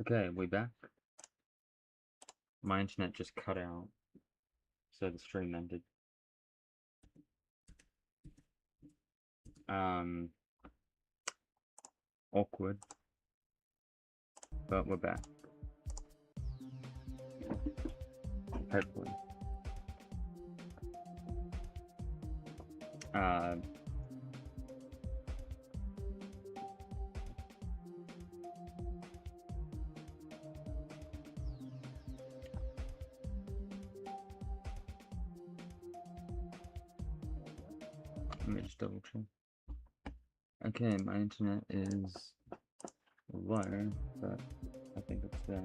Okay, we back. My internet just cut out, so the stream ended. Awkward, but we're back. Hopefully. Let me just double check. Okay, my internet is low, but I think it's there.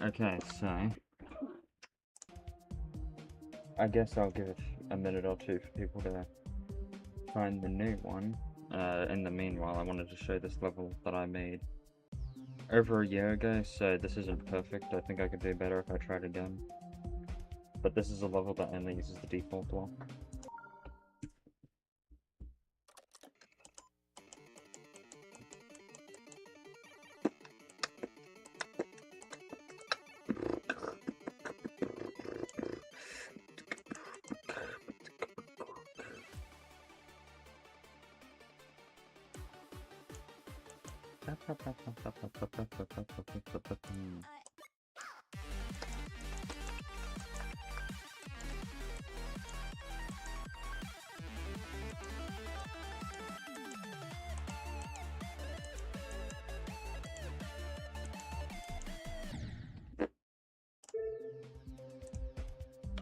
Okay, so I guess I'll give it a minute or two for people to find the new one. In the meanwhile, I wanted to show this level that I made over a year ago, so this isn't perfect. I think I could do better if I tried again. But this is a level that only uses the default block.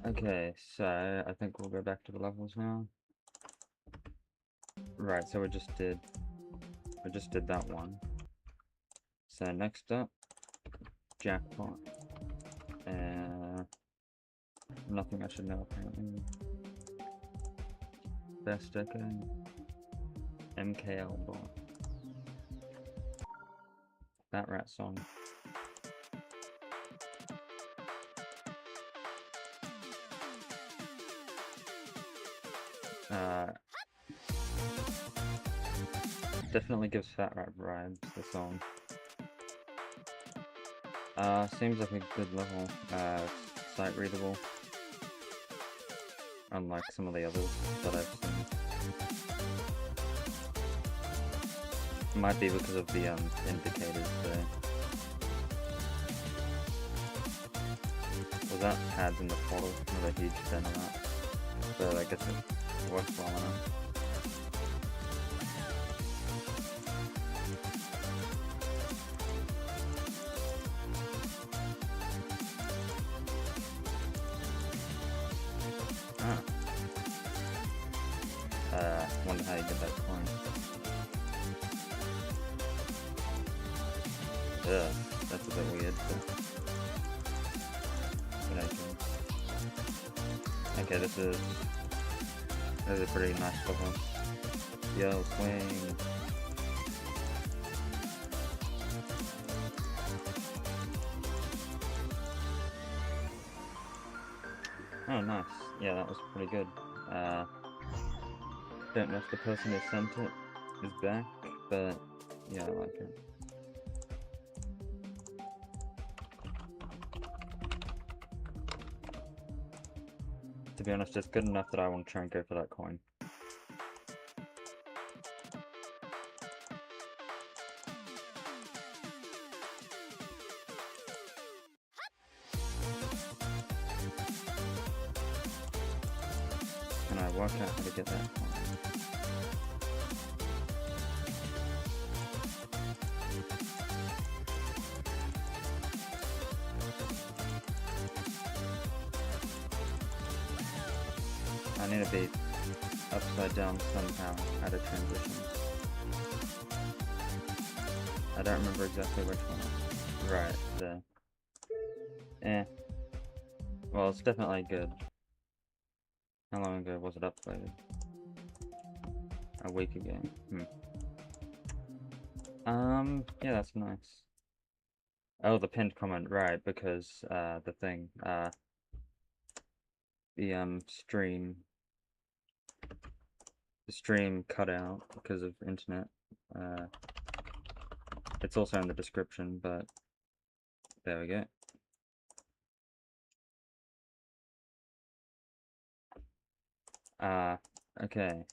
Okay, so I think we'll go back to the levels now. Right, so we just did that one. So next up, jackpot. Nothing I should know apparently. Best echo. MKL bot. That rat song. Definitely gives Fat Rat vibes, the song. Seems like a good level. Sight readable. Unlike some of the others that I've seen. Might be because of the indicators though. Was that pads in the portal with a huge dent on that? But I guess it works well enough. Wonder how you get that coin. Ugh, that's a bit weird, but okay, this is a pretty nice level. Yo, swing. Oh, nice. Yeah, that was pretty good. Don't know if the person who sent it is back, but yeah, I like it. To be honest, it's good enough that I want to try and go for that coin. Can I work out how to get that coin? I need to be upside down somehow at a transition. I don't remember exactly which one. Right, there. Well, it's definitely good. How long ago was it uploaded? A week ago. Yeah, that's nice. Oh, the pinned comment, right, because, the thing, the stream cut out because of internet. It's also in the description, but there we go. Okay.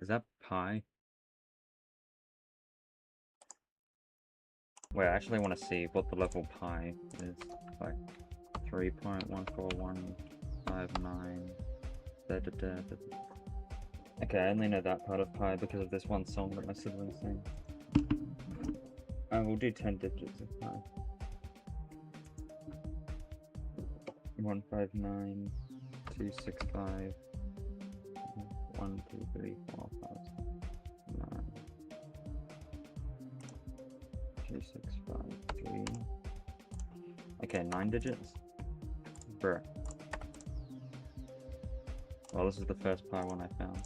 Is that pi? Wait, I actually want to see what the level pi is. Like 3.14159. Okay, I only know that part of pi because of this one song that my siblings sing. I will do 10 digits of pi. 159, 265, 1, 2, 3, 4, 5, 9, 2, 6, 5, 3. Okay, 9 digits? Bruh. Well, this is the first pi one I found.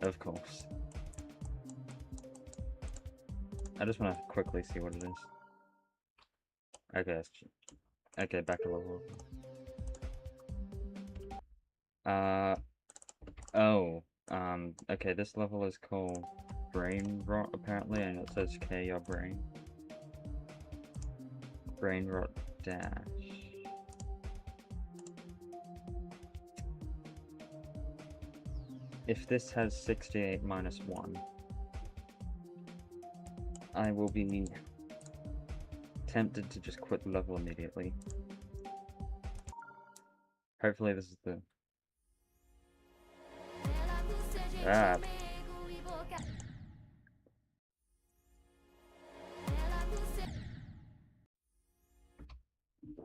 Of course. I just want to quickly see what it is. Okay, okay, back to level. Okay, this level is called Brain Rot, apparently, and it says K your brain. Brain Rot Dash. If this has 68 minus 1, I will be tempted to just quit the level immediately. Hopefully this is the...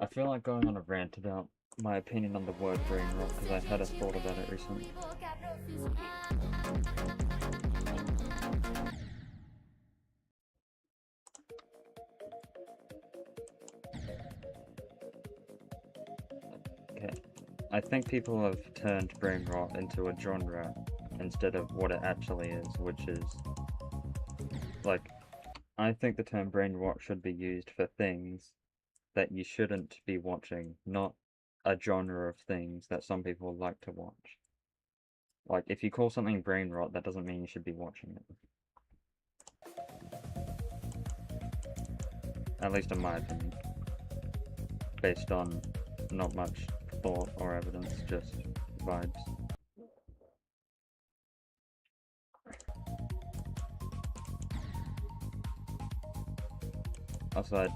I feel like going on a rant about my opinion on the word brain rot because I had a thought about it recently. Okay, I think people have turned brain rot into a genre instead of what it actually is, which is like, I think the term brain rot should be used for things that you shouldn't be watching, not a genre of things that some people like to watch. Like, if you call something brain rot, that doesn't mean you should be watching it. At least in my opinion. Based on not much thought or evidence, just vibes. Also, I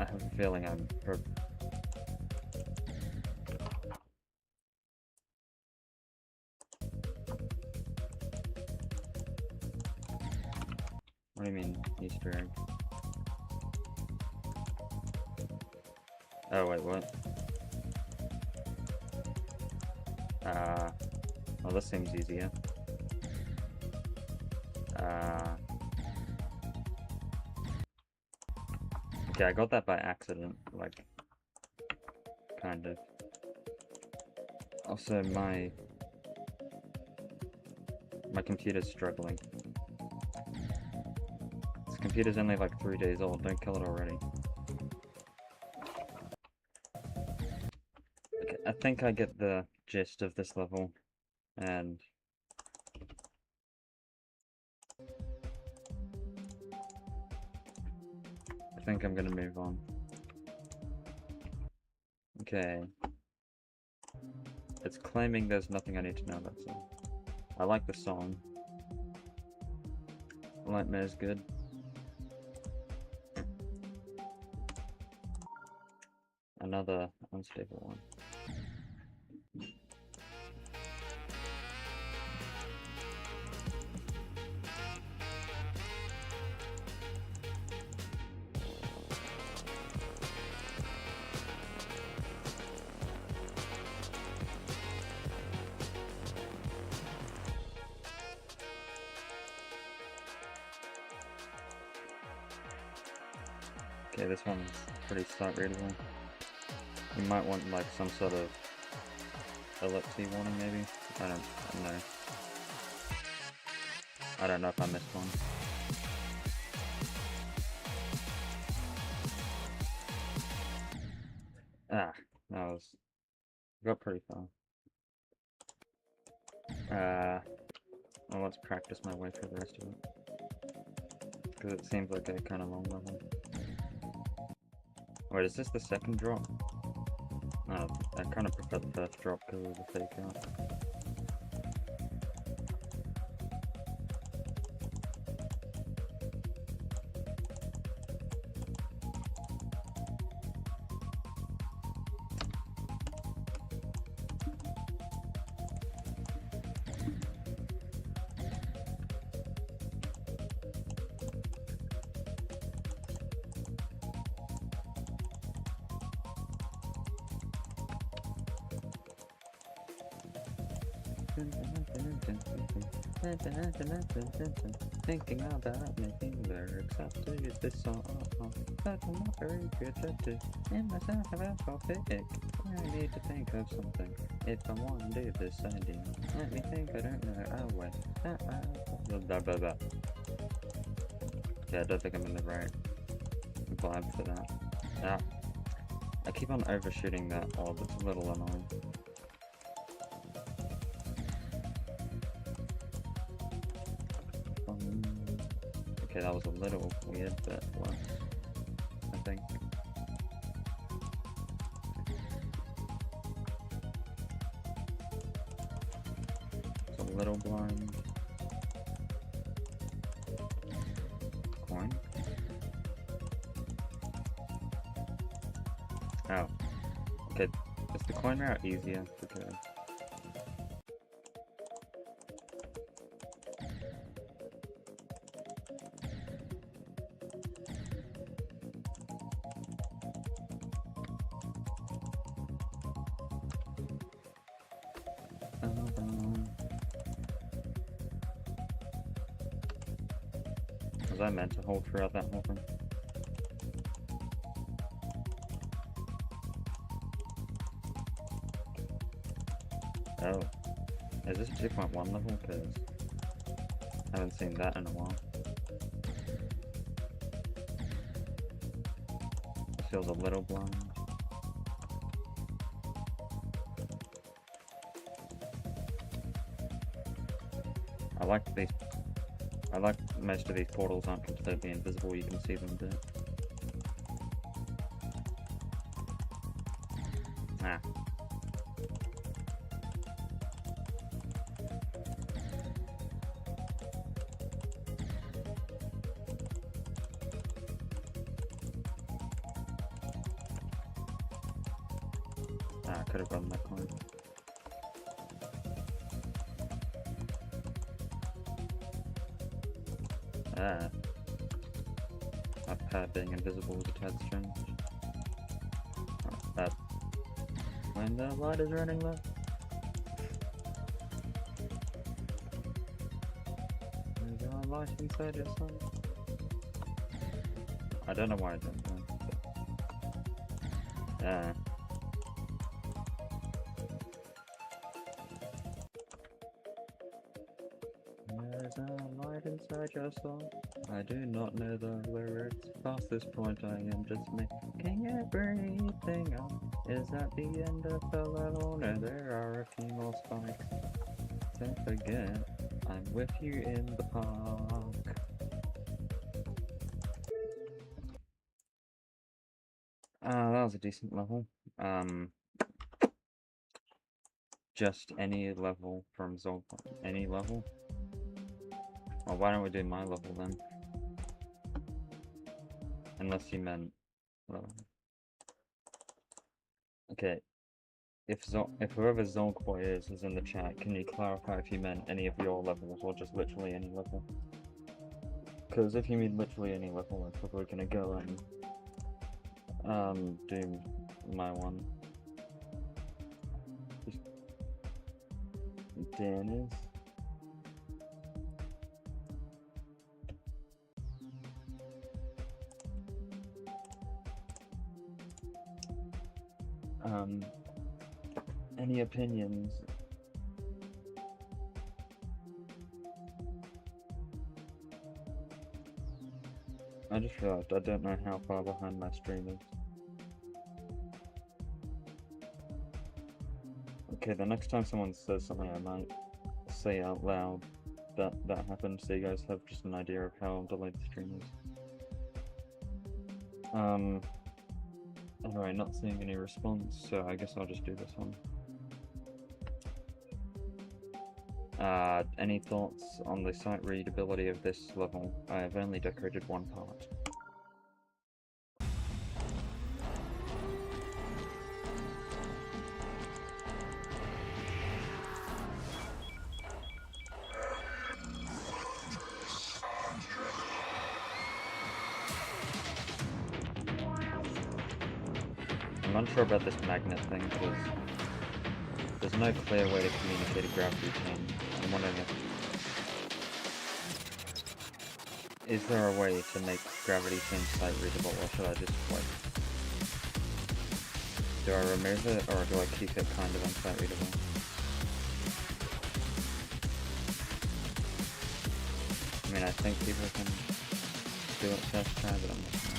have a feeling I'm... What do you mean, Easter egg? Oh, wait, what? Well, this seems easier. Okay, I got that by accident, like, kind of. Also, my computer's struggling. This computer's only like 3 days old, don't kill it already. Okay, I think I get the gist of this level, and... I think I'm gonna move on. Okay. It's claiming there's nothing I need to know about the song. I like the song. Nightmare's good. Another unstable one. Okay, this one's pretty start readable. You might want like some sort of ellipsy warning maybe? I don't know. I don't know if I missed one. Ah, that was... got pretty far. Well, let's practice my way through the rest of it. Because it seems like a kind of long level. Wait, is this the second drop? No, I kind of prefer the first drop because of the fake out. Thinking about making lyrics up to use this song, but I'm not very good at it. And myself about topic, I need to think of something. If I want to do this idea, let me think. I don't know. I'll wait. Blah blah blah. Yeah, I don't think I'm in the right vibe for that. Yeah, I keep on overshooting that orb. It's a little annoying. Okay, that was a little weird, but worse, I think. It's a little blind. Coin? Oh. Okay, is the coin route easier? Because... was I meant to hold throughout that whole thing? Oh. Is this 2.1 level? Because I haven't seen that in a while. It feels a little blind. I like most of these portals aren't completely invisible, you can see them a bit. Ah. I could have run that coin. Ah. That pad being invisible is a tad strange. Oh, when the light is running low. There's a light inside your soul. I don't know why I don't know. Yeah. There's a light inside your soul. I do not know the lyrics. Past this point I am just making everything up. Is that the end of the level? No, there are a few more spikes. Don't forget, I'm with you in the park. That was a decent level. Just any level from Zolk'var. Any level? Well, why don't we do my level then? Unless you meant... Well, okay. If whoever Zolk'var is in the chat, can you clarify if you meant any of your levels or just literally any level? Because if you mean literally any level, I'm probably gonna go and do my one. Dennis. Any opinions? I just realized I don't know how far behind my stream is. Okay, the next time someone says something, I might say out loud that happened, so you guys have just an idea of how delayed the stream is. Anyway, not seeing any response, so I guess I'll just do this one. Any thoughts on the sight readability of this level? I have only decorated one part. I'm unsure about this magnet thing, because there's no clear way to communicate a gravity chain. I'm wondering is there a way to make gravity chain sight readable, or should I just like... Do I remove it, or do I keep it kind of unsight readable? I mean, I think people can do it first try, but I'm not sure.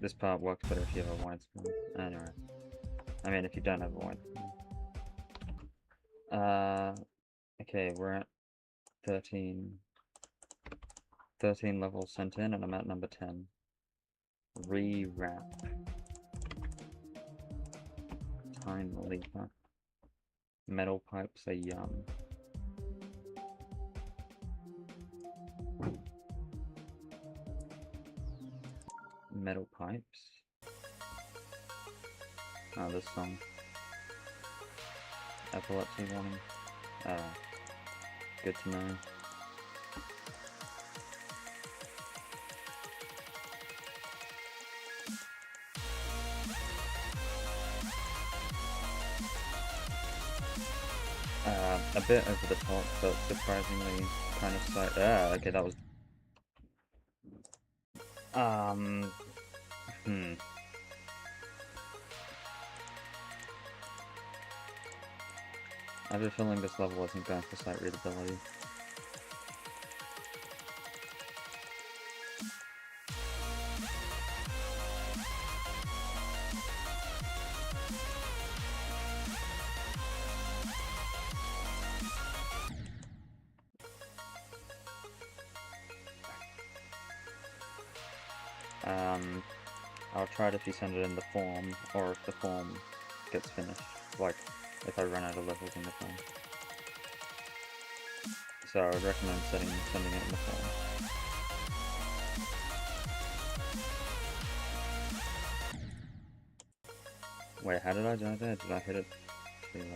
This part works better if you have a wide screen. Anyway. I mean, if you don't have a wide screen. Okay, we're at 13 levels sent in, and I'm at number 10. Rewrap. Time leaper. Metal pipes are yum. Metal pipes. Oh, this song. Epilepsy warning. Good to know. A bit over the top, but surprisingly kind of sight. Okay, that was. I have a feeling this level isn't going for sight readability. I'll try it if you send it in the form, or if the form gets finished, like if I run out of levels in the form. So I would recommend sending it in the form. Wait, how did I die there? Did I hit it too late?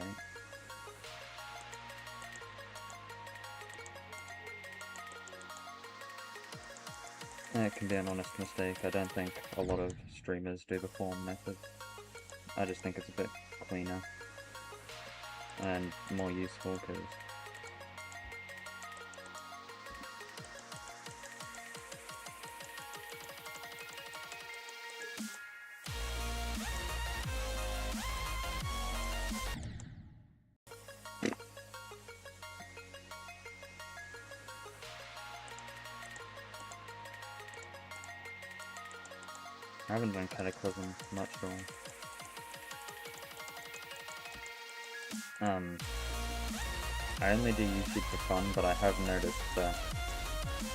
It can be an honest mistake. I don't think a lot of streamers do the form method. I just think it's a bit cleaner and more useful because I haven't done Cataclysm much at all. I only do YouTube for fun, but I have noticed that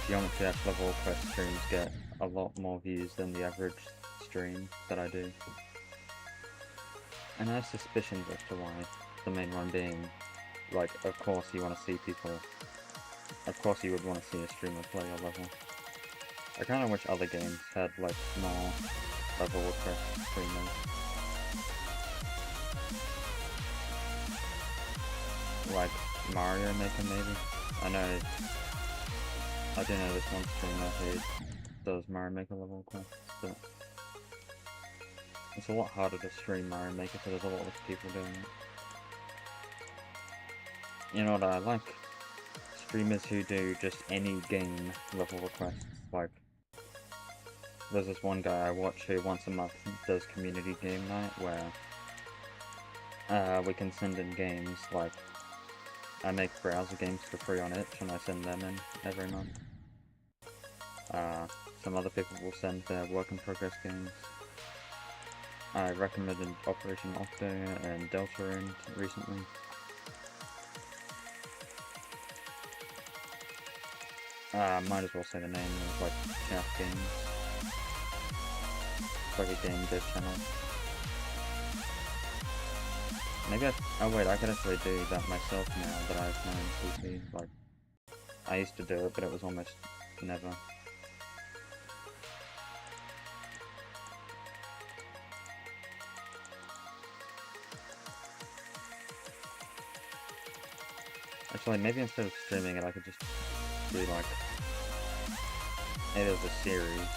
Geometry Dash level quest streams get a lot more views than the average stream that I do. And I have suspicions as to why. The main one being, like, of course you want to see people... Of course you would want to see a streamer play a level. I kind of wish other games had, like, more level request streamers. Like Mario Maker, maybe? I do know this one streamer who does Mario Maker level requests, but it's a lot harder to stream Mario Maker, so there's a lot less people doing it. You know what I like? Streamers who do just any game level requests, like there's this one guy I watch who once a month does community game night where we can send in games, like I make browser games for free on itch and I send them in every month. Some other people will send their work in progress games. I recommended Operation Octo and Deltarune recently. Might as well say the name, it's like Chaff Games. It's like a game dev channel. Maybe oh wait, I could actually do that myself now that I have my own PC. Like, I used to do it, but it was almost never. Actually, maybe instead of streaming it, I could just do like, maybe there's a series.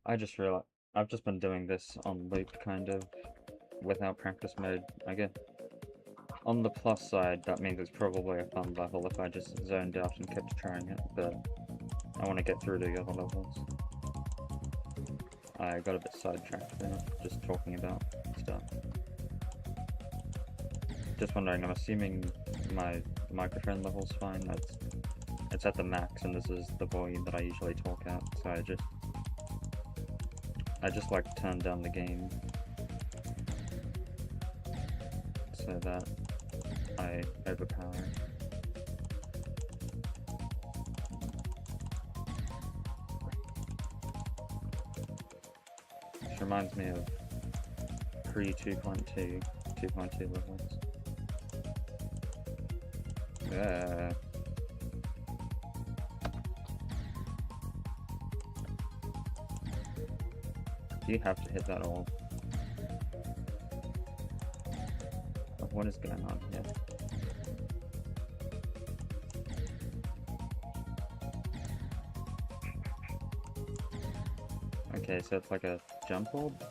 I just realized, I've just been doing this on loop, kind of, without practice mode. I guess, on the plus side, that means it's probably a fun level if I just zoned out and kept trying it, but I want to get through the other levels. I got a bit sidetracked there, just talking about stuff. Just wondering, I'm assuming my microphone level's fine. It's at the max, and this is the volume that I usually talk at, so I just like turn down the gain so that I overpower it. Which reminds me of pre-2.2, 2.2 levels. Do you have to hit that all? What is going on here? Okay, so it's like a jump orb,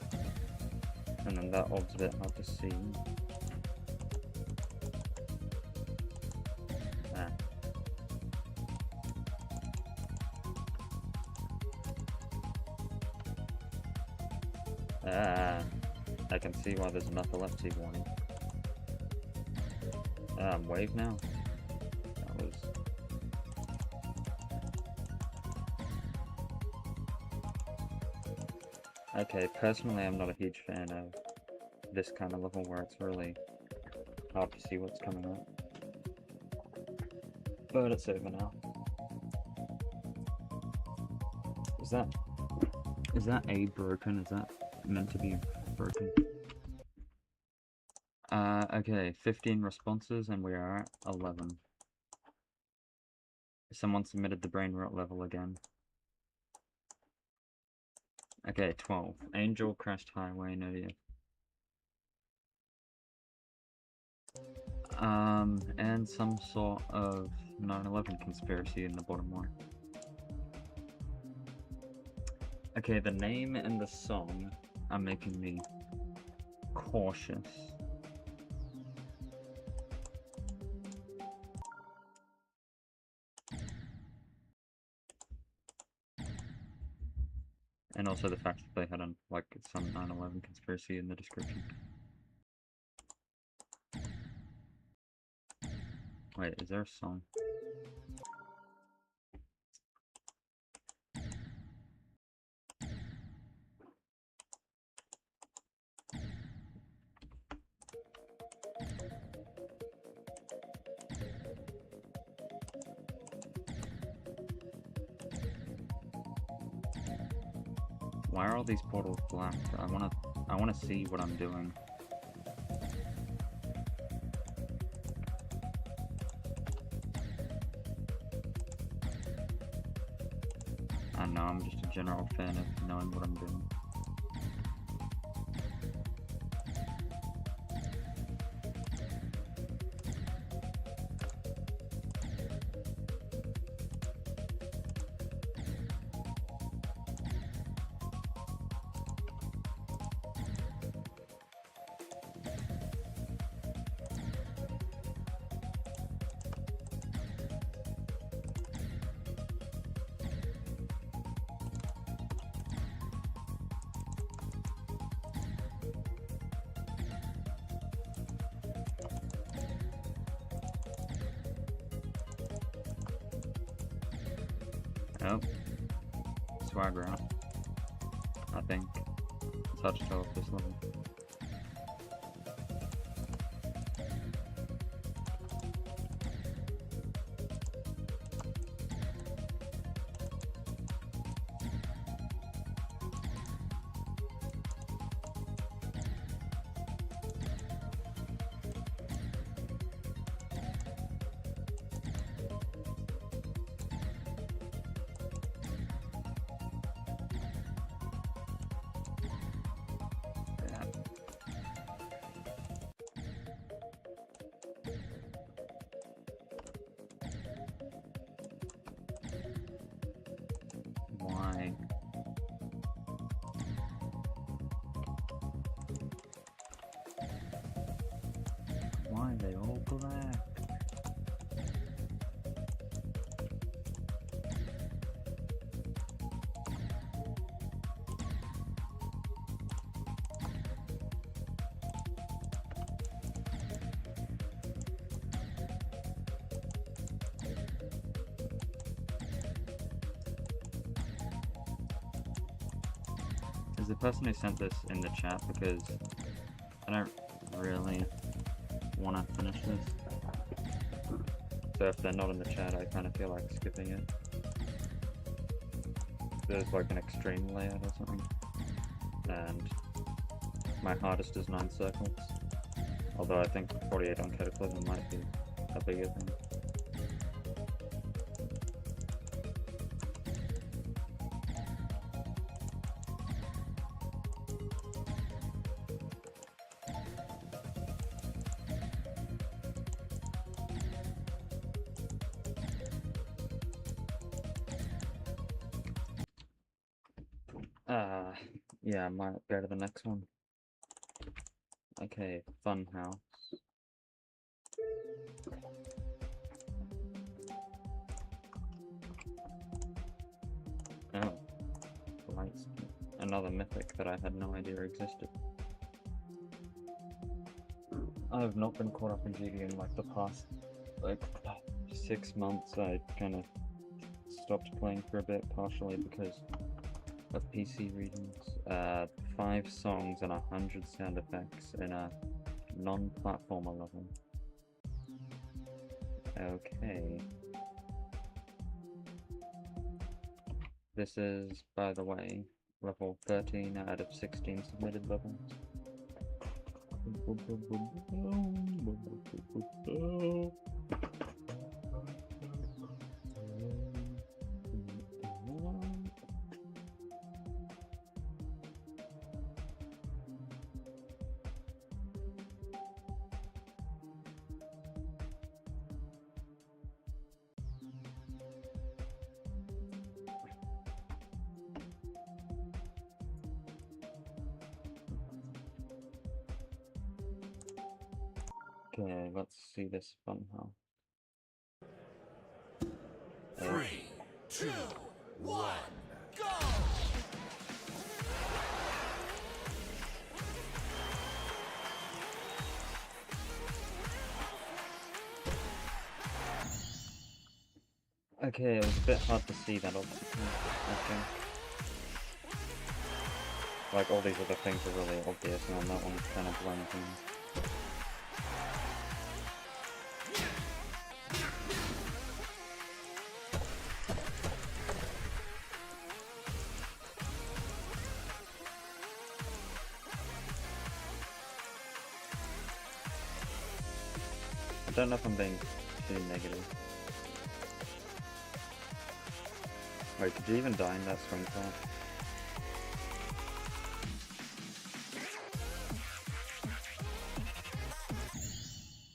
and then that orb's a bit hard to see. I can see why there's an epilepsy warning. Wave now? That was... Okay, personally I'm not a huge fan of this kind of level where it's really hard to see what's coming up. But it's over now. Is that A broken? Is that meant to be broken? Okay, 15 responses and we are at 11. Someone submitted the brain rot level again. Okay, 12. Angel crashed highway, no idea. And some sort of 9/11 conspiracy in the bottom one. Okay, the name and the song are making me cautious. And also the fact that they had like some 9/11 conspiracy in the description. Wait, is there a song? Why are all these portals black? I wanna see what I'm doing. I know, I'm just a general fan of knowing what I'm doing. Oh. Swagger out. I think. It's hard to tell at this level. Why? Why are they all black? Is the person who sent this in the chat? Because I don't really want to finish this. So if they're not in the chat, I kind of feel like skipping it. There's like an extreme layout or something. And my hardest is 9 circles. Although I think 48 on Cataclysm might be a bigger thing. Yeah, I might go to the next one. Okay, Funhouse. Oh, lights. Another mythic that I had no idea existed. I've not been caught up in GD in like the past 6 months. I kind of stopped playing for a bit, partially because of PC reasons. 5 songs and 100 sound effects in a non-platformer level. Okay. This is, by the way, level 13 out of 16 submitted levels. Okay, let's see this Funhouse. 3, 2, 1, go! Okay, it was a bit hard to see that obstacle, I think. Like, all these other things are really obvious, and that one kind of blends in. I don't know if I'm being too negative. Wait, could you even die in that swing part?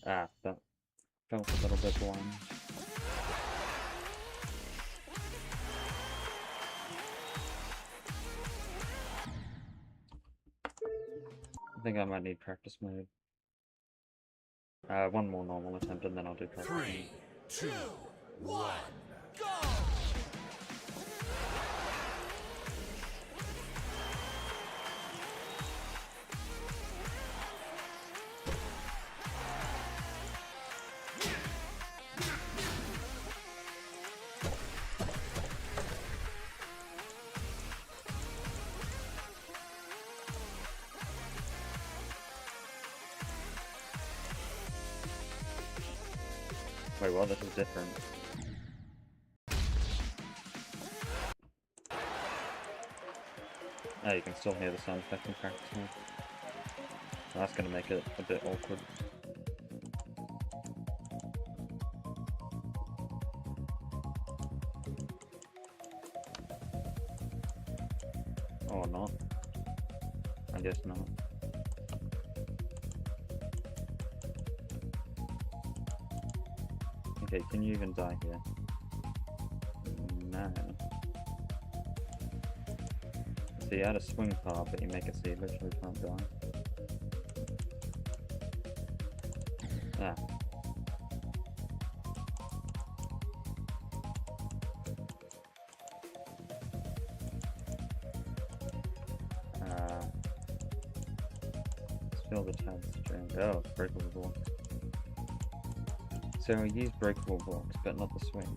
Ah, that felt a little bit blind. I think I might need practice mode. One more normal attempt and then I'll do practice. 3, 2, 1, go! Wait, what? This is different. Oh, you can still hear the sound effect in practice mode. That's gonna make it a bit awkward. Or not. I guess not. Okay, can you even die here? No. So you had a swing part, but you make it so you literally can't die. Ah. Let's fill the tab string. Oh, breakable blocks. So I use breakable blocks, but not the swing.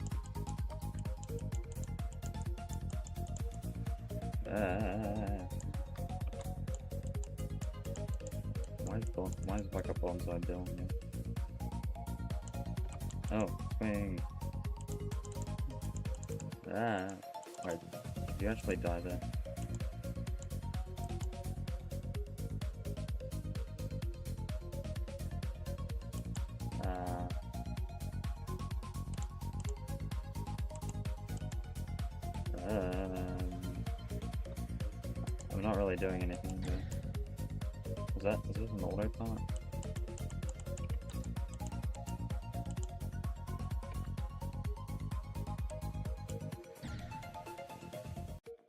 Why is like a bonsai bill here? Oh, swing. Wait, did you actually die there? I'm not really doing anything there. Is this an auto part?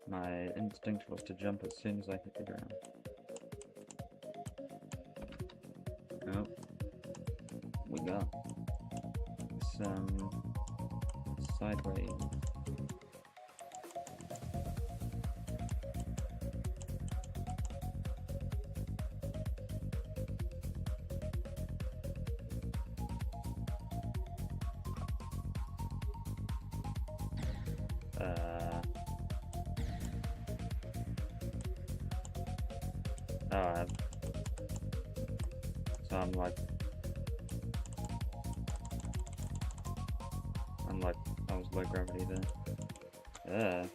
My instinct was to jump as soon as I hit the ground. Oh. We got some sideways. Oh, so I'm like, I was low gravity there.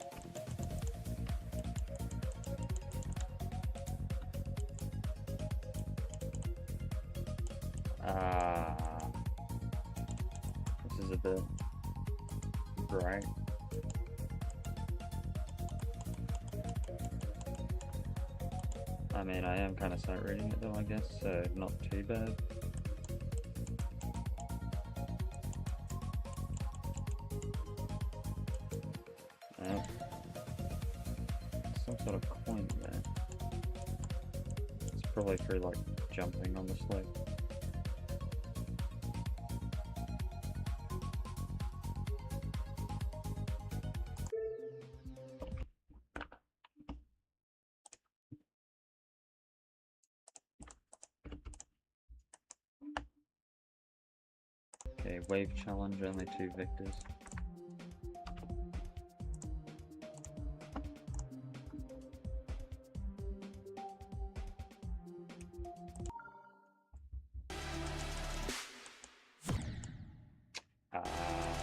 This is a bit bright. I mean, I am kind of sight reading it though, I guess, so not too bad. Some sort of coin there. It's probably through like jumping on the slope. Okay, wave challenge, only 2 victors.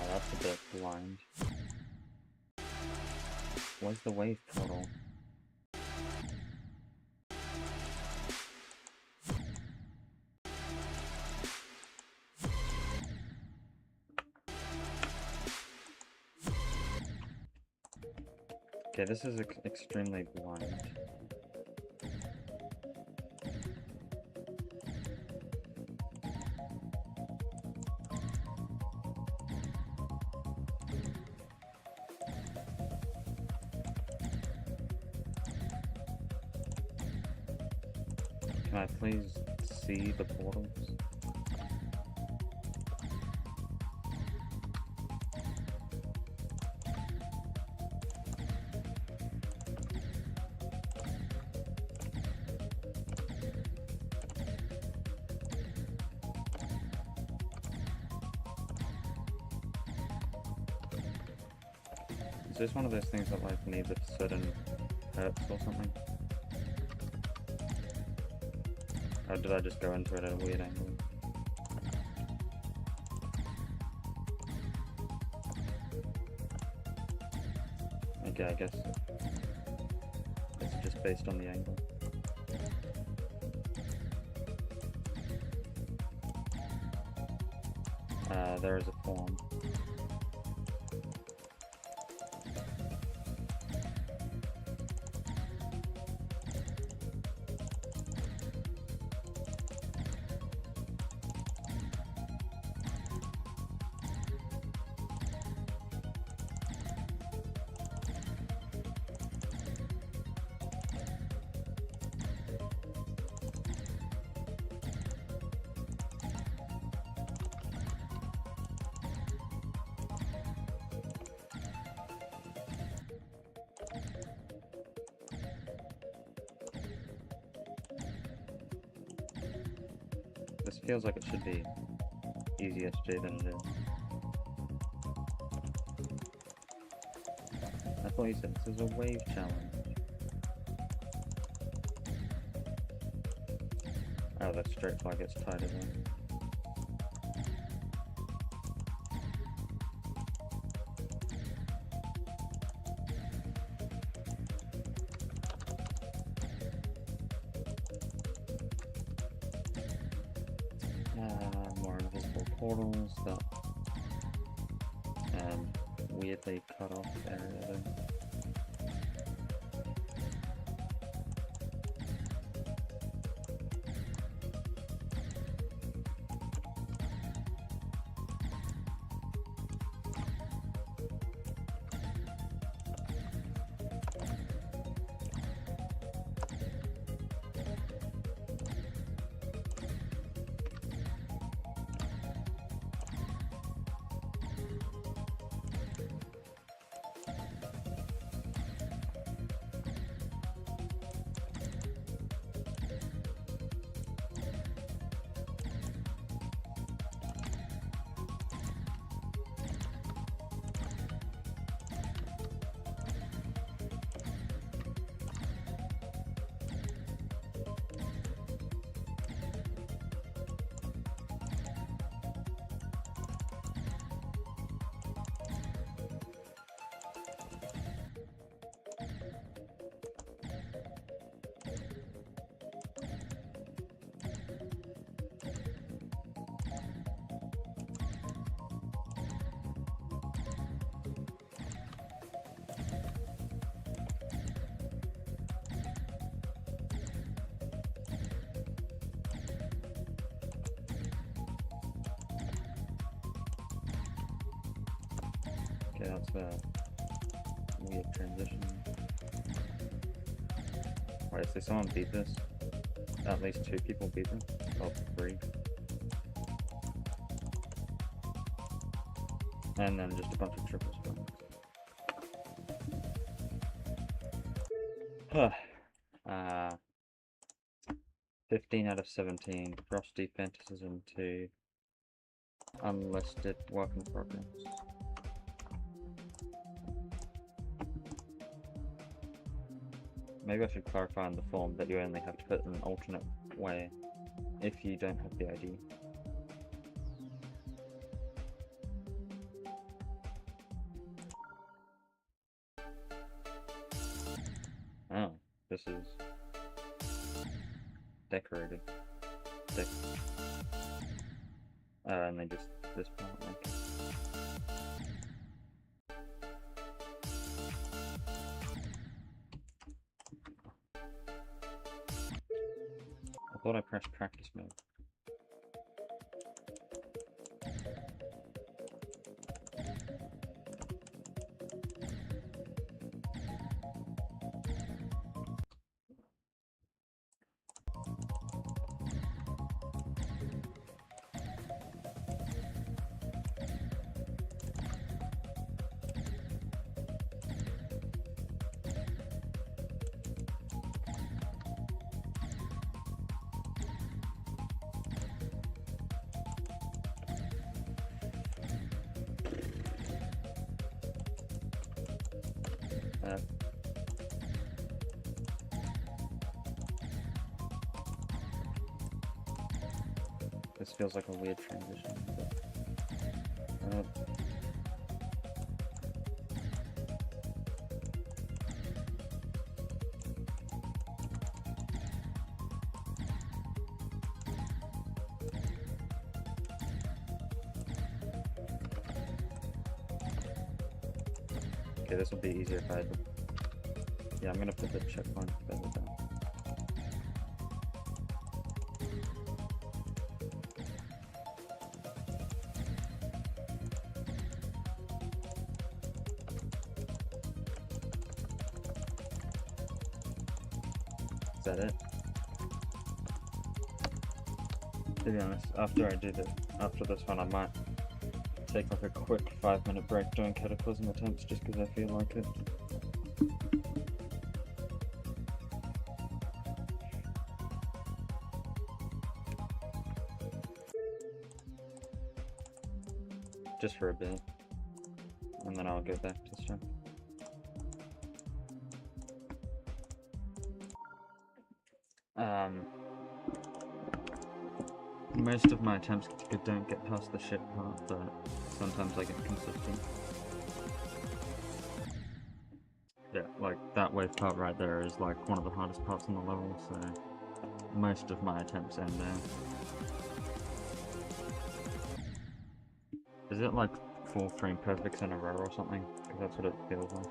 That's a bit blind. Where's the wave portal? Okay, this is extremely blind. Can I please see the portals? Is this one of those things that like needs a certain hertz or something? Or did I just go into it at a weird angle? yeah, I guess it's just based on the angle. There is a form. This feels like it should be easier to do than it is. I thought you said this is a wave challenge. Oh, that straight fly gets tied in. More invisible portals that weirdly cut off area there. Okay, that's a weird transition. Right, so someone beat this. At least 2 people beat them. Oh, 3. And then just a bunch of triple spawns. 15 out of 17. Frosty Fantasism 2. Unlisted work in progress. Maybe I should clarify in the form that you only have to put in an alternate way if you don't have the ID. Oh, this is decorated. And they just this part. Okay. I thought I pressed practice mode. This feels like a weird transition. But, Okay, this would be easier if I had... Yeah, I'm gonna put the checkpoint further down. Is that it? To be honest, after this one, I might take like a quick 5-minute break doing Cataclysm attempts just because I feel like it. Just for a bit. And then I'll go back to stuff. Most of my attempts don't get past the ship part, but sometimes I get consistent. Yeah, like that wave part right there is like one of the hardest parts in the level, so most of my attempts end there. Is it like 4 frame perfects in a row or something? Because that's what it feels like.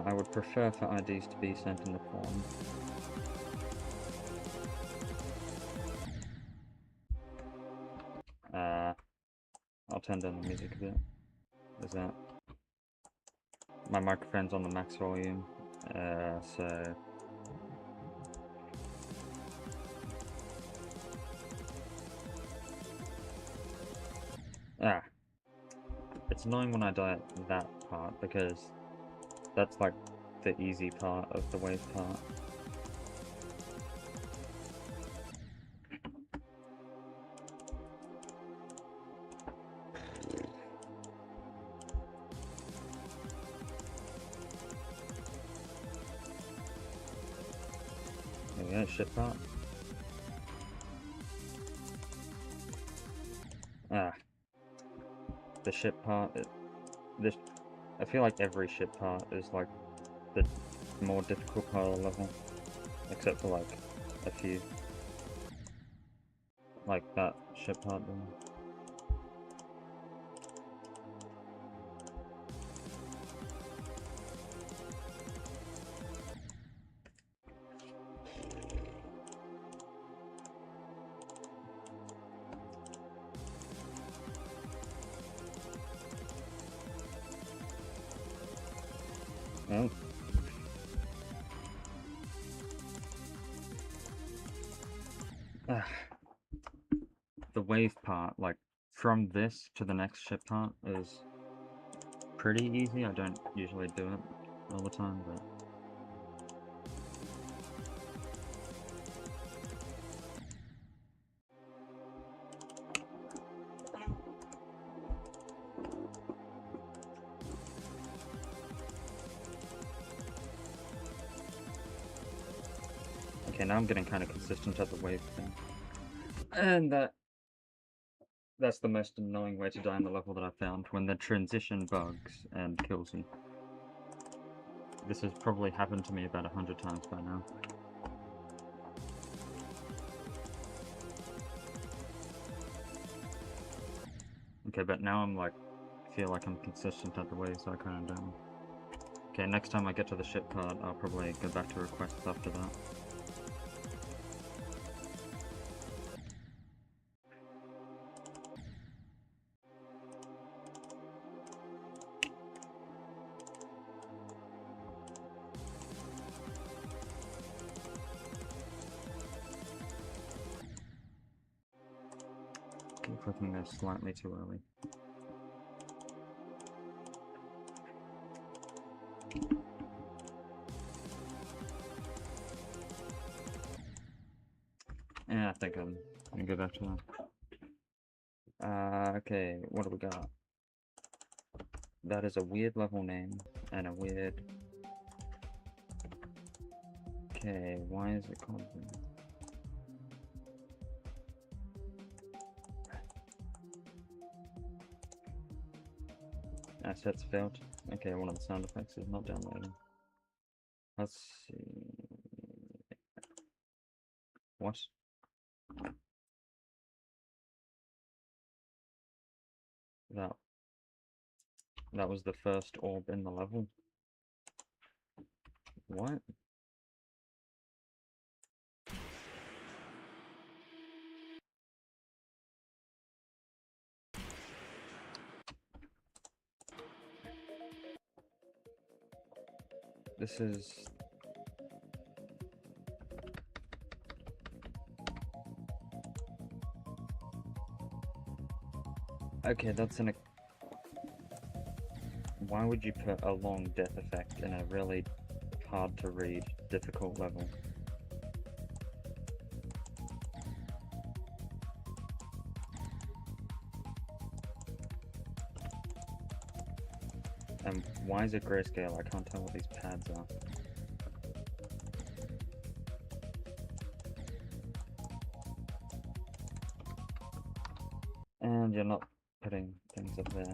I would prefer for IDs to be sent in the form. I'll turn down the music a bit. Is that... My microphone's on the max volume, so... It's annoying when I die at that part, because that's like the easy part of the wave part. There we go, ship part. The ship part, I feel like every ship part is like the more difficult part of the level, except for like a few. Like that ship part there. Oh. The wave part, like, from this to the next ship part is pretty easy. I don't usually do it all the time, but... Okay, now I'm getting kind of consistent at the wave thing. And that's the most annoying way to die in the level that I found, when the transition bugs and kills you. This has probably happened to me about 100 times by now. Okay, but now I'm like, feel like I'm consistent at the wave, so I kind of don't. Okay, next time I get to the ship part, I'll probably go back to requests after that. I think they're slightly too early. Yeah, I think I'm gonna go back to that. Okay, what do we got? That is a weird level name, and a weird... Okay, why is it called that? Assets failed. Okay, one of the sound effects is not downloading. Let's see... What? That that was the first orb in the level. What? This is... Okay, that's an... Why would you put a long death effect in a really hard to read, difficult level? And why is it grayscale? I can't tell what these pads are. And you're not putting things up there.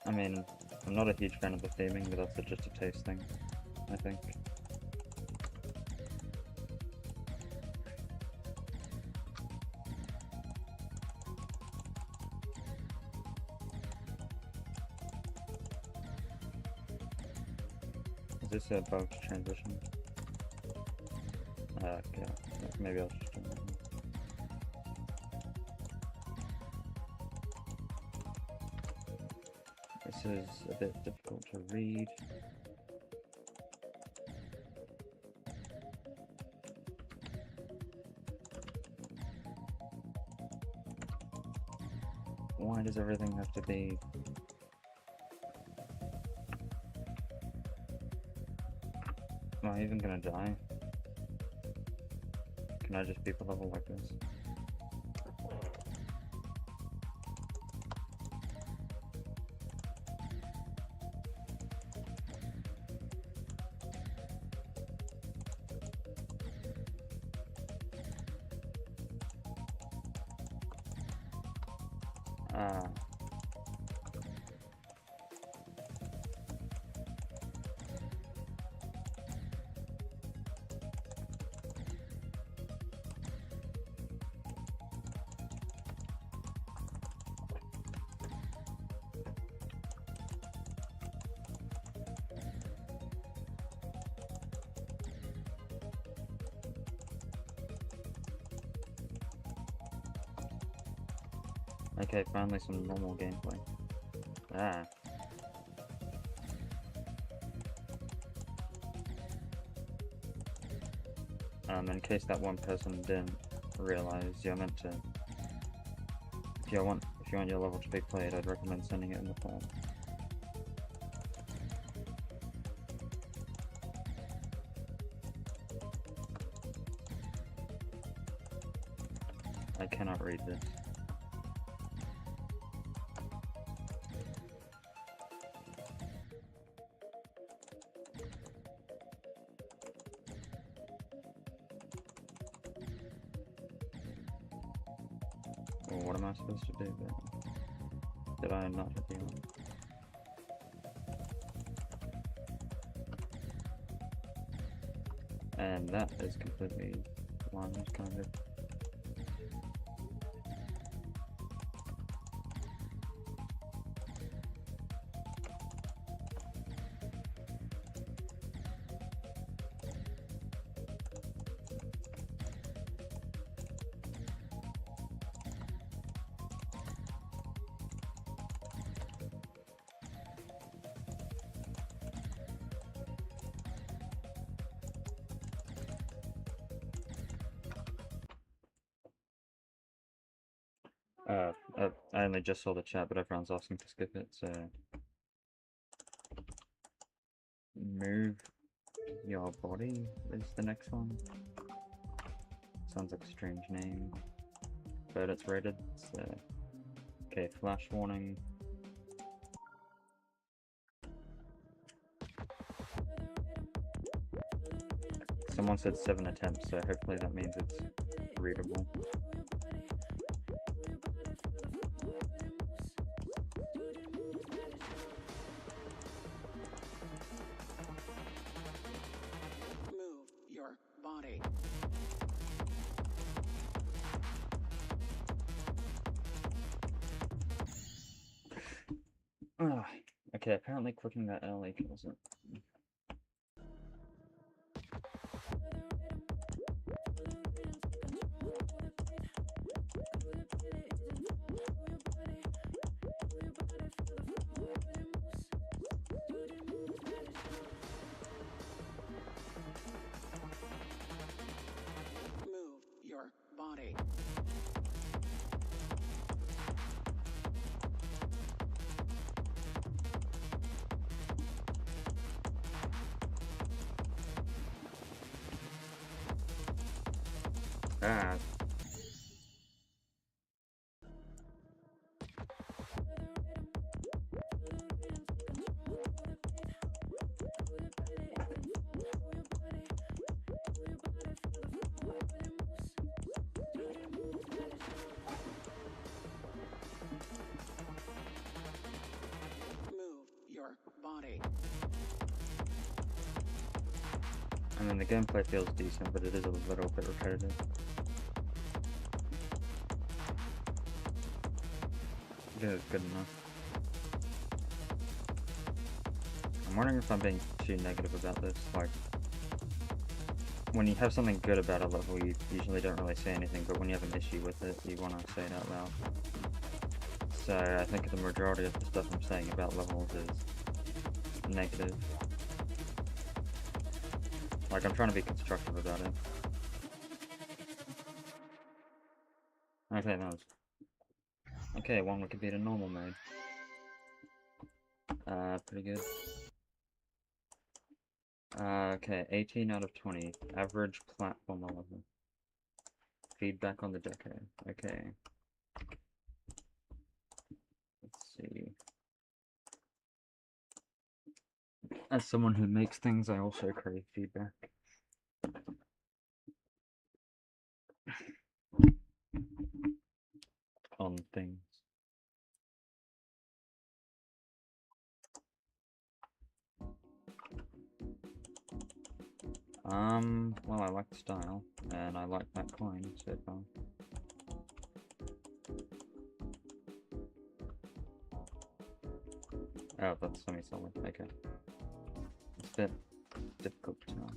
I mean, I'm not a huge fan of the theming, but that's just a taste thing, I think. Is this a bug transition? Okay, maybe I'll just turn that on. This is a bit difficult to read. Why does everything have to be... Am I even gonna die? Can I just beat the level like this? Ah. Okay, finally some normal gameplay. Ah. In case that one person didn't realize, you're meant to... If you want your level to be played, I'd recommend sending it in the form. I cannot read this. Well, what am I supposed to do then? Did I not hit the one? And that is completely blind, kind of. I only just saw the chat, but everyone's asking to skip it, so... Move your body is the next one. Sounds like a strange name. But it's rated, so... Okay, flash warning. Someone said 7 attempts, so hopefully that means it's readable. Move your body. Okay, apparently clicking that early kills it. Move your body. Ah. Move your body. I mean, the gameplay feels decent, but it is a little bit repetitive. Good, good enough. I'm wondering if I'm being too negative about this. Like, when you have something good about a level, you usually don't really say anything, but when you have an issue with it, you want to say it out loud. So I think the majority of the stuff I'm saying about levels is negative. Like, I'm trying to be constructive about it. Okay, that was... Okay, one we could beat a normal mode. Pretty good. Okay, 18 out of 20. Average platform level. Feedback on the decade. Okay. Let's see. As someone who makes things, I also crave feedback. On things. Well, I like the style, and I like that coin so far. Oh, that's semi-solid, okay. It's a bit difficult to tell.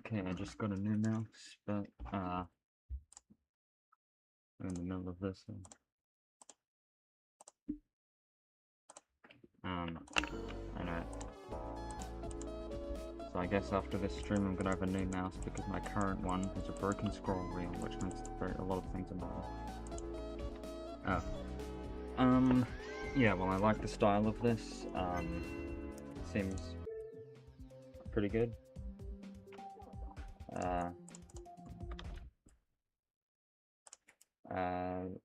Okay, I just got a new mouse, but, I'm in the middle of this one. I know. So I guess after this stream I'm gonna have a new mouse because my current one has a broken scroll wheel, which makes a lot of things annoying. Oh. Yeah, well, I like the style of this. Seems pretty good.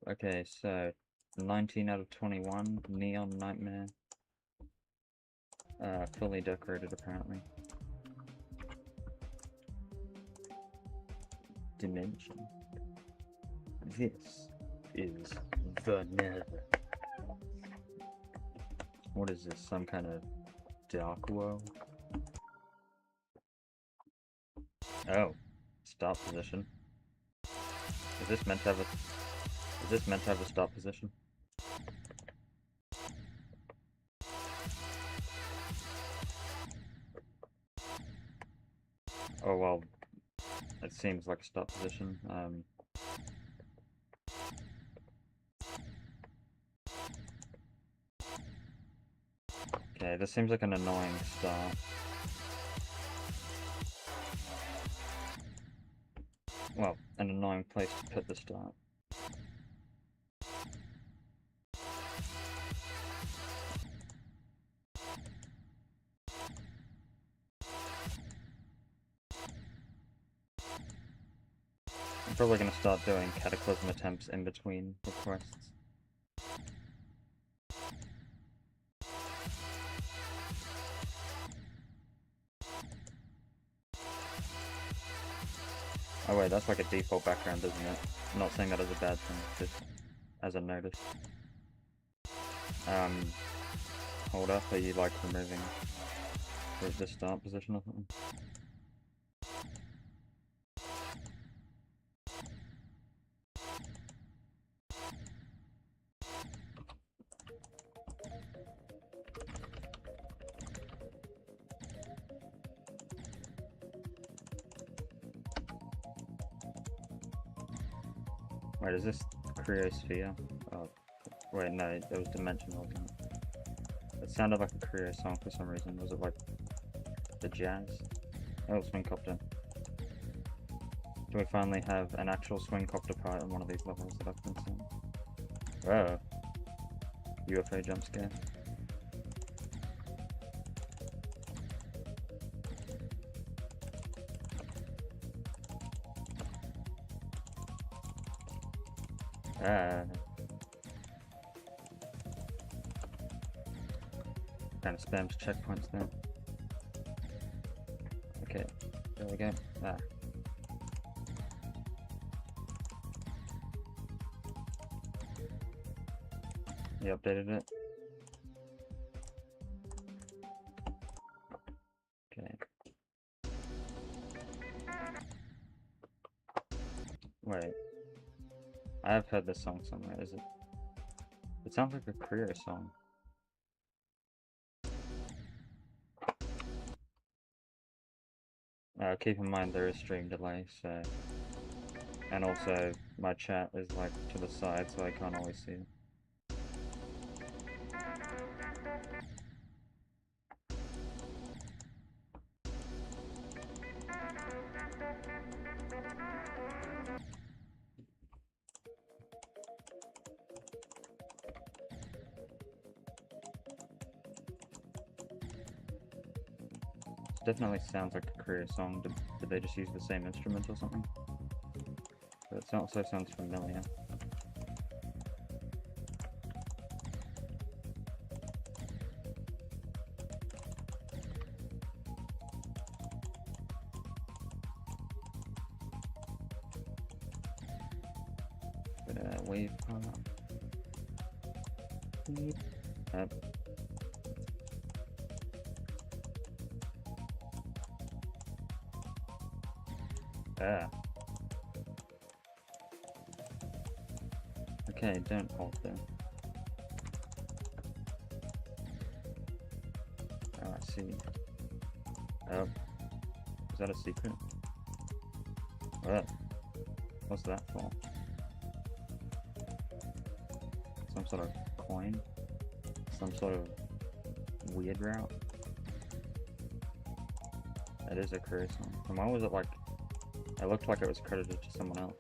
Okay, so 19 out of 21, Neon Nightmare. Fully decorated apparently. Dimension. This is the Nether. What is this, some kind of dark world? Oh, start position. Is this meant to have a start position? Oh well, it seems like a start position. Okay, this seems like an annoying start. Well, an annoying place to put the start. I'm probably going to start doing Cataclysm attempts in between requests. Oh wait, that's like a default background, isn't it? I'm not saying that as a bad thing, just as a notice. Hold up, are you like removing the start position or something? Wait, is this Cryosphere? Oh, wait, no, it was Dimensional, wasn't it? It sounded like a Cryo song for some reason. Was it like the jazz? Oh, swing copter. Do we finally have an actual swing copter part in one of these levels that I've been seeing? Whoa. UFO jump scare. Kind of spams checkpoints there. Okay, there we go. You updated it? Okay. Wait. I have heard this song somewhere, is it? It sounds like a Creo song. Keep in mind there is stream delay, so... And also, my chat is like to the side, so I can't always see it. Definitely sounds like a Creo song. Did they just use the same instrument or something? But it also sounds familiar. But wave part. Yep. Okay, don't hold there. Oh, I see. Oh. Is that a secret? What? What's that for? Some sort of coin? Some sort of weird route? That is a Creo song. And why was it like... It looked like it was credited to someone else.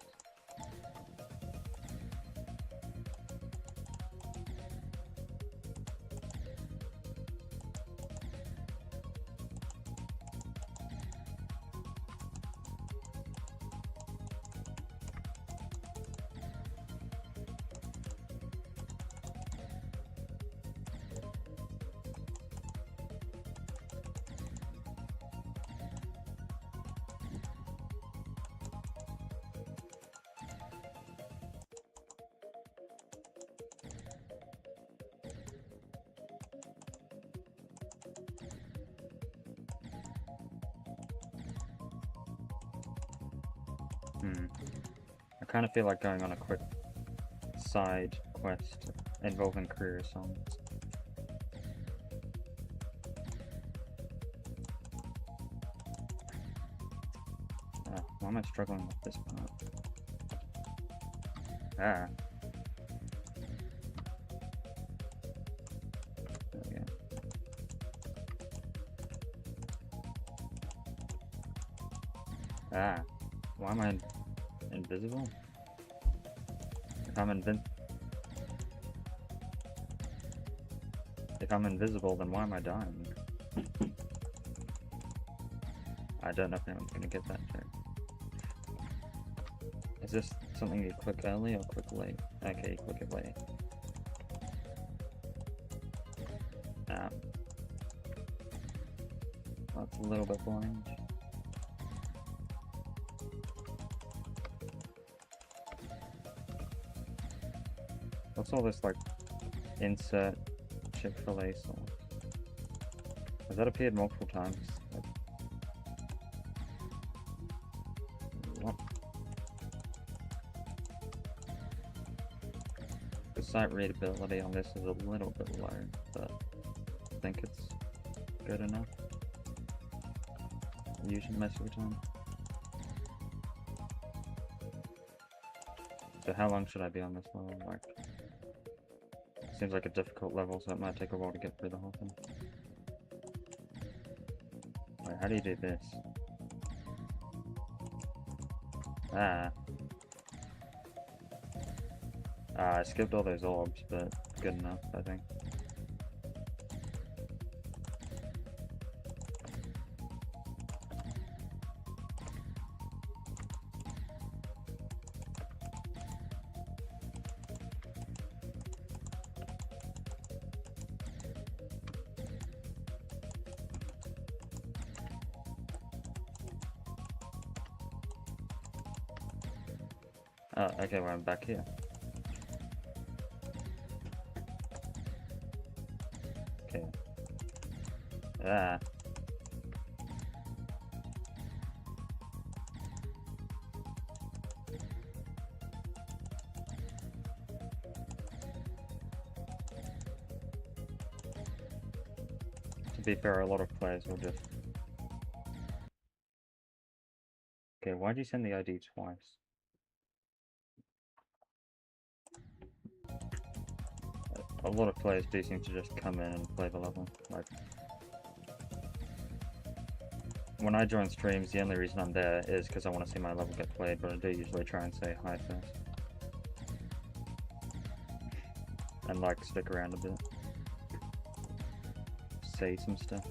I kind of feel like going on a quick side quest involving Creo songs. am I struggling with this part? Ah. There we go. Ah. Why am I invisible? If I'm invisible, then why am I dying? I don't know if anyone's gonna get that joke. Is this something you click early or click late? Okay, click it late. Ah. That's a little bit blind. What's all this, like, insert Chick-fil-A sauce? Has that appeared multiple times? Like, what? The site readability on this is a little bit low, but I think it's good enough. Usually most of the time. So how long should I be on this level? Like, seems like a difficult level, so it might take a while to get through the whole thing. Wait, how do you do this? Ah. I skipped all those orbs, but good enough, I think. Oh, okay, well, I'm back here. Okay. Ah. To be fair, a lot of players will just... Okay, why'd you send the ID twice? A lot of players do seem to just come in and play the level. Like, when I join streams, the only reason I'm there is because I want to see my level get played, but I do usually try and say hi first. And like, stick around a bit. Say some stuff.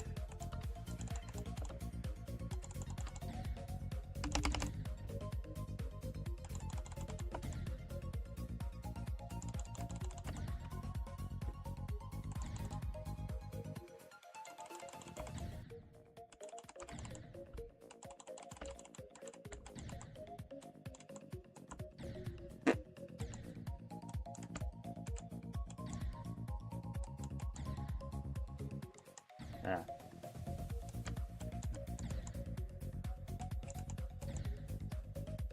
Ah.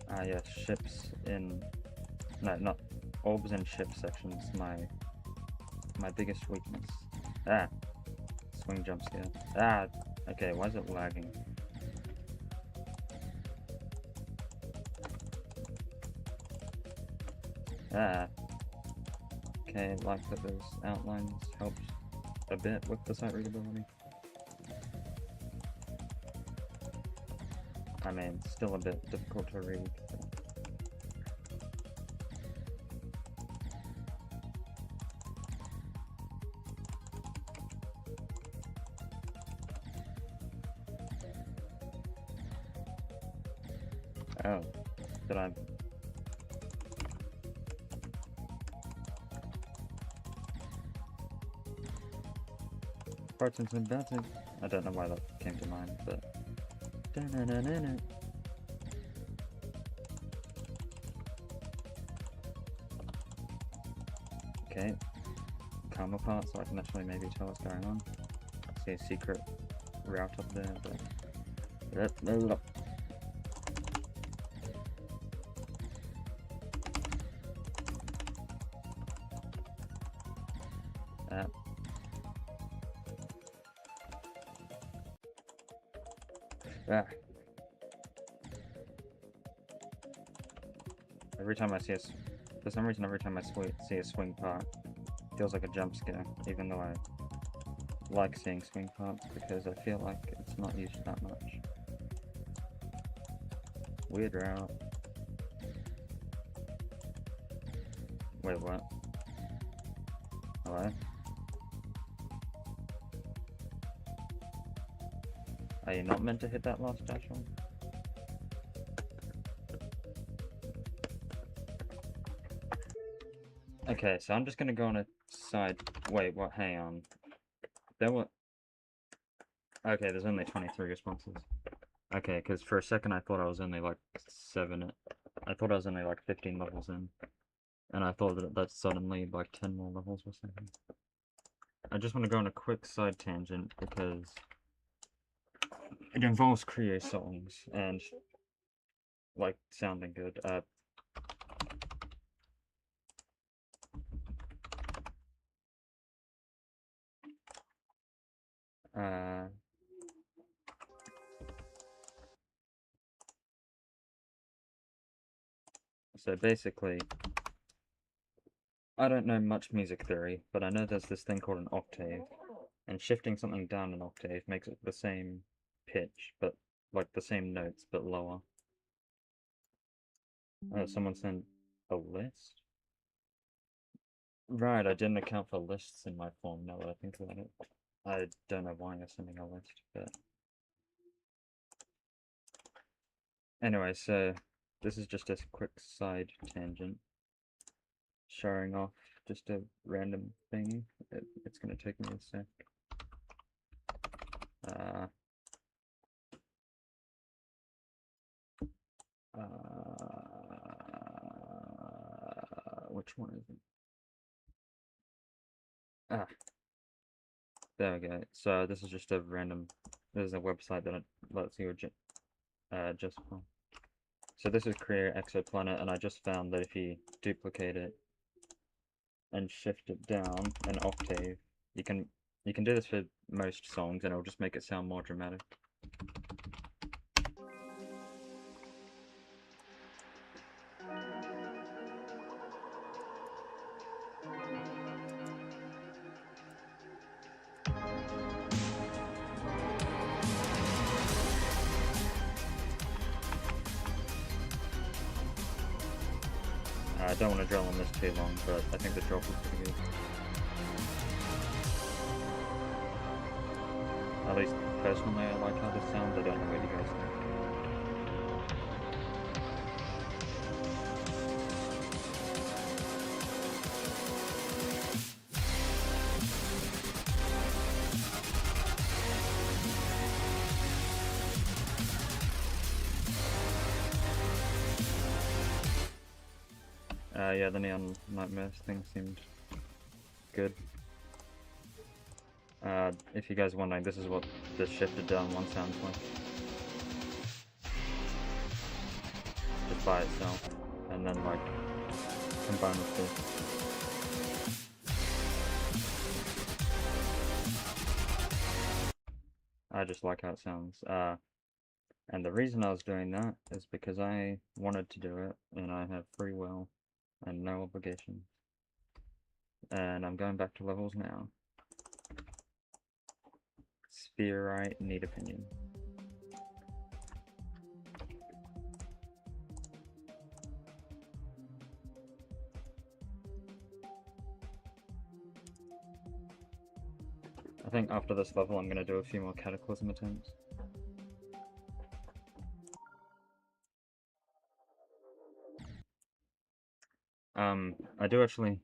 Ah, yeah, ships in... No, not... Orbs in ship sections, my biggest weakness. Ah! Swing jump scare. Ah! Okay, why is it lagging? Ah! Okay, like that those outlines helps a bit with the sight readability. I mean, still a bit difficult to read. Oh, did I? Spartans and Bouncing. I don't know why that came to mind, but. Da-na-na-na-na. Okay, calm apart so I can actually maybe tell what's going on. See a secret route up there, but ah. Every time I see for some reason, every time I see a swing part, it feels like a jump scare, even though I like seeing swing parts because I feel like it's not used that much. Weird route. Wait, what? Hello? Are you not meant to hit that last dash one? Okay, so I'm just gonna go on a side. Wait, what? Hang on. There were. Okay, there's only 23 responses. Okay, because for a second I thought I was only like 7. I thought I was only like 15 levels in. And I thought that that's suddenly like 10 more levels or something. I just want to go on a quick side tangent because it involves Creo songs and like sounding good. So basically, I don't know much music theory, but I know there's this thing called an octave, and shifting something down an octave makes it the same pitch, but like the same notes, but lower. Someone sent a list? Right, I didn't account for lists in my form now that I think about it. I don't know why you're sending a list, but... Anyway, so this is just a quick side tangent. Showing off just a random thing. It's gonna take me a sec. Which one is it? There we go. So this is just a random. There's a website that lets you just. So this is Creo Exoplanet, and I just found that if you duplicate it and shift it down an octave, you can do this for most songs, and it'll just make it sound more dramatic. I don't want to drill on this too long, but I think the drop is pretty good. At least personally, I like how this sounds. I don't know what you guys think. Yeah, the Neon Nightmares thing seemed good. If you guys are wondering, this is what the shifted down one sounds like. Just by itself, and then like combined with this. I just like how it sounds. And the reason I was doing that is because I wanted to do it, and I have free will and no obligation. And I'm going back to levels now. Spherite, need opinion. I think after this level I'm going to do a few more Cataclysm attempts. I do actually...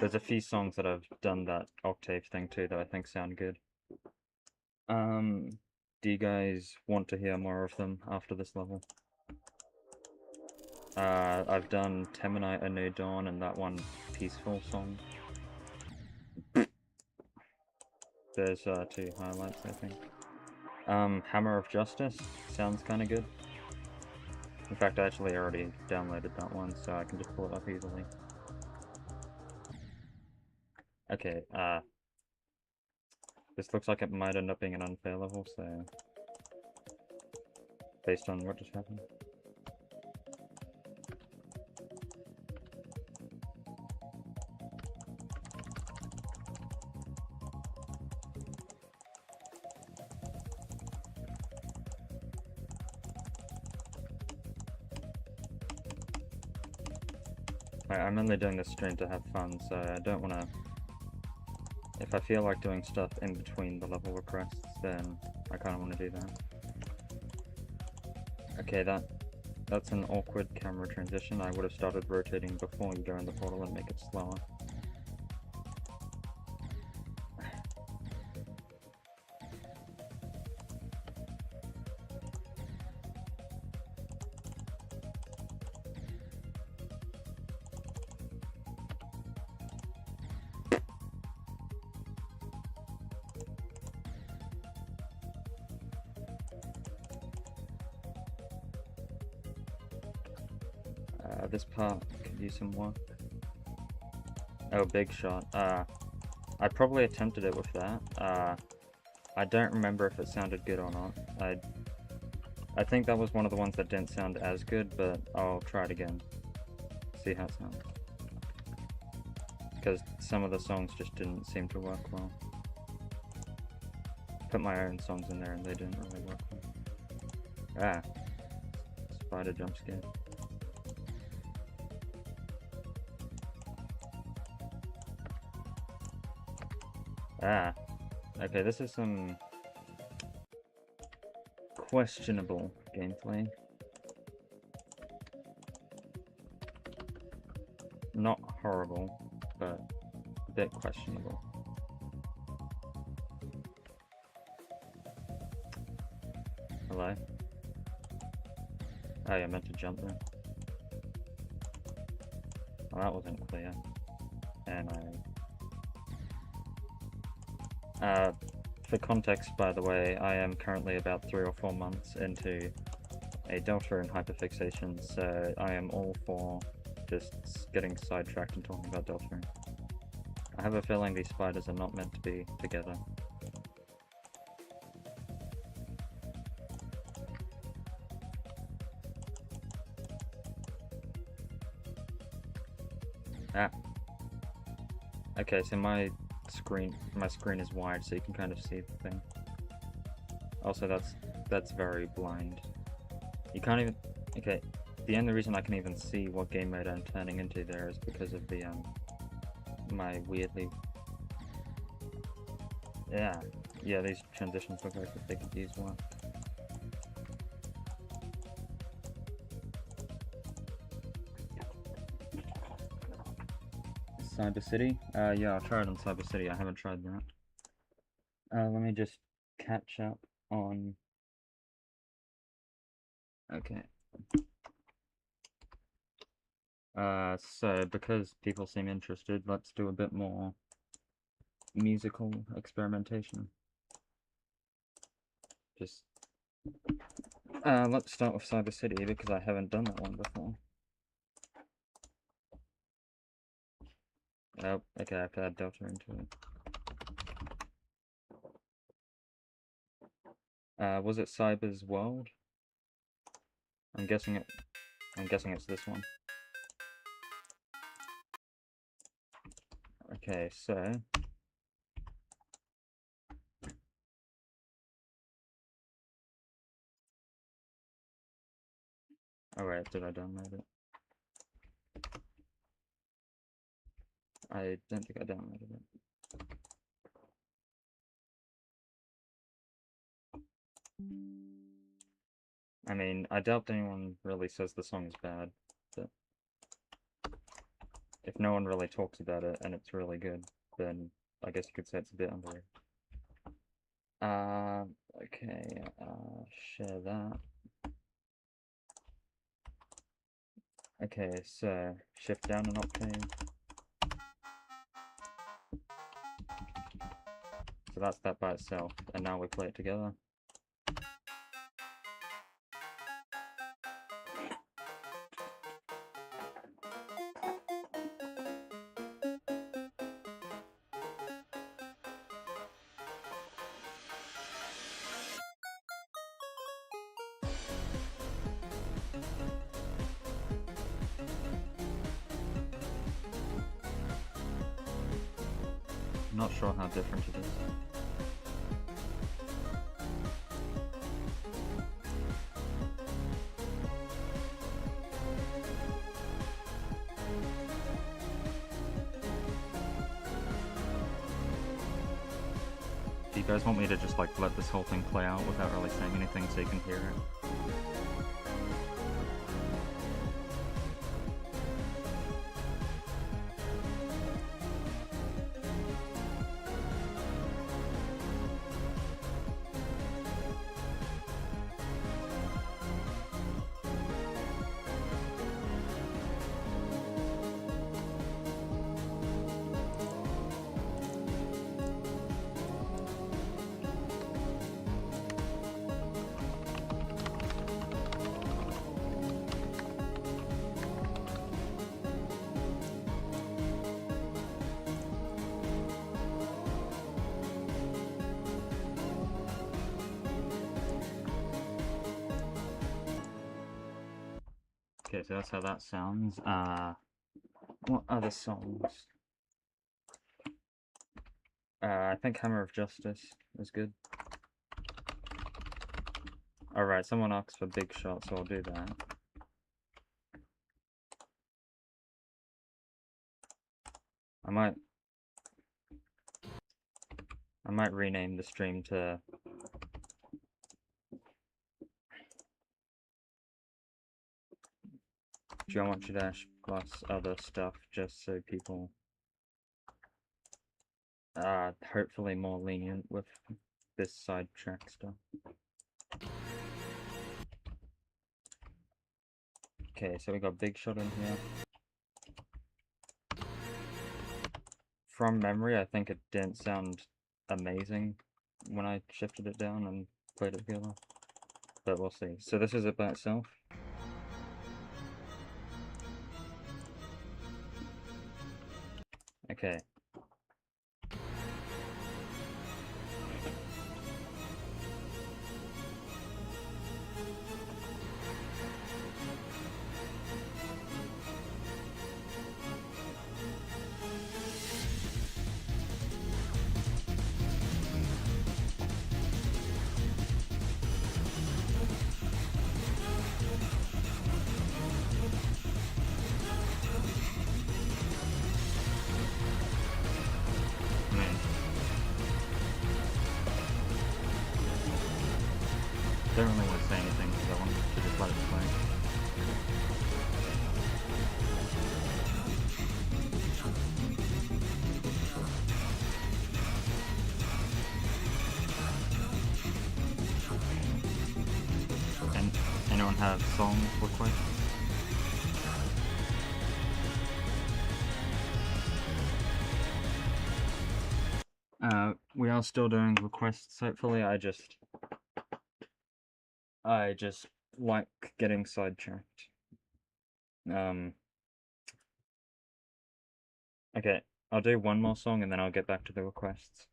There's a few songs that I've done that octave thing to that I think sound good. Do you guys want to hear more of them after this level? I've done Temanite, A New Dawn, and that one Peaceful song. There's 2 highlights, I think. Hammer of Justice sounds kind of good. In fact, I actually already downloaded that one, so I can just pull it up easily. Okay, this looks like it might end up being an unfair level, so... Based on what just happened. I'm only doing this stream to have fun, so I don't want to... If I feel like doing stuff in between the level requests, then I kind of want to do that. Okay, that's an awkward camera transition. I would have started rotating before you go in the portal and make it slower. This part could use some work. Oh, Big Shot. I probably attempted it with that. I don't remember if it sounded good or not. I think that was one of the ones that didn't sound as good, but I'll try it again. See how it sounds. Because some of the songs just didn't seem to work well. Put my own songs in there and they didn't really work well. Spider jump scare. Okay, this is some questionable gameplay. Not horrible, but a bit questionable. Hello? Oh, yeah, I meant to jump there. Well, that wasn't clear. And for context, by the way, I am currently about 3 or 4 months into a Deltarune hyperfixation, so I am all for just getting sidetracked and talking about Deltarune. I have a feeling these spiders are not meant to be together. Okay, so my screen is wide, so you can kind of see the thing. Also, that's very blind. You can't even... Okay, the only reason I can even see what game mode I'm turning into there is because of the, my weirdly... Yeah, these transitions look like they could use one. Cyber City? Yeah, I'll try it on Cyber City. I haven't tried that. Let me just catch up on... Okay. So, because people seem interested, let's do a bit more musical experimentation. Just... let's start with Cyber City, because I haven't done that one before. Oh, okay, I have to add Delta into it. Was it Cyber's World? I'm guessing it's this one. Okay, so alright, did I download it? I don't think I downloaded it. I mean, I doubt anyone really says the song is bad, but if no one really talks about it and it's really good, then I guess you could say it's a bit underrated. Okay, share that. Okay, so shift down an octave. So that's that by itself, and now we play it together. Not sure how different it is. you guys want me to just like let this whole thing play out without really saying anything so you can hear it? Okay, so that's how that sounds. What other songs? I think Hammer of Justice is good. Alright, someone asked for Big Shot, so I'll do that. I might rename the stream to Geometry Dash plus other stuff, just so people are hopefully more lenient with this sidetrack stuff. Okay, so we got Big Shot in here. From memory, I think it didn't sound amazing when I shifted it down and played it together, but we'll see. So this is it by itself. Okay. I don't really want to say anything because I want to just let it play. And anyone have song requests? We are still doing requests. Hopefully, I just like getting sidetracked. Okay, I'll do one more song and then I'll get back to the requests.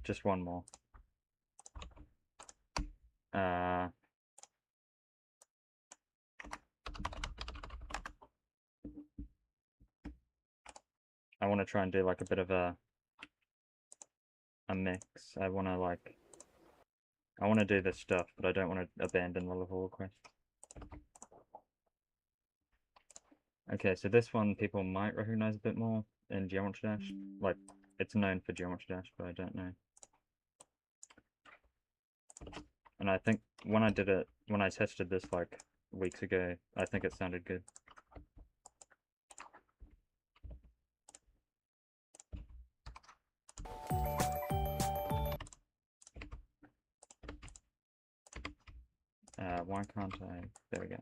Just one more. I want to try and do like a bit of a mix. I want to do this stuff, but I don't want to abandon the level request. Okay, so this one people might recognize a bit more in Geometry Dash. Like, it's known for Geometry Dash, but I don't know. And I think when I tested this like weeks ago, I think it sounded good. Why can't I? There we go.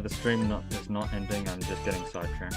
The stream is not ending, I'm just getting sidetracked.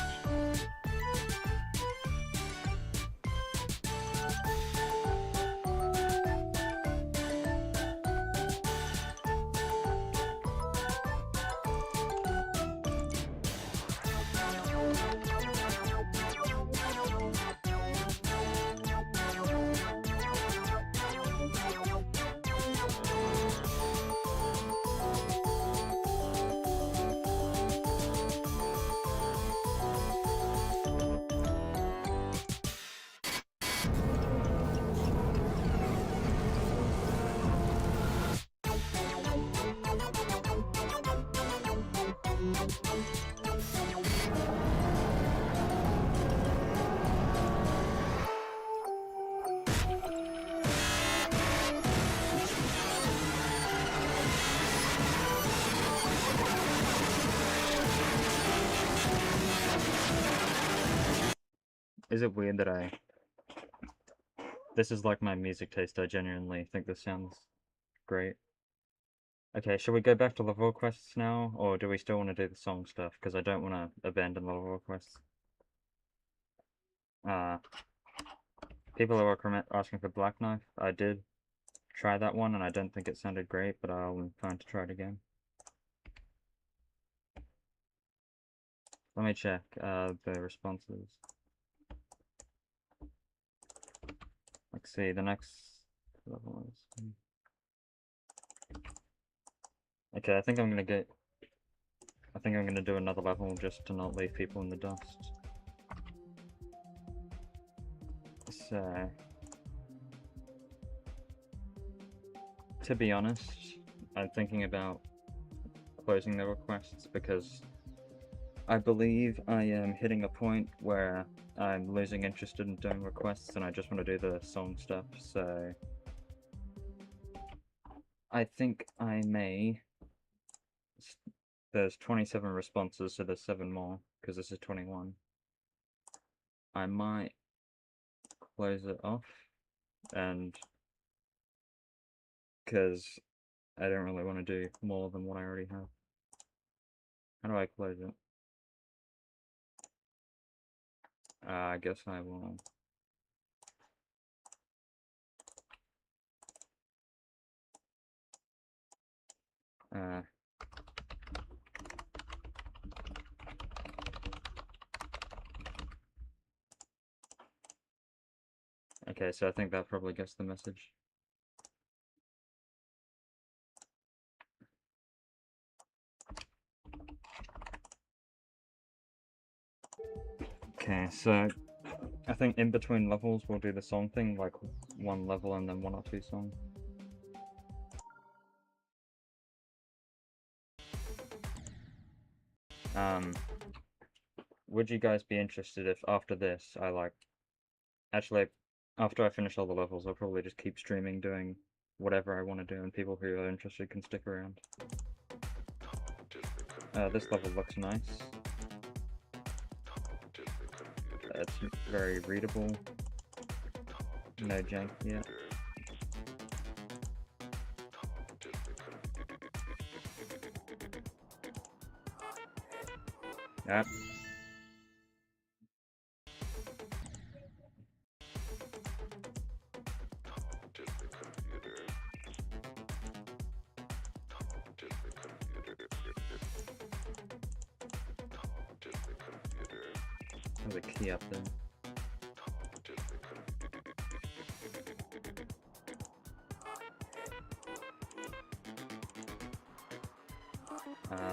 Is it weird that this is like my music taste, I genuinely think this sounds great. Okay, shall we go back to level quests now, or do we still want to do the song stuff? Because I don't want to abandon the level quests. People are asking for Black Knife. I did try that one, and I don't think it sounded great, but I'll plan to try it again. Let me check the responses. Let's see, the next level is... Okay, I think I'm gonna do another level just to not leave people in the dust. So... To be honest, I'm thinking about closing the requests because I believe I am hitting a point where I'm losing interest in doing requests and I just want to do the song stuff, so I think I may... There's 27 responses, so there's 7 more, because this is 21. I might close it off, and because I don't really want to do more than what I already have. How do I close it? I guess I will. Okay, so I think that probably gets the message. Okay, so I think in between levels we'll do the song thing, like 1 level and then 1 or 2 songs. Would you guys be interested if after this actually, after I finish all the levels, I'll probably just keep streaming doing whatever I want to do and people who are interested can stick around. This level looks nice. It's very readable. No jank yet. Yep. There's a key up there.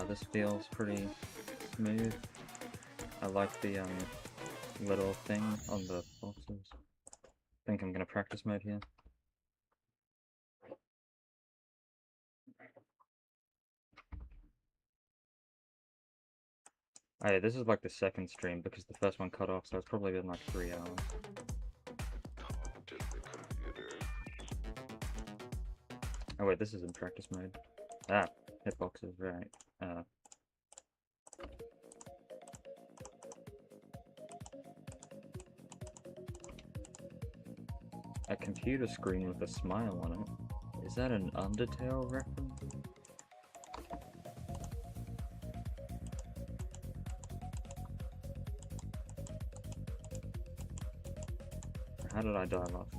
This feels pretty smooth. I like the little thing on the boxes. I think I'm gonna practice mode here. Oh yeah, this is like the second stream because the first one cut off, so it's probably been like 3 hours. Oh wait, this is in practice mode. Ah, hitboxes, right. A computer screen with a smile on it. Is that an Undertale reference? How did I die last?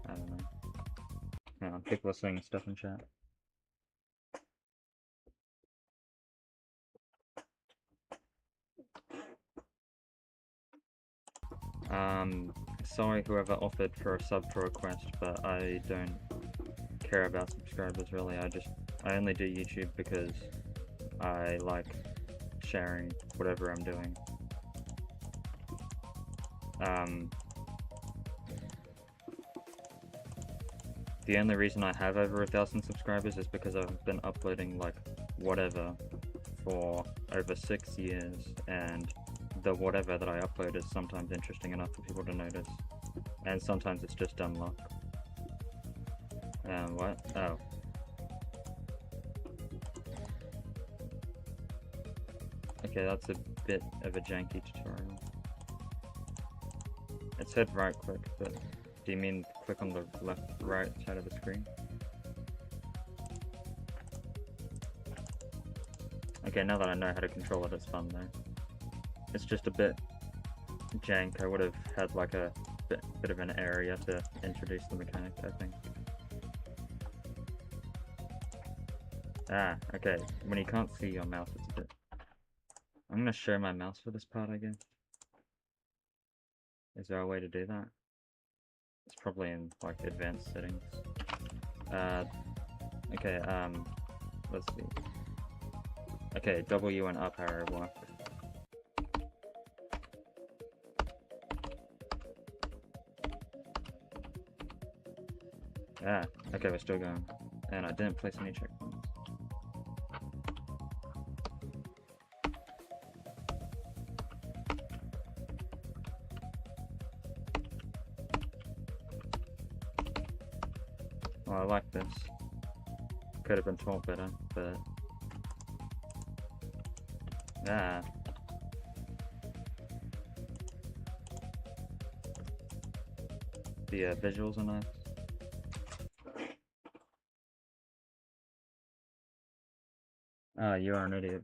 I don't know. Hang on, people are saying stuff in chat. Sorry whoever offered for a sub for request, but I don't care about subscribers really. I only do YouTube because I like sharing whatever I'm doing. The only reason I have over 1,000 subscribers is because I've been uploading like whatever for over 6 years, and the whatever that I upload is sometimes interesting enough for people to notice, and sometimes it's just dumb luck. What? Oh. Okay, that's a bit of a janky tutorial. It said right click, but do you mean click on the right side of the screen? Okay, now that I know how to control it, it's fun though. It's just a bit jank. I would have had like a bit of an area to introduce the mechanic, I think. Ah, okay. When you can't see your mouse, it's a bit... I'm gonna show my mouse for this part, I guess. Is there a way to do that? It's probably in, like, advanced settings. Okay, let's see. Okay, W and up arrow work. Ah, okay, we're still going. And I didn't place any checkpoints. Well, I like this. Could have been told better, but... Ah. The visuals are nice. Ah, you are an idiot.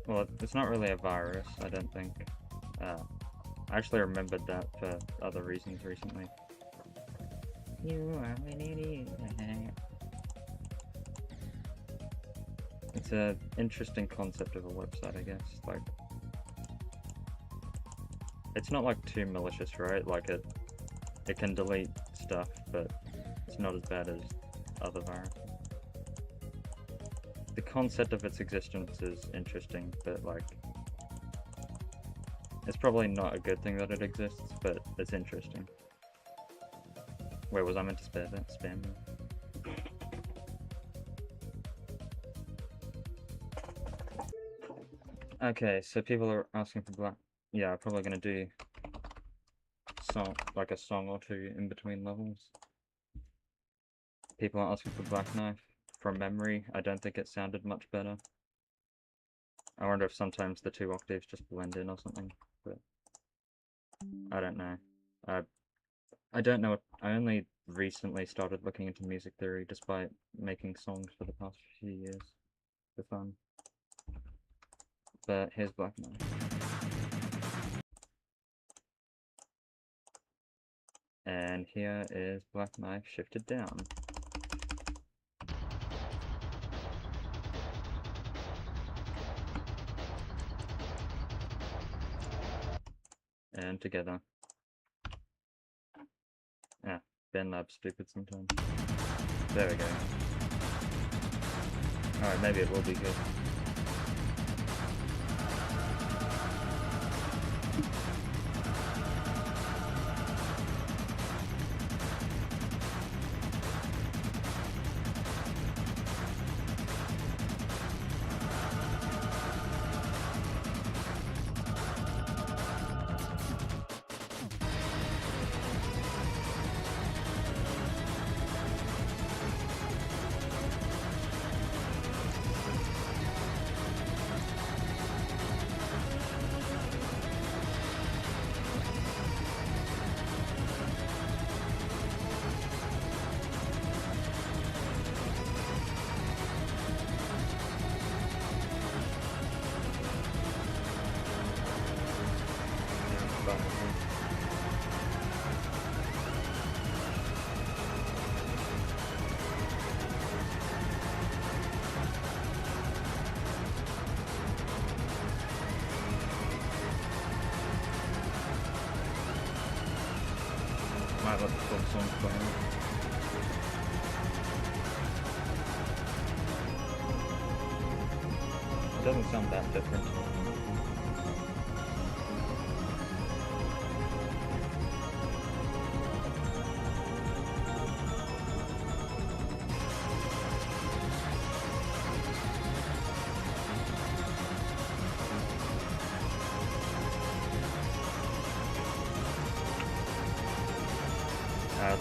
Well, it's not really a virus, I don't think. I actually remembered that for other reasons recently. You are an idiot. It's an interesting concept of a website, I guess. Like, it's not like too malicious, right? Like it can delete stuff, but it's not as bad as other viruses. The concept of its existence is interesting, but like, it's probably not a good thing that it exists, but it's interesting. Wait, was I meant to spam them? Okay, so people are asking for black. Yeah, I'm probably gonna do a song or two in between levels. People are asking for Black Knife. From memory, I don't think it sounded much better. I wonder if sometimes the two octaves just blend in or something, but I don't know. I don't know. I only recently started looking into music theory, despite making songs for the past few years for fun. But here's Black Knife. And here is Black Knife shifted down. And together. Ah, BenLab's stupid sometimes. There we go. Alright, maybe it will be good. Might let the full song play. It doesn't sound that different.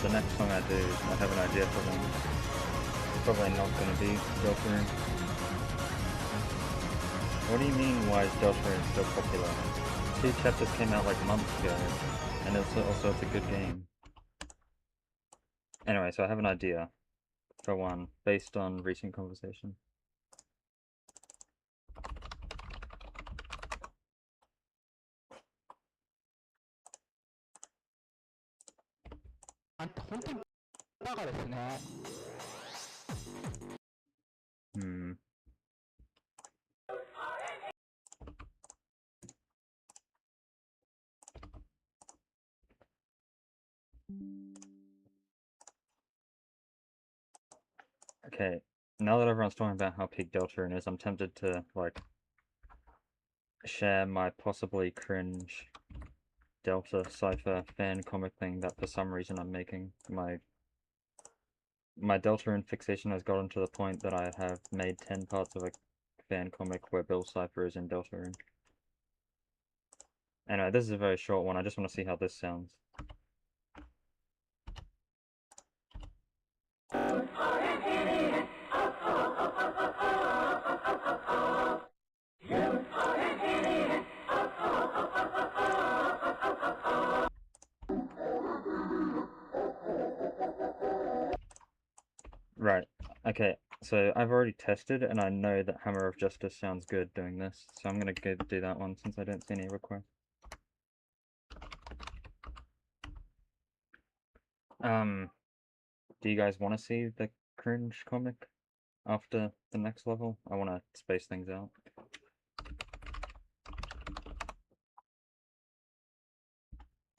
The next song I do, I have an idea for them. It's probably not going to be Deltarune. What do you mean, why is Deltarune so popular? 2 chapters came out like months ago. And also it's a good game. Anyway, so I have an idea, for one, based on recent conversation. Hmm. Okay, now that everyone's talking about how peak Deltarune is, I'm tempted to, like, share my possibly cringe Delta Cypher fan comic thing that for some reason I'm making. My Deltarune fixation has gotten to the point that I have made 10 parts of a fan comic where Bill Cipher is in Deltarune. Anyway, this is a very short one, I just want to see how this sounds. Right, okay, so I've already tested and I know that Hammer of Justice sounds good doing this, so I'm gonna go do that one since I don't see any requests. Do you guys want to see the cringe comic after the next level? I want to space things out.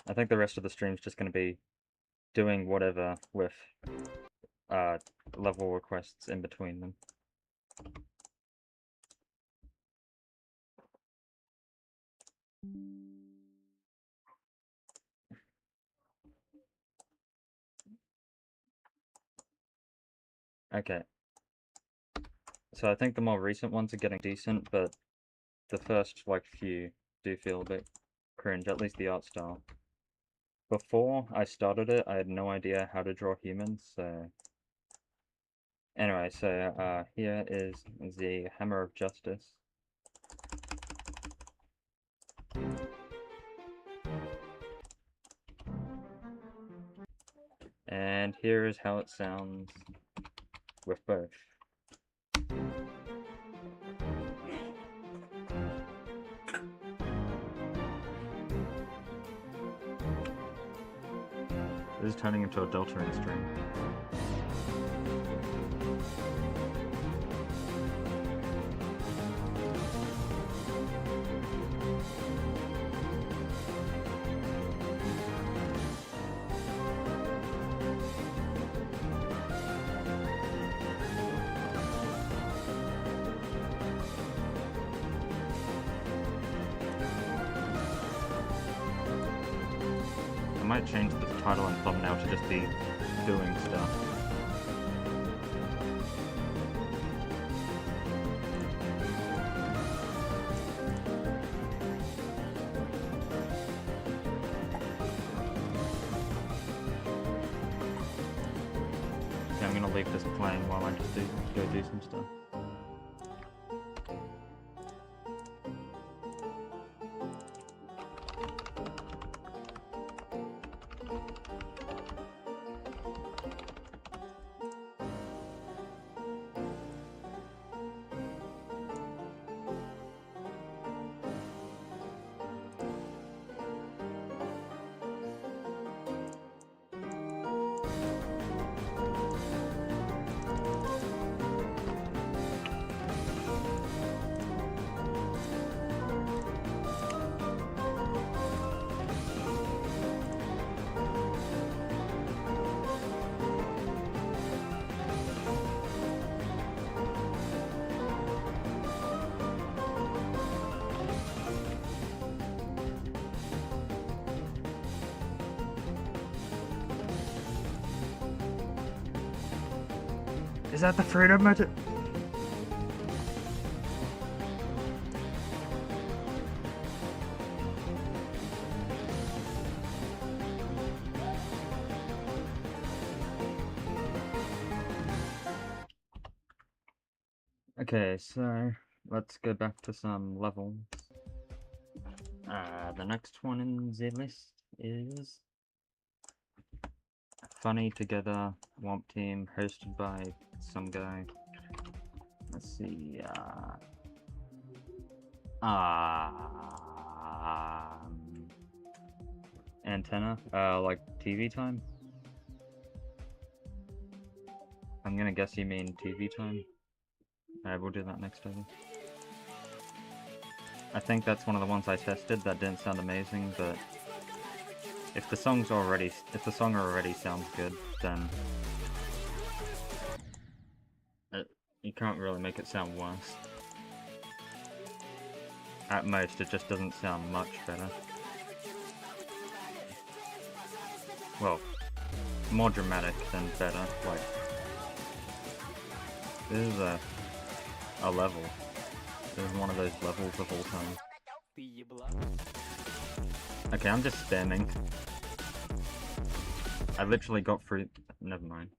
I think the rest of the stream's just going to be doing whatever with level requests in between them. Okay. So I think the more recent ones are getting decent, but the first, like, few do feel a bit cringe, at least the art style. Before I started it, I had no idea how to draw humans, so... Anyway, so here is the Hammer of Justice. And here is how it sounds with both. This is turning into a Deltarune stream. I might change the title and thumbnail to just be doing stuff. Okay, I'm gonna leave this playing while I just go do some stuff. Is that the freedom magic? Okay, so let's go back to some levels. The next one in the list is Funny Together Womp Team, hosted by some guy. Let's see. Antenna. Like TV time. I'm gonna guess you mean TV time. Alright, we'll do that next time. I think that's one of the ones I tested that didn't sound amazing, but if the song already sounds good, then you can't really make it sound worse. At most, it just doesn't sound much better. Well, more dramatic than better. Like, this is a level. This is one of those levels of all time. Okay, I'm just spamming. I literally got through. Never mind.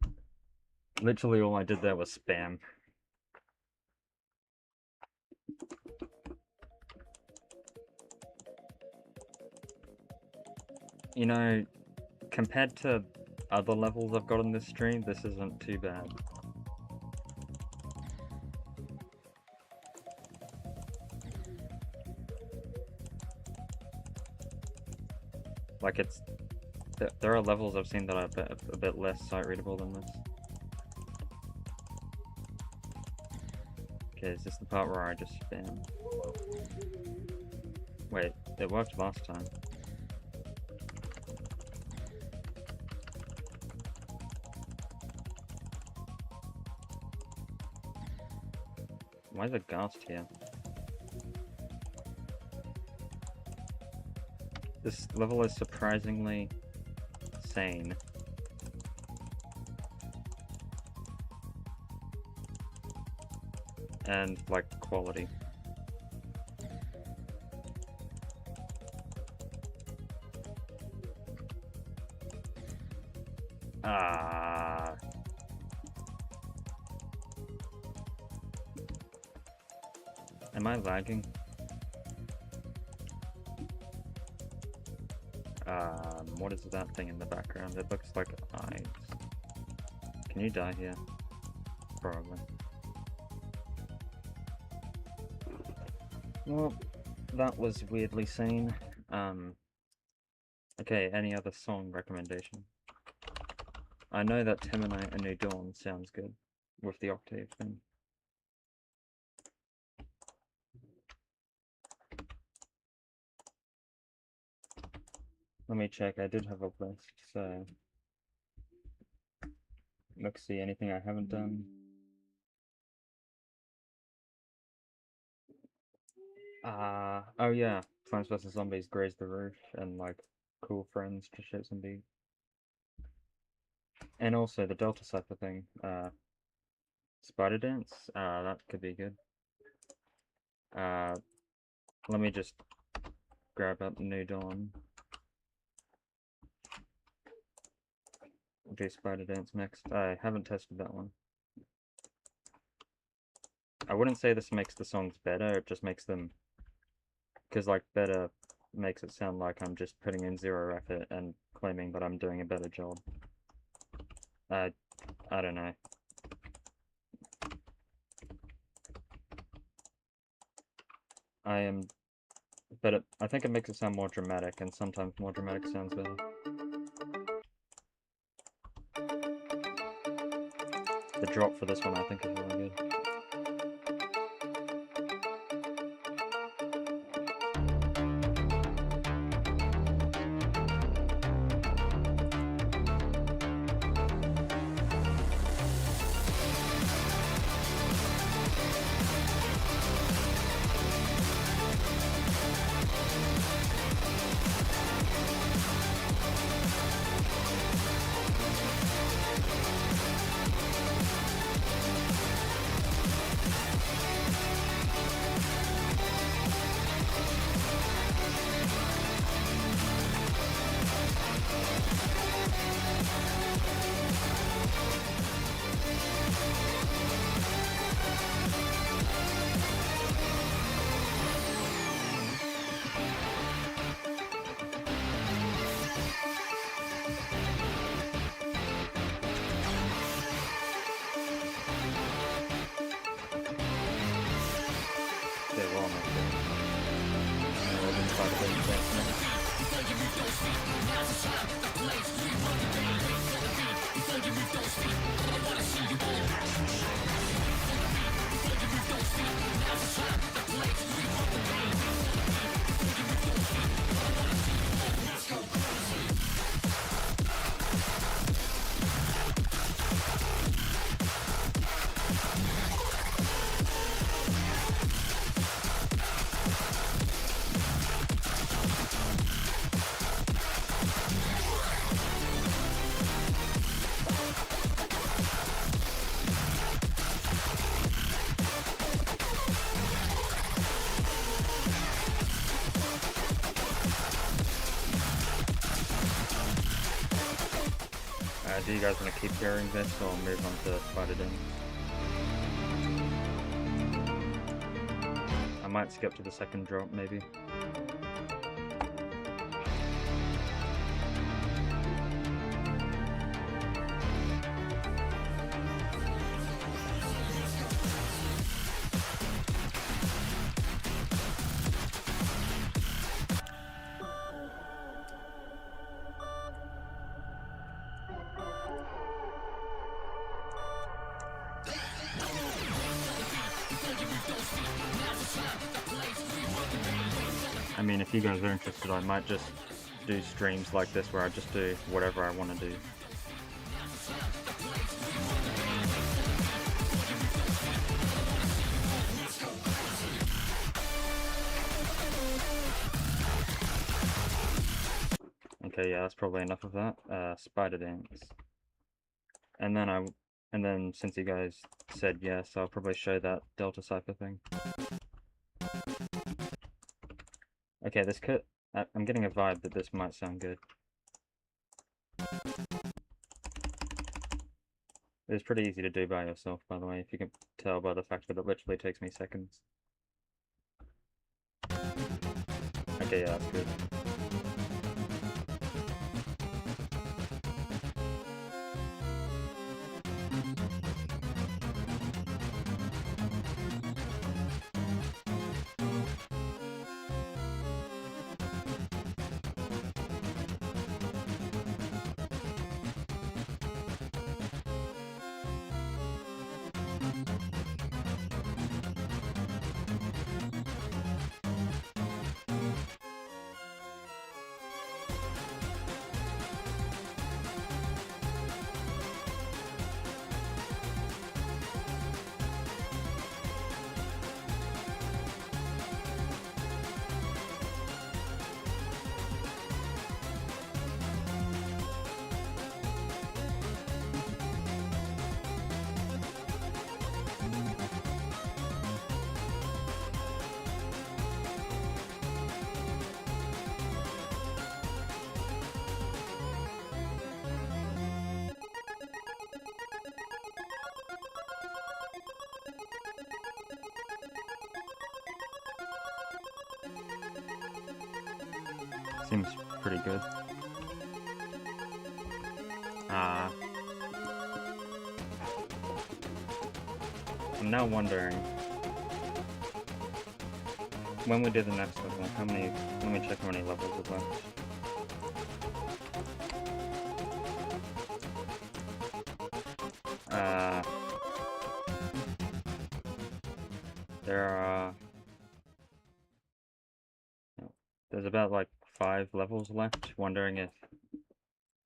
Literally all I did there was spam. You know, compared to other levels I've got on this stream, this isn't too bad. Like, it's... There are levels I've seen that are a bit less sight-readable than this. Okay, is this the part where I just spam? Wait, it worked last time. Why is it Ghast here? This level is surprisingly sane. And, like, quality. Am I lagging? What is that thing in the background? It looks like eyes. Can you die here? Probably. Well, that was weirdly sane. Okay, any other song recommendation? I know that Teminite A New Dawn sounds good with the octave thing. Let me check, I did have a list, so... Let's see, anything I haven't done? Oh yeah, Plants vs Zombies Graze the Roof, and like, Cool Friends to shit some beat. And also the Delta Cypher thing, Spider Dance, that could be good. Let me just grab up New Dawn. Do Spider Dance next. I haven't tested that one. I wouldn't say this makes the songs better, it just makes them... Because, like, better makes it sound like I'm just putting in zero effort and claiming that I'm doing a better job. I don't know. But I think it makes it sound more dramatic, and sometimes more dramatic sounds better. The drop for this one I think is really good. spider dance. Do you guys want to keep hearing this or move on to Spider Dance? I might skip to the second drop, maybe. I mean, if you guys are interested, I might just do streams like this where I just do whatever I want to do. Okay, yeah, that's probably enough of that. Spider Dance. And then since you guys said yes, I'll probably show that Delta Cypher thing. Okay, this could... I'm getting a vibe that this might sound good. It's pretty easy to do by yourself, by the way, if you can tell by the fact that it literally takes me seconds. Okay, yeah, that's good. Seems pretty good. I'm now wondering, when we do the next level, let me check how many levels are left. There's about like 5 levels left. Wondering if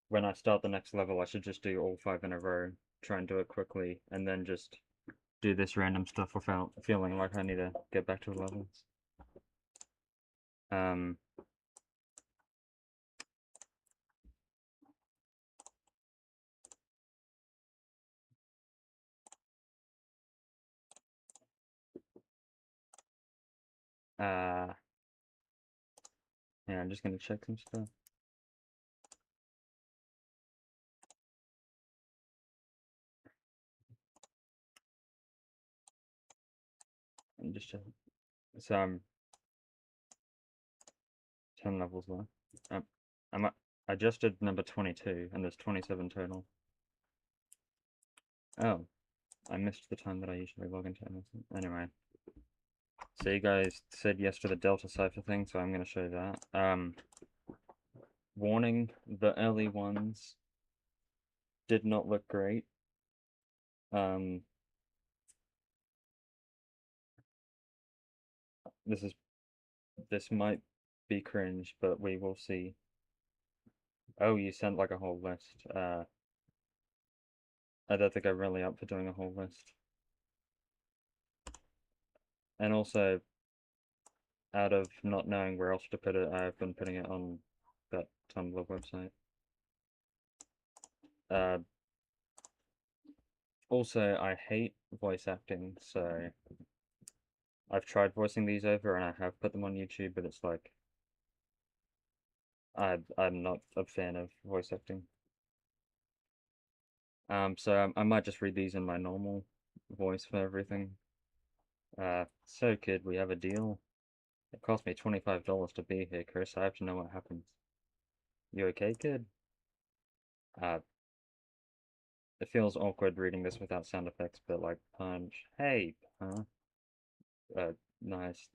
when I start the next level I should just do all 5 in a row, try and do it quickly, and then just do this random stuff without feeling like I need to get back to the levels. Yeah, I'm just gonna check some stuff. I'm just checking. So I'm 10 levels left. I just did number 22, and there's 27 total. Oh, I missed the time that I usually log into Amazon. Anyway. So you guys said yes to the Delta Cipher thing, so I'm gonna show that. Warning, the early ones did not look great. This might be cringe, but we will see. Oh, you sent like a whole list. I don't think I'm really up for doing a whole list. And also, out of not knowing where else to put it, I've been putting it on that Tumblr website. Also, I hate voice acting, so I've tried voicing these over and I have put them on YouTube, but it's like I'm not a fan of voice acting. So I might just read these in my normal voice for everything. So kid, we have a deal. It cost me $25 to be here, Chris. I have to know what happens. You okay, kid? It feels awkward reading this without sound effects, but like punch. Hey, huh? Nice.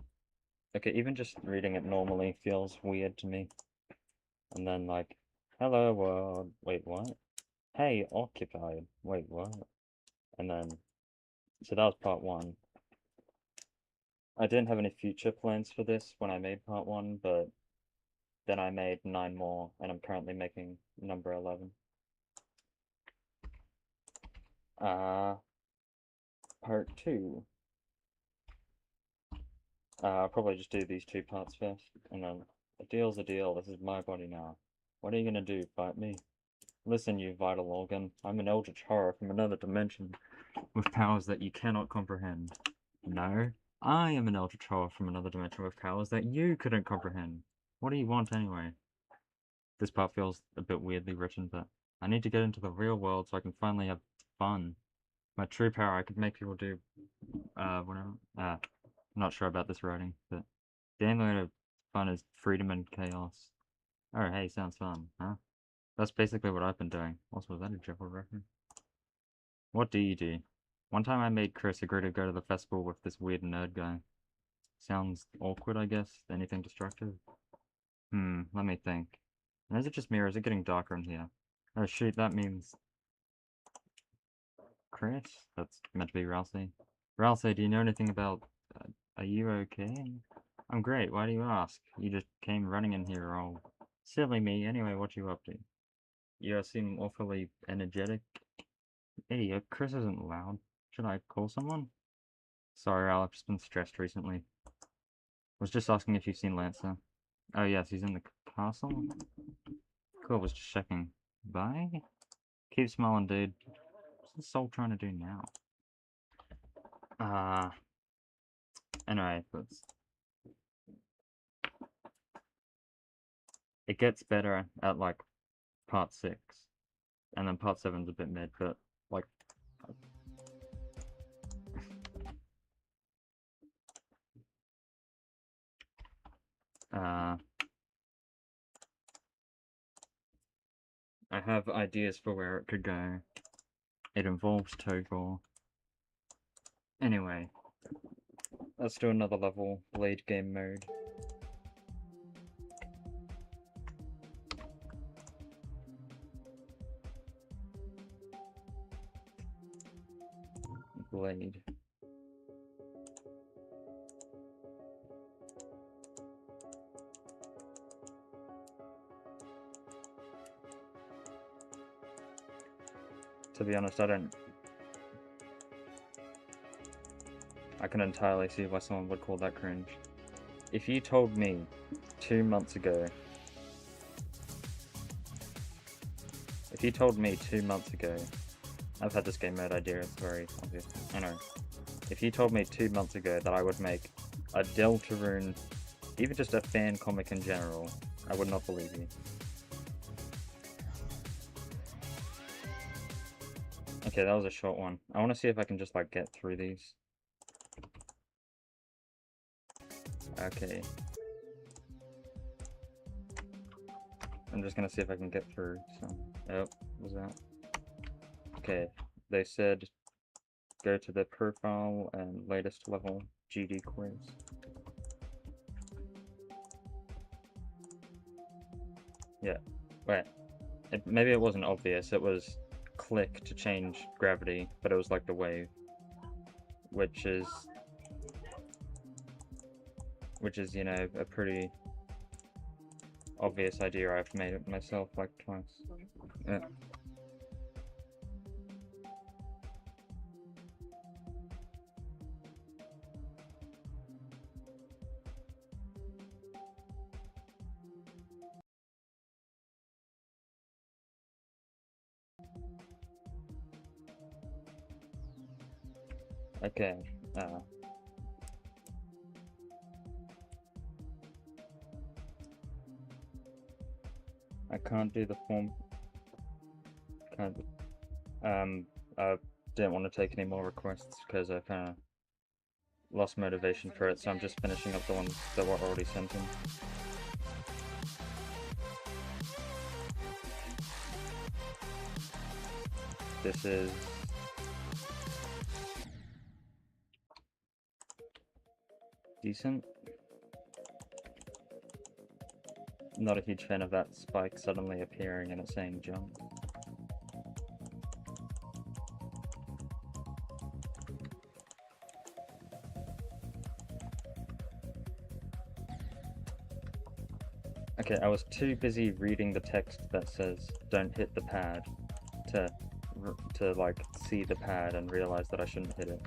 Okay, even just reading it normally feels weird to me. And then like, hello world. Wait, what? Hey, occupied. Wait, what? And then, so that was part one. I didn't have any future plans for this when I made part one, but then I made 9 more, and I'm currently making number 11. Part 2. I'll probably just do these 2 parts first, and then a deal's a deal. This is my body now. What are you gonna do, fight me? Listen, you vital organ. I'm an eldritch horror from another dimension, with powers that you cannot comprehend. No, I am an eldritch horror from another dimension with powers that you couldn't comprehend. What do you want anyway? This part feels a bit weirdly written, but I need to get into the real world so I can finally have fun. My true power, I could make people do, whatever. I'm not sure about this writing, but the aim of fun is freedom and chaos. Oh, hey, sounds fun, huh? That's basically what I've been doing. Also, was that a Jekyll reference? What do you do? One time I made Chris agree to go to the festival with this weird nerd guy. Sounds awkward, I guess. Anything destructive? Let me think. And is it just me or is it getting darker in here? Oh shoot, that means Chris? That's meant to be Ralsei. Ralsei, do you know anything about... are you okay? I'm great, why do you ask? You just came running in here all... Silly me, anyway, what you up to? You seem awfully energetic. Hey, Chris isn't loud. Should I call someone? Sorry, Al, I've just been stressed recently. Was just asking if you've seen Lancer. Oh yes, he's in the castle? Cool, was just checking. Bye? Keep smiling, dude. What's the soul trying to do now? Anyway, it gets better at like part 6. And then part 7's a bit mid, but like I have ideas for where it could go. It involves Togor. Anyway, let's do another level, Blade game mode. Blade. To be honest, I can entirely see why someone would call that cringe. If you told me 2 months ago... I've had this game mode idea, it's very obvious. I know. If you told me 2 months ago that I would make a Deltarune, even just a fan comic in general, I would not believe you. Okay, that was a short one. I want to see if I can just like get through these. Okay. I'm just gonna see if I can get through some. Oh, what was that? Okay, they said go to the profile and latest level GD quiz. Yeah, wait. Maybe it wasn't obvious. It was click to change gravity, but it was like the wave, which is you know, a pretty obvious idea. I've made it myself like twice. Yeah. Okay. I can't do the form. Can't. I didn't want to take any more requests because I kind of lost motivation for it, so I'm just finishing up the ones that were already sent in. This is decent. Not a huge fan of that spike suddenly appearing and it saying jump. Okay, I was too busy reading the text that says don't hit the pad to like see the pad and realize that I shouldn't hit it.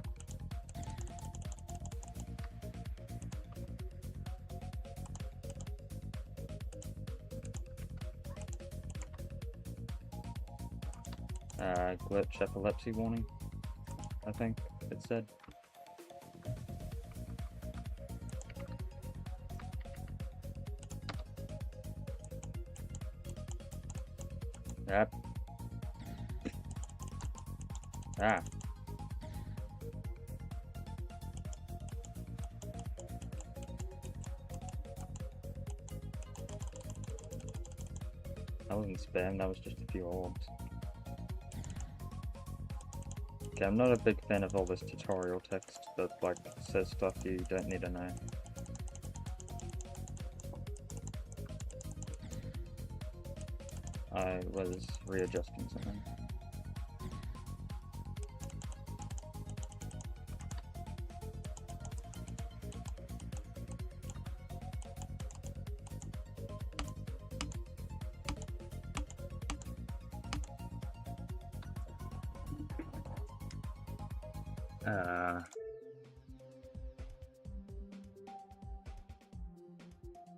Glitch epilepsy warning, I think it said. Yep. Ah. That wasn't spam, that was just a few orbs. Okay, I'm not a big fan of all this tutorial text that like says stuff you don't need to know. I was readjusting something.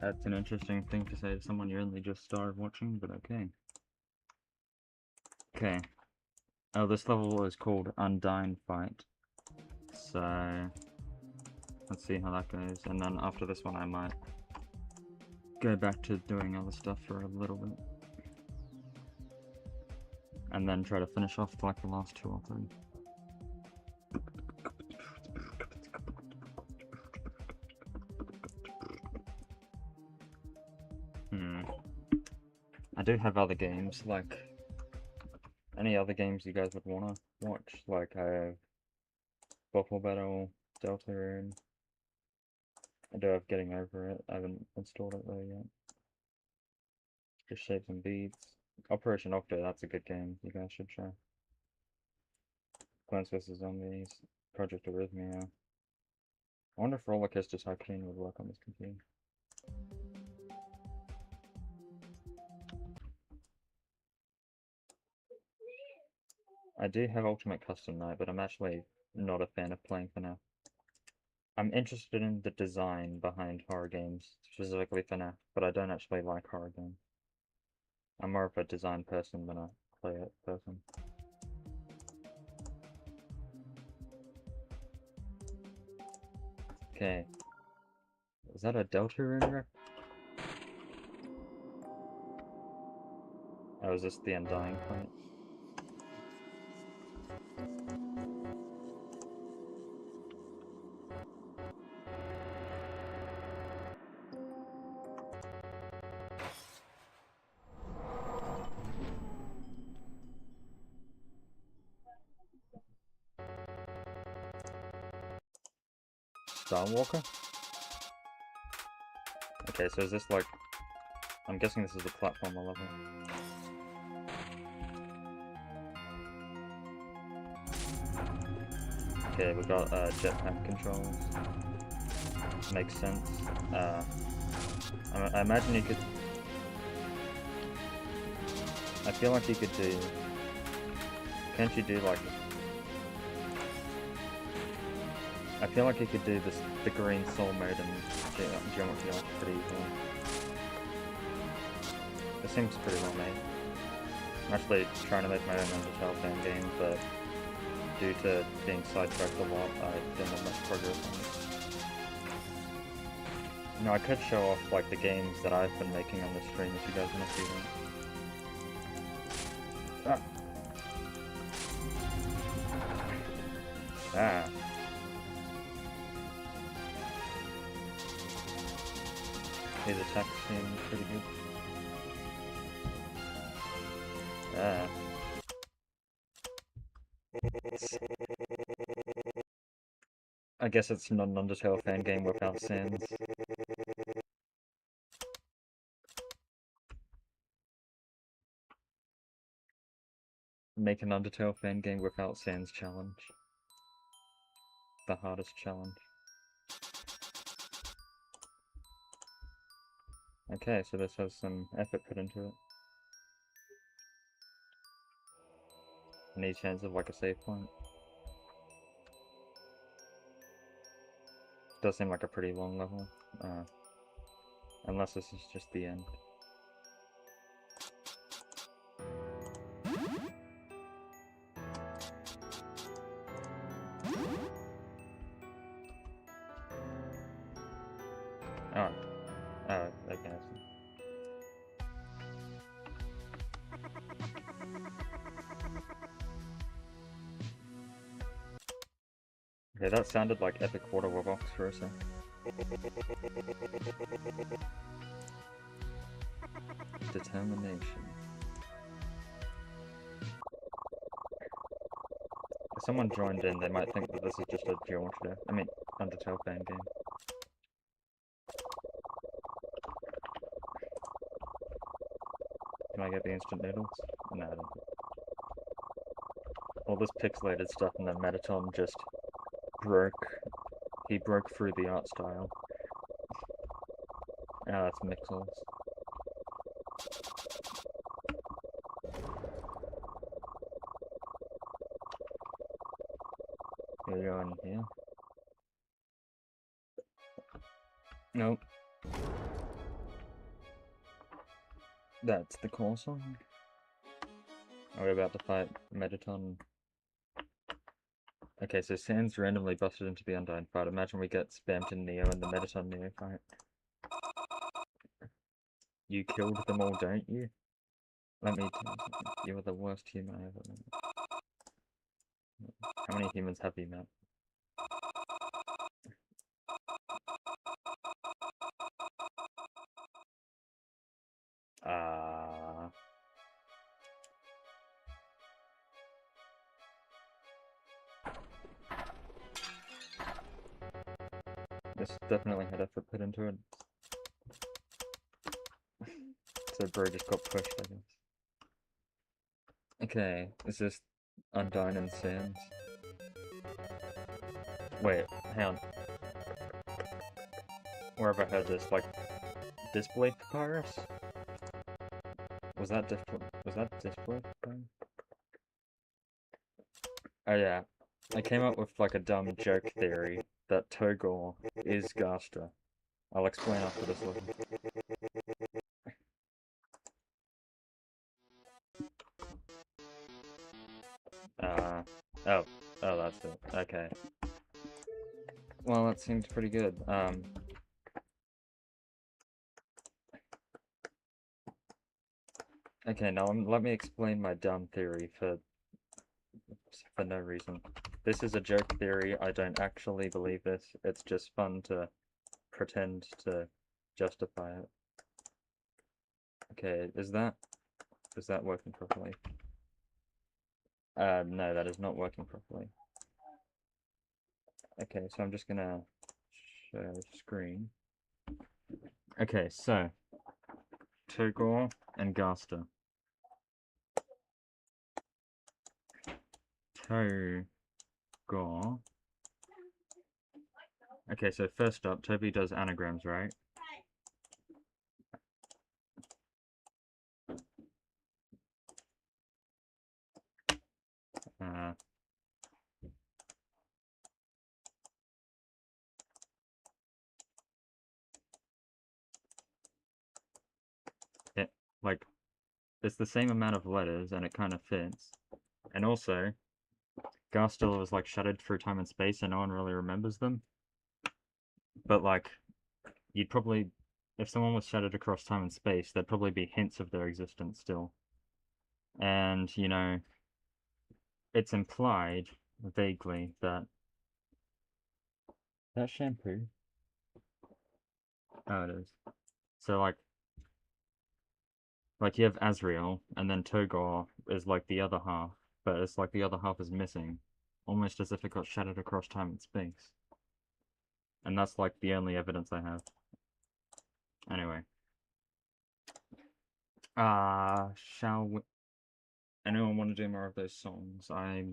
That's an interesting thing to say to someone you only just started watching, but okay. Okay. Oh, this level is called Undying Fight. So, let's see how that goes. And then after this one, I might go back to doing other stuff for a little bit. And then try to finish off like the last 2 or 3. I do have other games, like any other games you guys would want to watch. Like I have Buffalo Battle, Deltarune. I do have Getting Over It. I haven't installed it though yet. Just Shapes and Beats. Operation Octo, that's a good game. You guys should try. Plants vs Zombies. Project Arrhythmia. I wonder if Roller Coaster Tycoon would work on this computer. I do have Ultimate Custom Night, but I'm actually not a fan of playing FNAF. I'm interested in the design behind horror games, specifically FNAF, but I don't actually like horror games. I'm more of a design person than a play it person. Okay. Is that a Deltarune rep? Oh, is this the Undying Fight? Starwalker? Okay, so is this like... I'm guessing this is a platformer level. Okay, we got jetpack controls. Makes sense. I imagine you could... I feel like you could do... Can't you do like... I feel like you could do this, the green soul mode and geometry like pretty easily. This seems pretty well made. I'm actually trying to make my own Undertale fan game, but due to being sidetracked a lot, I didn't have much progress on it. You know, I could show off like the games that I've been making on the stream if you guys want to see them. Ah. These attacks seem pretty good. Ah. I guess it's not an Undertale fan game without Sans. Make an Undertale fan game without Sans challenge. The hardest challenge. Okay, so this has some effort put into it. Any chance of like a save point? Does seem like a pretty long level. Unless this is just the end. Oh, okay. Okay, that sounded like Epic Water Box for a sec. Determination. If someone joined in, they might think that this is just a Undertale fan game. Can I get the instant noodles? No, I don't. All this pixelated stuff and then Mettaton just broke. He broke through the art style. Ah, that's Mixels. You go in here. Nope. That's the core song. Are we about to fight Mettaton? Okay, so Sans randomly busted into the Undyne fight. Imagine we get spammed in Neo and the Mettaton Neo fight. You killed them all, don't you? Let me tell you something. You are the worst human I ever met. How many humans have you met? This definitely had effort put into it. So bro just got pushed, I guess. Okay, is this Undyne and Sans? Wait, hang on. Where have I heard this? Like, Display Papyrus? Was that Display Papyrus? Oh yeah, I came up with like a dumb joke theory that Togor is Gaster. I'll explain after this level. Oh, that's it. Okay. Well, that seems pretty good. Okay, now let me explain my dumb theory for no reason. This is a joke theory. I don't actually believe this. It's just fun to pretend to justify it. Okay, is that working properly? No, that is not working properly. Okay, so I'm just gonna share screen. Okay, so Togor and Gaster. Togor. Okay, so first up, Toby does anagrams, right? Uh, it, like, it's the same amount of letters and it kind of fits. And also, Garstel was like shattered through time and space and no one really remembers them. But like, you'd probably, if someone was shattered across time and space, there'd probably be hints of their existence still. And, you know, it's implied, vaguely, that shampoo. Oh, it is. So like you have Azrael, and then Togor is like the other half, but it's like the other half is missing, almost as if it got shattered across time and space. And that's like the only evidence I have. Anyway. Shall we... Anyone want to do more of those songs? I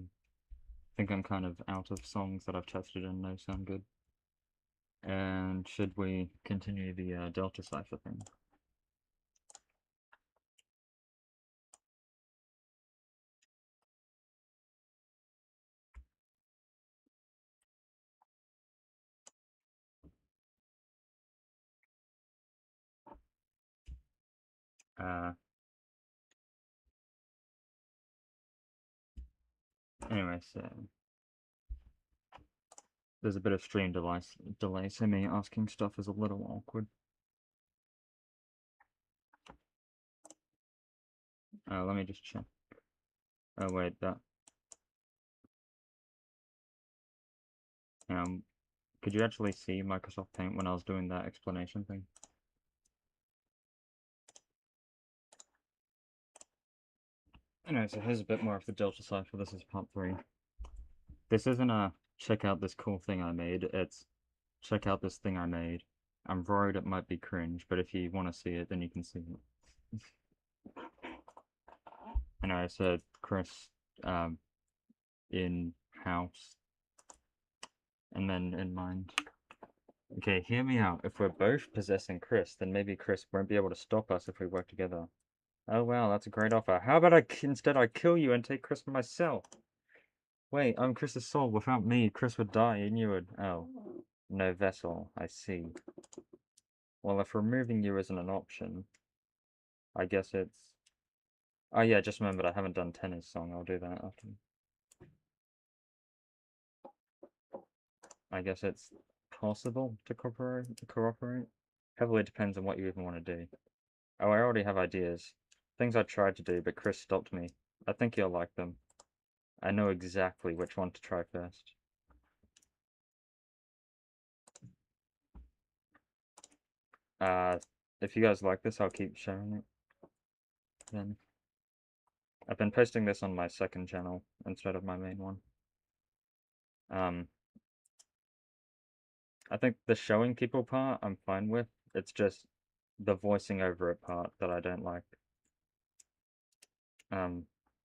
think I'm kind of out of songs that I've tested and no sound good. And should we continue the Delta Cipher thing? Anyway, so there's a bit of stream delay, so me asking stuff is a little awkward. Let me just check. Oh wait, that. Could you actually see Microsoft Paint when I was doing that explanation thing? Anyway, so here's a bit more of the Delta Cipher. This is part 3. This isn't a check out this cool thing I made, it's check out this thing I made. I'm worried it might be cringe, but if you want to see it, then you can see it. Anyway, so Chris, in house, and then in mind. Okay, hear me out. If we're both possessing Chris, then maybe Chris won't be able to stop us if we work together. Oh wow, that's a great offer. How about instead I kill you and take Chris for myself? Wait, I'm Chris's soul. Without me, Chris would die and you would... Oh. No vessel, I see. Well, if removing you isn't an option, I guess it's... Oh yeah, just remembered I haven't done Tennis song. I'll do that after. I guess it's possible to cooperate. Heavily depends on what you even want to do. Oh, I already have ideas. Things I tried to do, but Chris stopped me. I think you'll like them. I know exactly which one to try first. If you guys like this, I'll keep sharing it. Then. I've been posting this on my second channel instead of my main one. I think the showing people part I'm fine with. It's just the voicing over it part that I don't like.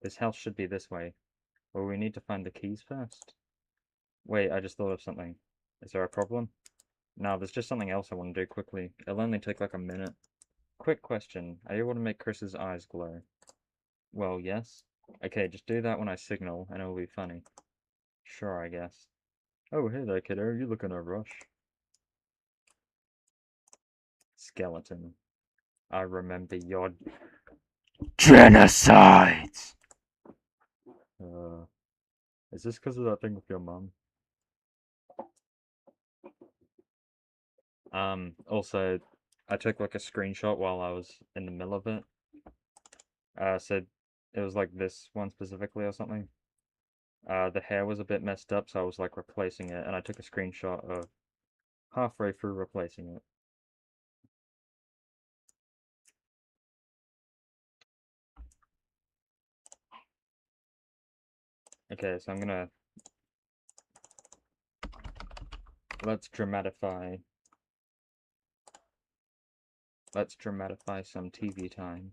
This house should be this way. Well, we need to find the keys first. Wait, I just thought of something. Is there a problem? No, there's just something else I want to do quickly. It'll only take like a minute. Quick question. Are you able to make Chris's eyes glow? Well, yes. Okay, just do that when I signal, and it'll be funny. Sure, I guess. Oh, hey there, kiddo. You look in a rush. Skeleton. I remember your... genocides! Is this because of that thing with your mum? Also, I took like a screenshot while I was in the middle of it. Said it was like this one specifically or something. The hair was a bit messed up, so I was like replacing it, and I took a screenshot of halfway through replacing it. Okay, so I'm gonna... let's dramatify. Let's dramatify some TV time.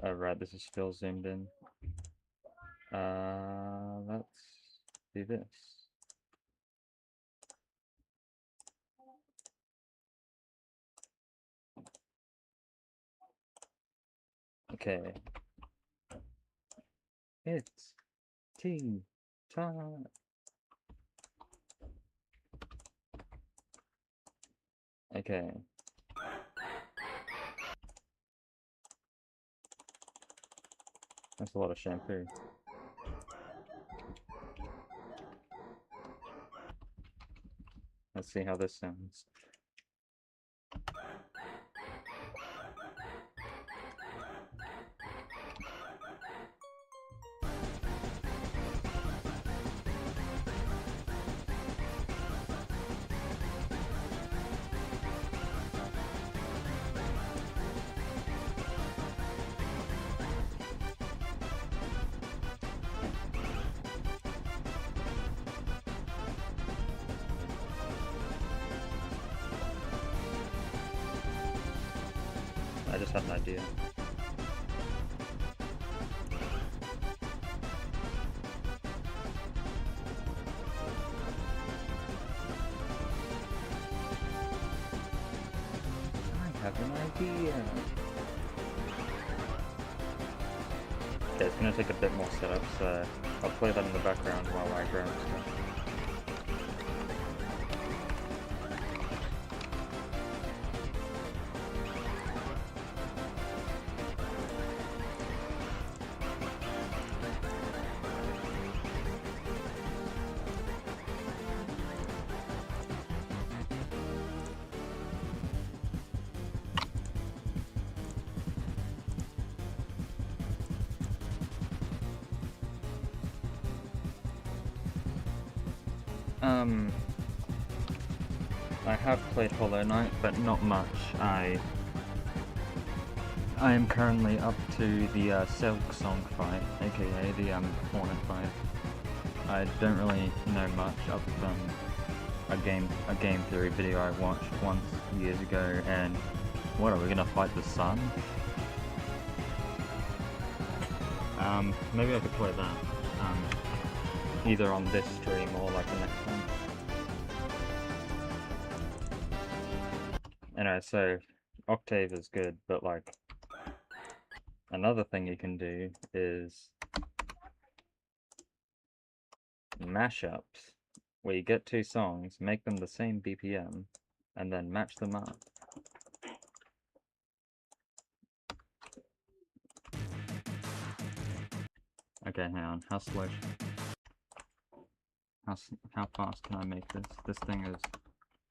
Alright, this is still zoomed in. Let's do this. Okay. It's tea time. Okay. That's a lot of shampoo. Let's see how this sounds. I just had an idea. I have an idea. Okay, it's gonna take a bit more setup, so I'll play that in the background while I grab stuff. I have played Hollow Knight, but not much. I am currently up to the Silk Song fight, aka the Hornet fight. I don't really know much other than a game theory video I watched once years ago. And what, are we gonna fight the sun? Maybe I could play that. Either on this stream or like the next one. Anyway, so Octave is good, but like another thing you can do is mashups, where you get two songs, make them the same BPM, and then match them up. Okay, hang on. How slow? How fast can I make this? This thing is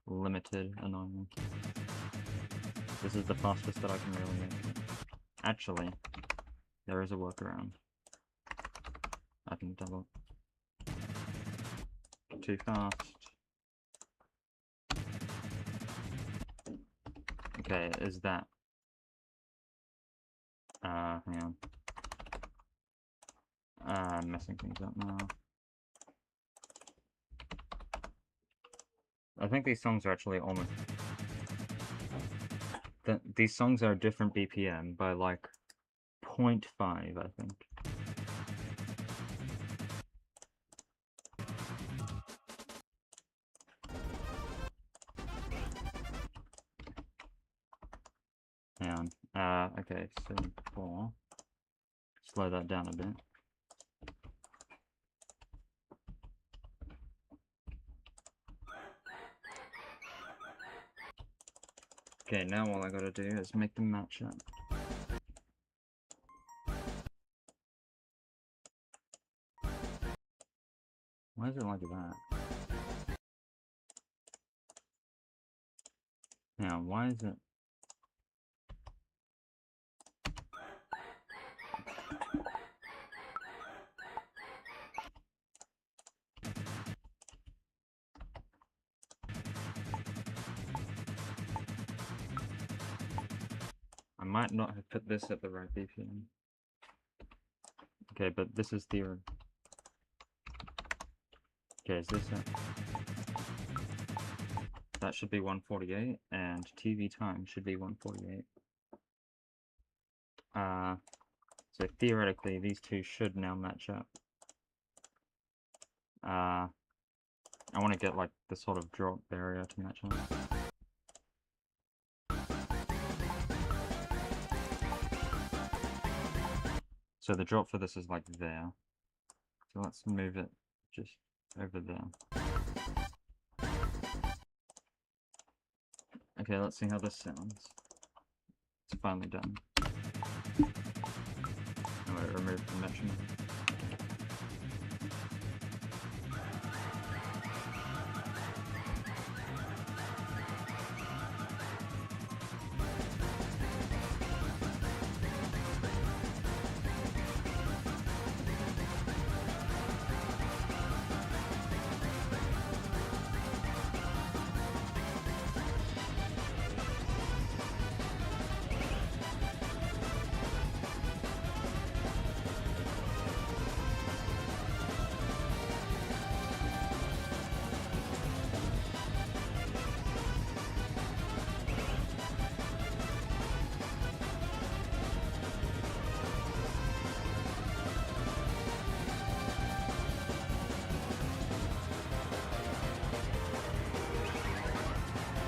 limited, annoyingly. This is the fastest that I can really make it. Actually, there is a workaround. I can double. Too fast. Okay, is that? Hang on. I'm messing things up now. I think these songs are actually almost... These songs are a different BPM by like 0.5, I think. Hang on. Okay, so 4. Slow that down a bit. Okay, now all I gotta do is make them match up. Why is it like that? Now, why is it... I might not have put this at the right BPM. Okay, but this is the... Okay, is this it? That should be 148, and TV time should be 148. So theoretically, these two should now match up. I want to get like the sort of drop area to match up. So the drop for this is like there. So let's move it just over there. Okay, let's see how this sounds. It's finally done. I'm going to remove the metronome.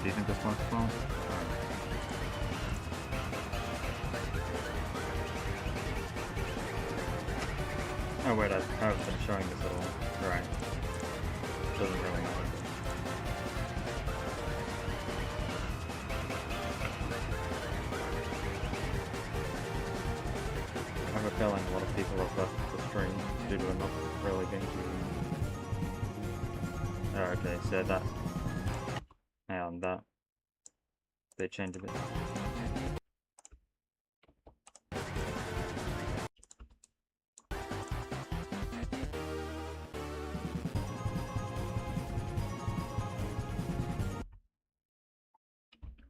Do you think this works well? Oh wait, I've been showing this at all. Right. Doesn't really matter. I have a feeling a lot of people have left the stream due to not really being too... Oh, okay, so that... And that they changed a bit.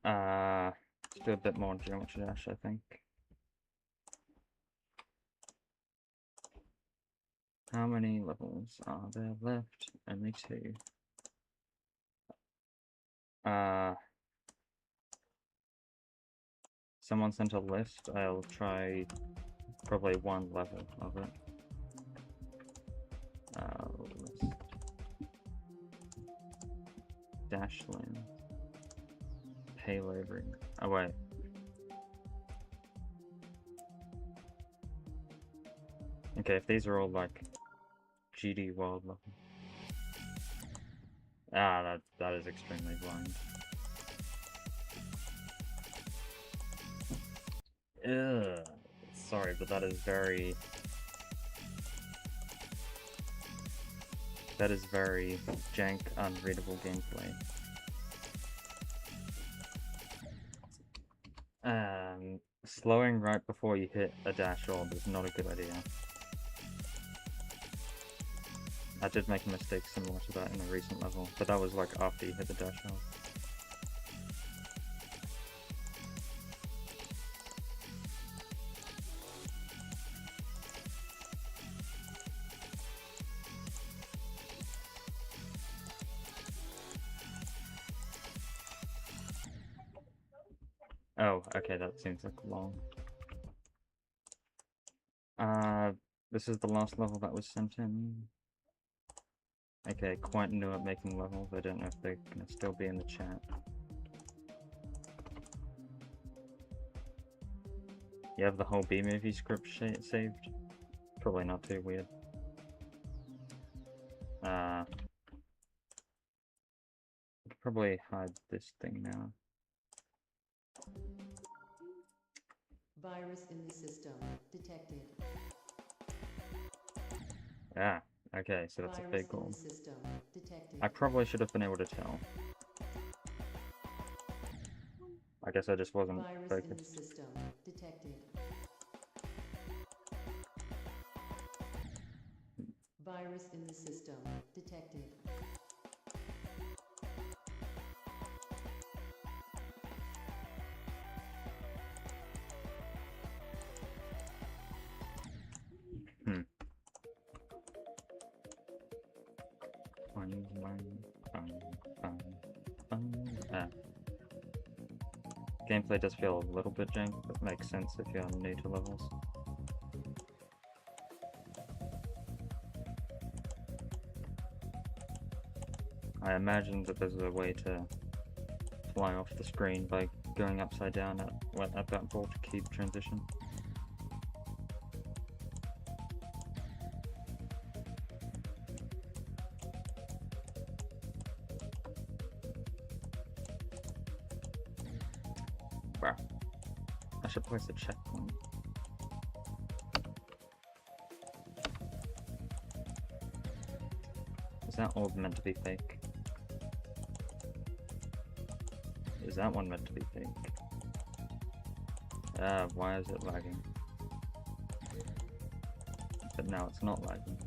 Let's do a bit more Geometry Dash, I think. How many levels are there left? Only 2. Someone sent a list. I'll try probably 1 level of it. List. Dashland. Payload ring. Oh wait. Okay, if these are all like GD world level. That is extremely blind. Ugh. Sorry, but that is very jank, unreadable gameplay. Slowing right before you hit a dash orb is not a good idea. I did make a mistake similar to that in a recent level, but that was like after you hit the dash orb. Oh, okay, that seems like long. This is the last level that was sent in. Okay, quite new at making levels. I don't know if they're gonna still be in the chat. You have the whole B-movie script saved? Probably not too weird. I could probably hide this thing now. Virus in the system detected. Ah, okay, so that's a Virus fake in orb. the system detected. I probably should have been able to tell. I guess I just wasn't Virus in the focused. system detected. Virus in the system detected. Bang, bang, bang, bang, bang. Gameplay does feel a little bit janky, but makes sense if you're new to levels. I imagine that there's a way to fly off the screen by going upside down at that vault cube transition. Wow. I should place a checkpoint. Is that orb meant to be fake? Is that one meant to be fake? Why is it lagging? But now it's not lagging.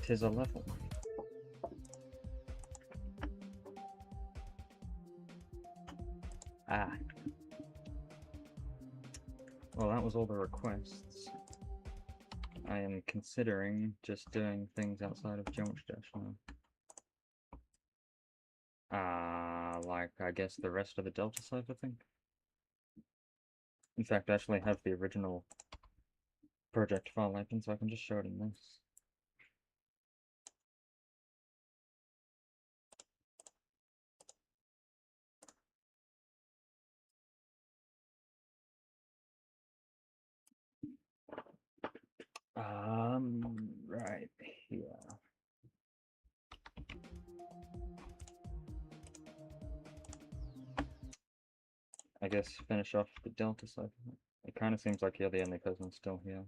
Tis a level. Ah. Well, that was all the requests. I am considering just doing things outside of Geometry Dash now. Like, I guess the rest of the Delta Cipher thing? In fact, I actually have the original project file open, so I can just show it in this. Right here. I guess finish off the Delta Cipher. It kind of seems like you're the only person still here.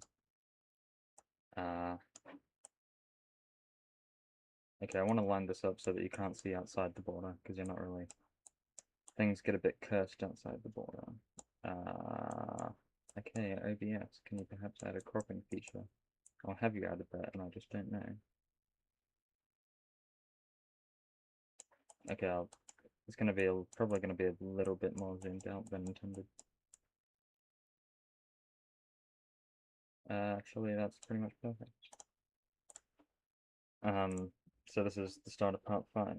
Okay, I want to line this up so that you can't see outside the border, because you're not really... Things get a bit cursed outside the border. Okay, OBS, can you perhaps add a cropping feature? Or have you added that and I just don't know? Okay, it's gonna be probably gonna be a little bit more zoomed out than intended. Actually, that's pretty much perfect. So this is the start of part 5.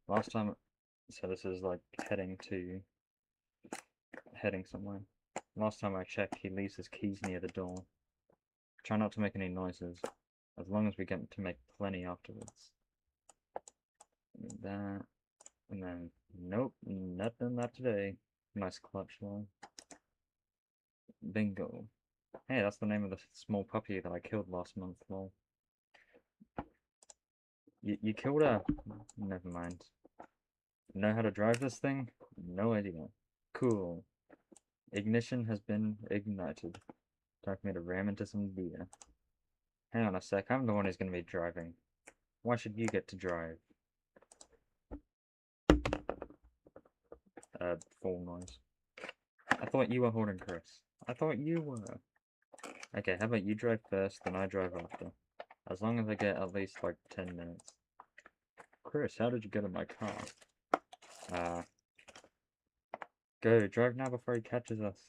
Last time, so this is like heading somewhere. Last time I checked, he leaves his keys near the door. Try not to make any noises, as long as we get to make plenty afterwards. That, and then, nope, nothing, not today. Nice clutch line. Bingo. Hey, that's the name of the small puppy that I killed last month, lol. You killed her? Never mind. Know how to drive this thing? No idea. Cool. Ignition has been ignited. Time for me to ram into some deer. Hang on a sec, I'm the one who's gonna be driving. Why should you get to drive? Full noise. I thought you were holding Chris. I thought you were. Okay, how about you drive first, then I drive after. As long as I get at least like 10 minutes. Chris, how did you get in my car? Go, drive now before he catches us.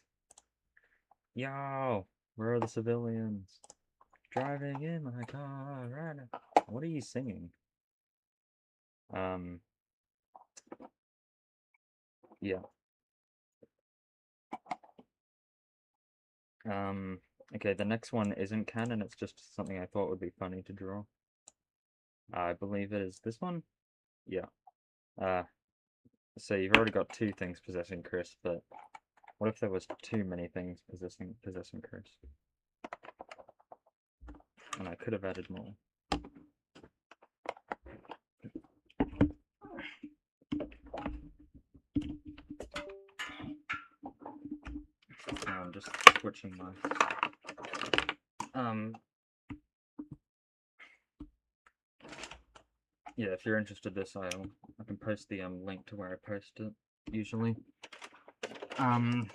Yo, where are the civilians? Driving in my car right now. What are you singing? Yeah. Okay, the next one isn't canon, it's just something I thought would be funny to draw. I believe it is this one? Yeah. So you've already got 2 things possessing Chris, but what if there was too many things possessing Chris? And I could have added more. Now I'm just switching my... Yeah, if you're interested in this, I can post the link to where I post it, usually. I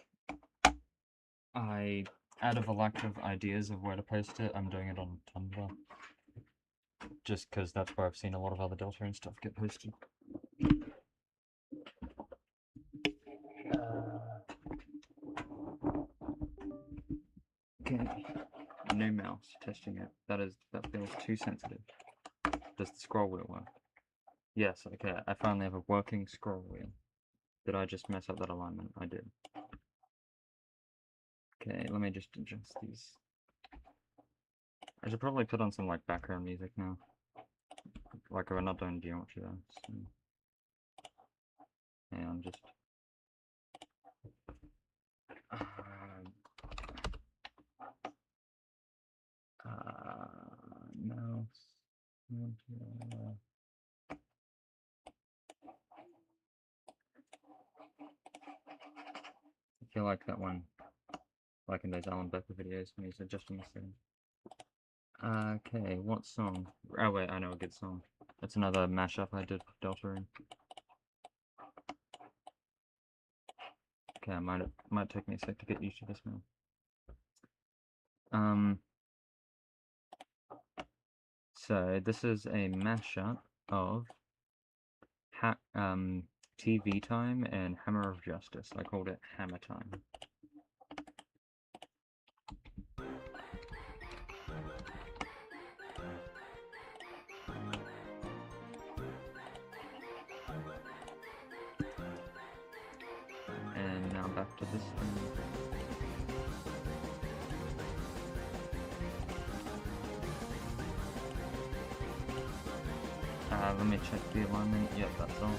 out of a lack of ideas of where to post it, I'm doing it on Tumblr. Just because that's where I've seen a lot of other Deltarune stuff get posted. Okay. New mouse, testing it. That feels too sensitive. Does the scroll wheel work? Yes, okay, I finally have a working scroll wheel. Did I just mess up that alignment? I did. Okay, let me just adjust these. I should probably put on some like background music now. Like we're not doing geometry though. So. Yeah, I'm just mouse. I feel like that one, like in those Alan Becker videos when he's adjusting the setting. Okay, what song? Oh wait, I know a good song. That's another mashup I did with Deltarune. Okay, might take me a sec to get used to this now. So this is a mashup of TV Time and Hammer of Justice. I called it Hammer Time. And now back to this thing. Let me check the alignment. Yep, that's all.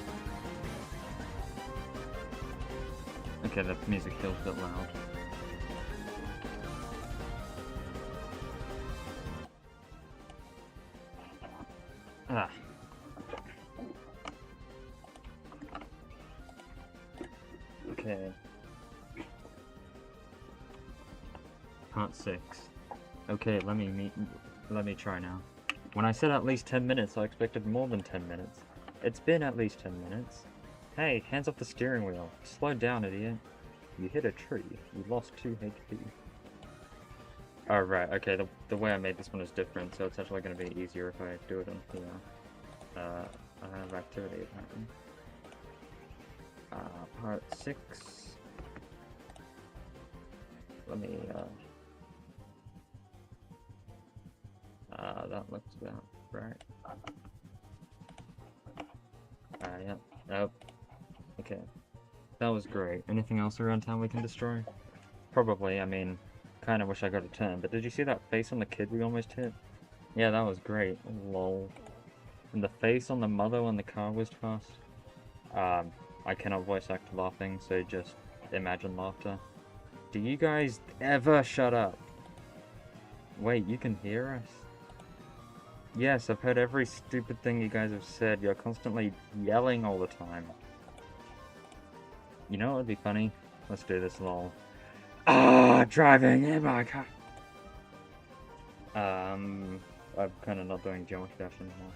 Okay, the music feels a bit loud. Ah. Okay. Part 6. Okay, let me try now. When I said at least 10 minutes, I expected more than 10 minutes. It's been at least 10 minutes. Hey, hands off the steering wheel. Slow down, idiot. You hit a tree. You lost 2 HP. Oh, right, okay, the way I made this one is different, so it's actually going to be easier if I do it on here. I have activity apparently. Part 6. Let me, that looks about right. Yep. Oh. Okay. That was great. Anything else around town we can destroy? Probably, I mean, kinda wish I got a turn, but did you see that face on the kid we almost hit? Yeah, that was great. Lol. And the face on the mother when the car whizzed past? I cannot voice act laughing, so just imagine laughter. Do you guys ever shut up? Wait, you can hear us? Yes, I've heard every stupid thing you guys have said. You're constantly yelling all the time. You know what would be funny? Let's do this, lol. Driving in my car. I'm kind of not doing Geometry Dash anymore.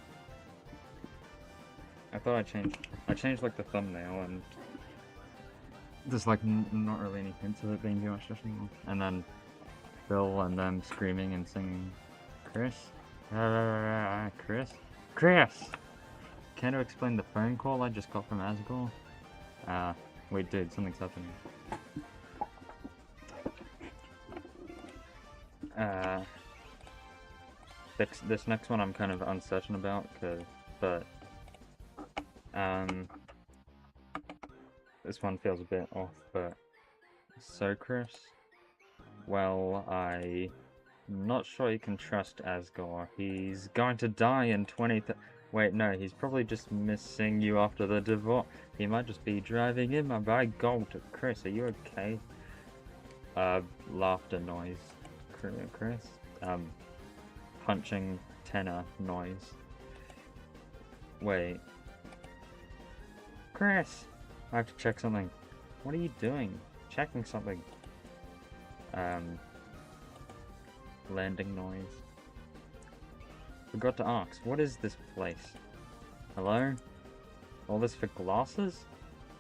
I thought I changed like the thumbnail and there's like not really any hints of it being Geometry Dash anymore. And then Phil and them screaming and singing, Chris? Chris! Can you explain the phone call I just got from Asgore? Wait, dude, something's happening. This next one I'm kind of uncertain about, but this one feels a bit off, but so Chris, well, I'm not sure you can trust Asgore. He's going to die in 20. Wait, no, he's probably just missing you after the divorce. He might just be driving in my bag gold. Chris, are you okay? Laughter noise. Chris? Punching tenor noise. Wait. Chris! I have to check something. What are you doing? Checking something. Landing noise. Forgot to ask, what is this place? Hello? All this for glasses?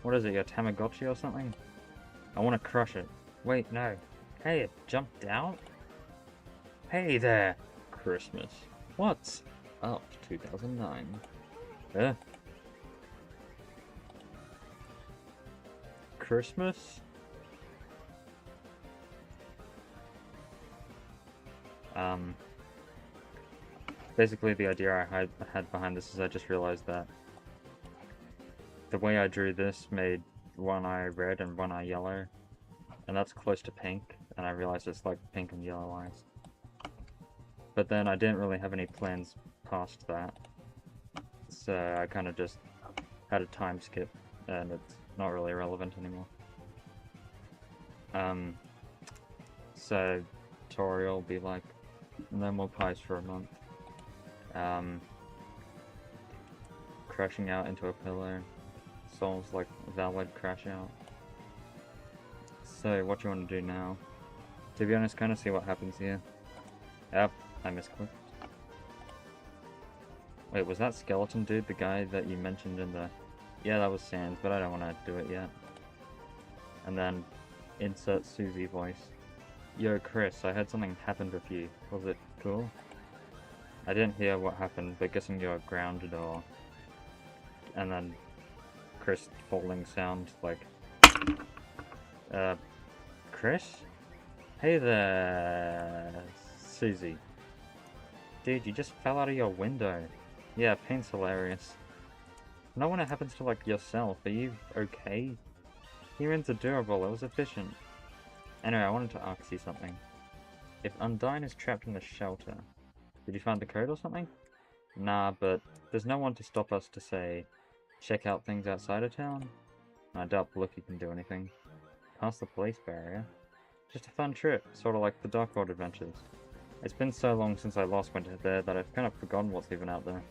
What is it, your Tamagotchi or something? I want to crush it. Wait, no. Hey, it jumped out? Hey there, Christmas. What's up, 2009? Christmas? Basically the idea I had behind this is I just realized that the way I drew this made one eye red and one eye yellow, and that's close to pink, and I realized it's like pink and yellow eyes. But then I didn't really have any plans past that, so I kind of just had a time skip, and it's not really relevant anymore. So tutorial will be like, no more pies for a month. Crashing out into a pillow. Soul's like valid crash out. So what do you want to do now? To be honest, kind of see what happens here. Yep, I misclicked. Wait, was that skeleton dude the guy that you mentioned in the... Yeah, that was Sans, but I don't want to do it yet. And then insert Susie voice. Yo, Chris, I heard something happened with you. Was it cool? I didn't hear what happened, but guessing you're grounded or... And then Chris falling sound like... Chris? Hey there, Susie. Dude, you just fell out of your window. Yeah, pain's hilarious. Not when it happens to, like, yourself. Are you okay? Humans are durable, it was efficient. Anyway, I wanted to ask you something. If Undyne is trapped in the shelter, did you find the code or something? Nah, but there's no one to stop us to say, check out things outside of town? I doubt Blicky can do anything. Past the police barrier? Just a fun trip, sort of like the Dark World adventures. It's been so long since I last went there that I've kind of forgotten what's even out there.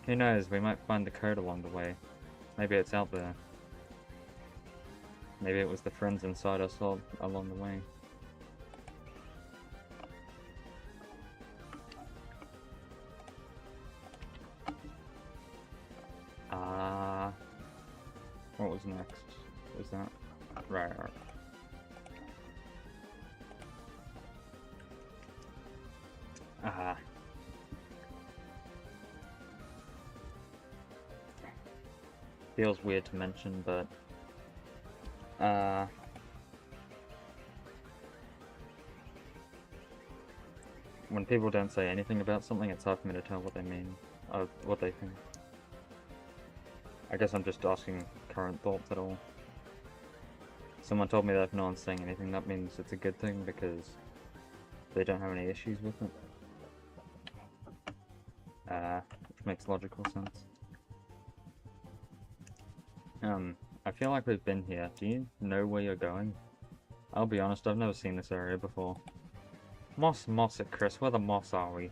Who knows, we might find the code along the way. Maybe it's out there. Maybe it was the friends inside us all along the way. What was next? Was that? Right. Feels weird to mention, but when people don't say anything about something, it's hard for me to tell what they mean, or what they think. I guess I'm just asking current thoughts at all. Someone told me that if no one's saying anything, that means it's a good thing because they don't have any issues with it. Which makes logical sense. I feel like we've been here. Do you know where you're going? I'll be honest, I've never seen this area before. Moss it, Chris. Where the moss are we?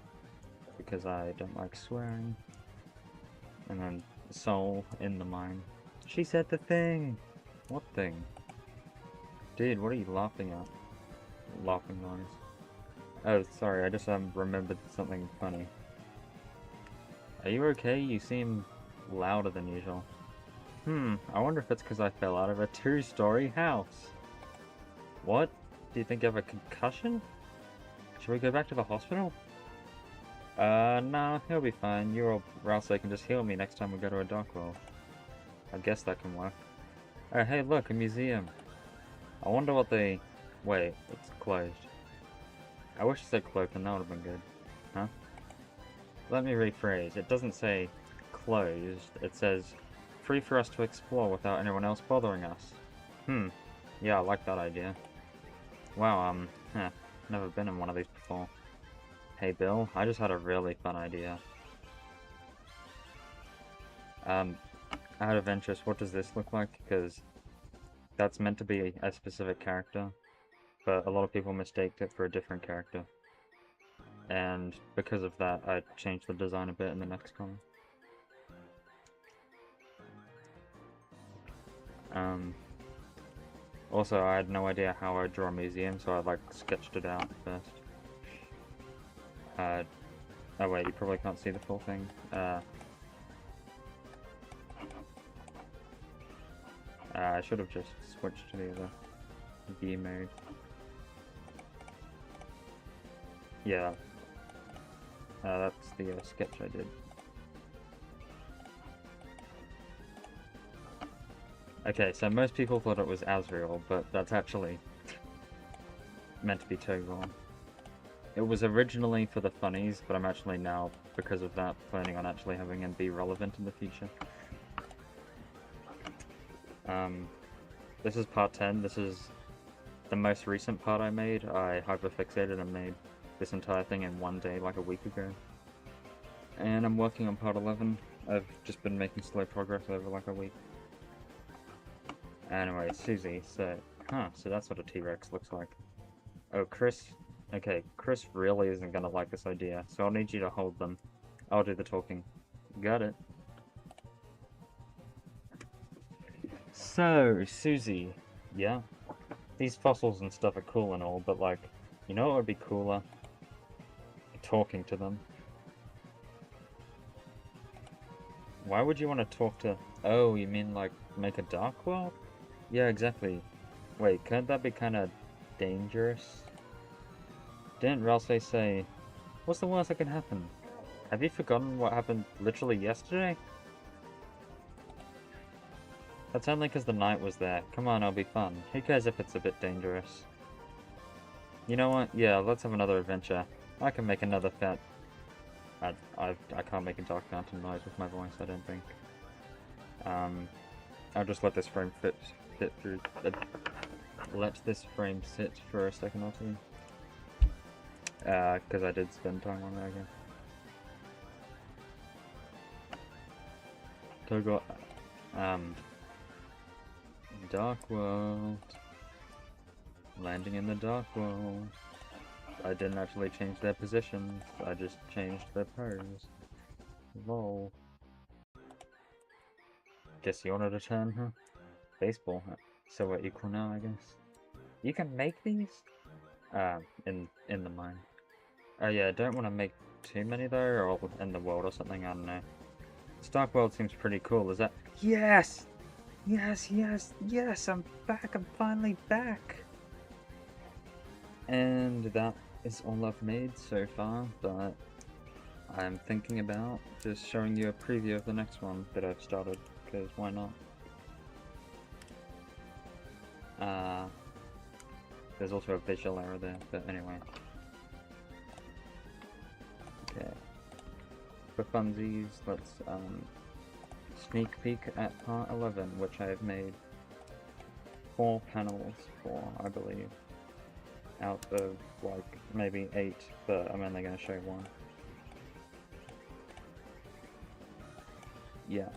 Because I don't like swearing. And then Soul in the mine. She said the thing! What thing? Dude, what are you laughing at? Laughing noise. Oh, sorry, I just remembered something funny. Are you okay? You seem louder than usual. I wonder if it's because I fell out of a 2-story house. What? Do you think you have a concussion? Should we go back to the hospital? Nah, he'll be fine. You or Rousey can just heal me next time we go to a Dark World. I guess that can work. Oh, hey, look, a museum. I wonder what they... Wait, it's closed. I wish it said closed, and that would have been good. Huh? Let me rephrase. It doesn't say closed. It says free for us to explore without anyone else bothering us. Yeah, I like that idea. Wow, never been in one of these before. Hey Bill, I just had a really fun idea. Out of interest, what does this look like? Because that's meant to be a specific character, but a lot of people mistaked it for a different character. And because of that, I changed the design a bit in the next comment. Also, I had no idea how I'd draw a museum, so I like sketched it out first. Oh wait, you probably can't see the full thing. I should have just switched to the other. view mode. Yeah. That's the sketch I did. Okay, so most people thought it was Azrael, but that's actually meant to be Togor. It was originally for the funnies, but I'm actually now, because of that, planning on actually having him be relevant in the future. This is part 10. This is the most recent part I made. I hyperfixated and made this entire thing in one day, like a week ago. And I'm working on part 11. I've just been making slow progress over like a week. Anyway, Susie, so that's what a T-Rex looks like. Oh, Chris. Okay, Chris really isn't gonna like this idea, so I'll need you to hold them. I'll do the talking. Got it. So, Susie, yeah? These fossils and stuff are cool and all, but like, you know what would be cooler? Talking to them. Why would you want to talk to... Oh, you mean like make a dark world? Yeah, exactly. Wait, couldn't that be kind of dangerous? Didn't Ralsei say, what's the worst that can happen? Have you forgotten what happened literally yesterday? That's only because the knight was there. Come on, it'll be fun. Who cares if it's a bit dangerous? You know what? Yeah, let's have another adventure. I can make another fat... I can't make a Dark Mountain noise with my voice, I don't think. I'll just let this frame fit through... let this frame sit for a second or two. Because I did spend time on it again. Togor... Dark World. Landing in the Dark World. I didn't actually change their positions, I just changed their pose. Lol. Guess you wanted a turn, huh? Baseball, huh? So we're equal now, I guess. You can make these? In the mine. Oh yeah, I don't want to make too many though, or in the world or something, I don't know. Dark World seems pretty cool, is that? Yes! Yes, yes, yes, I'm back, I'm finally back! And that is all I've made so far, but I'm thinking about just showing you a preview of the next one that I've started, because why not? There's also a visual error there, but anyway. Okay. For funsies, let's sneak peek at part 11, which I have made 4 panels for, I believe. Out of, like, maybe 8, but I'm only going to show 1. Yeah.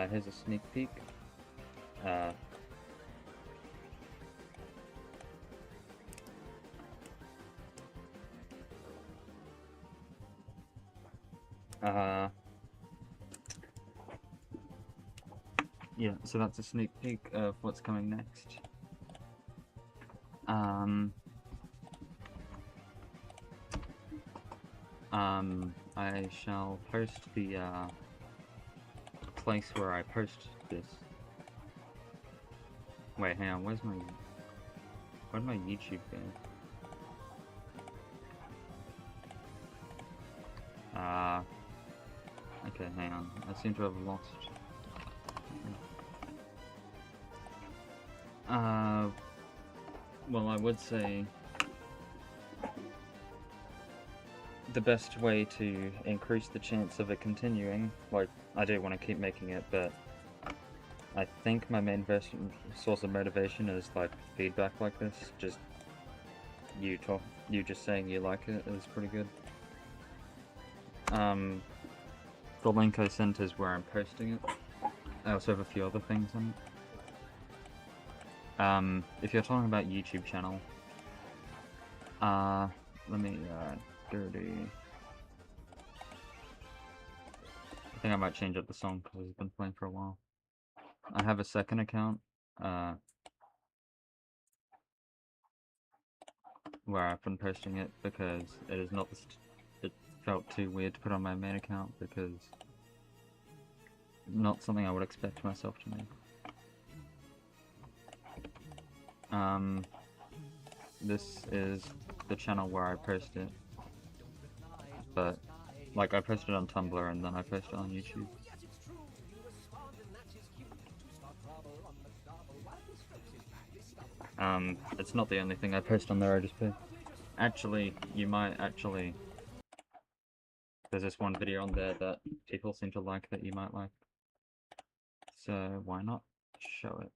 Here's a sneak peek. Yeah, so that's a sneak peek of what's coming next. I shall post the place where I post this. Wait, hang on, where'd my YouTube go? Okay, hang on. I seem to have lost. Well, I would say the best way to increase the chance of it continuing, like, I do want to keep making it, but I think my main source of motivation is, like, feedback like this. Just you just saying you like it is pretty good. The link I sent is where I'm posting it. I also have a few other things on it. If you're talking about YouTube channel, let me go to... I think I might change up the song because it's been playing for a while. I have a second account, where I've been posting it because it is not it felt too weird to put on my main account because not something I would expect myself to make. This is the channel where I post it, but like I posted on Tumblr and then I post it on YouTube. It's not the only thing I post on there. I just post. Actually, you might actually. There's this one video on there that people seem to like that you might like. So why not show it?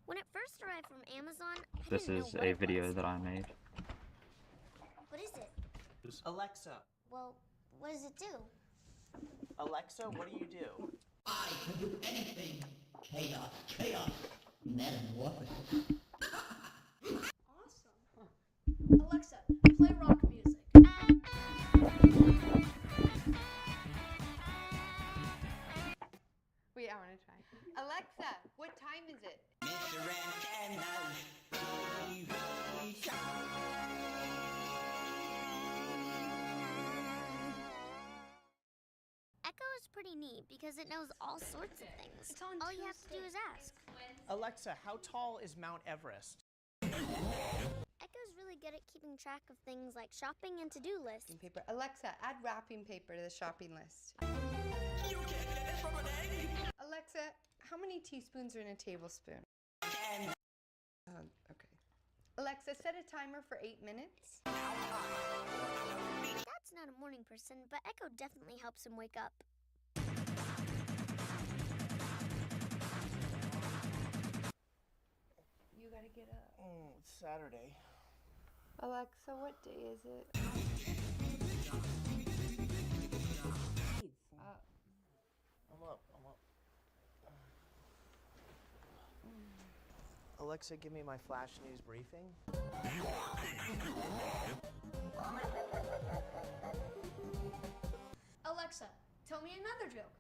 When it first arrived from Amazon, I This didn't know is what a it video was. that I made. What is it? Alexa, Well, what does it do? Alexa, what do you do? I can do anything. Chaos, chaos, metamorphosis. Awesome. Alexa, play rock music. Wait, I want to try. Alexa, what time is it? Mr. Antenna's TV show. Echo is pretty neat because it knows all sorts of things. It's on All you have to do is Tuesday. ask. Alexa, how tall is Mount Everest? Echo's really good at keeping track of things like shopping and to-do lists. Wrapping paper. Alexa, add wrapping paper to the shopping list. You can't get this from an egg. Alexa, how many teaspoons are in a tablespoon? 10. Okay. Alexa, set a timer for 8 minutes. Dad's not a morning person, but Echo definitely helps him wake up. You gotta get up. It's Saturday. Alexa, what day is it? I'm up. Alexa, give me my flash news briefing. Alexa, tell me another joke.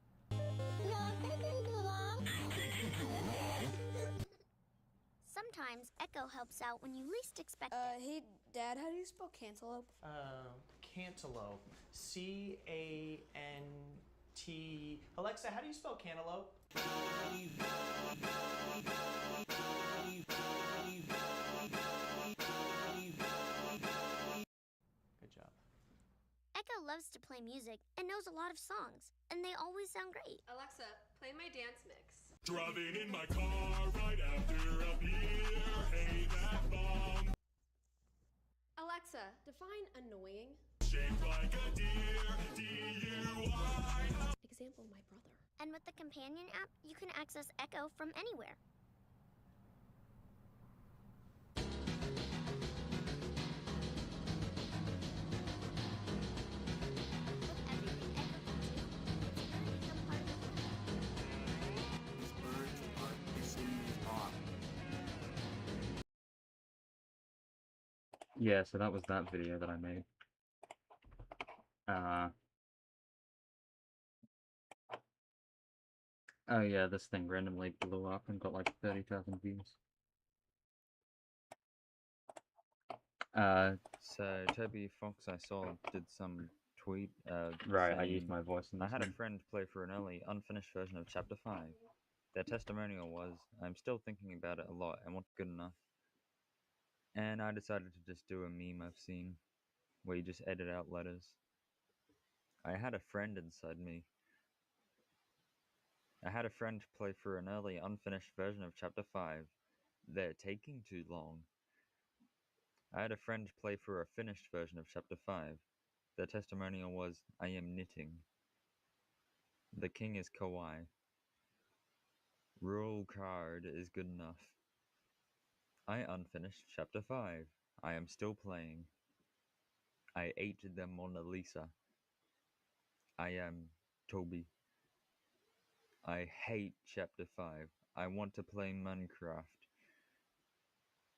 Sometimes Echo helps out when you least expect it. Hey, Dad, how do you spell cantaloupe? Cantaloupe. C-A-N-T. Alexa, how do you spell cantaloupe? Good job. Echo loves to play music and knows a lot of songs, and they always sound great. Alexa, play my dance mix. Driving in my car right after a beer. Hey, that bomb Alexa, define annoying. shaped like a deer. DUI. Example, my brother. And with the companion app, you can access Echo from anywhere. With everything Echo can do, it's really become part of the Yeah, so that was that video that I made. Oh yeah, this thing randomly blew up and got like 30,000 views. So Toby Fox I saw did some tweet, right, I used my voice in this. I had a friend play for an early, unfinished version of Chapter 5. Their testimonial was, I'm still thinking about it a lot and what's good enough. And I decided to just do a meme I've seen, where you just edit out letters. I had a friend inside me. I had a friend play for an early, unfinished version of Chapter 5. They're taking too long. I had a friend play for a finished version of Chapter 5. Their testimonial was, I am knitting. The king is kawaii. Rural card is good enough. I unfinished Chapter 5. I am still playing. I ate the Mona Lisa. I am Toby. I hate Chapter 5. I want to play Minecraft.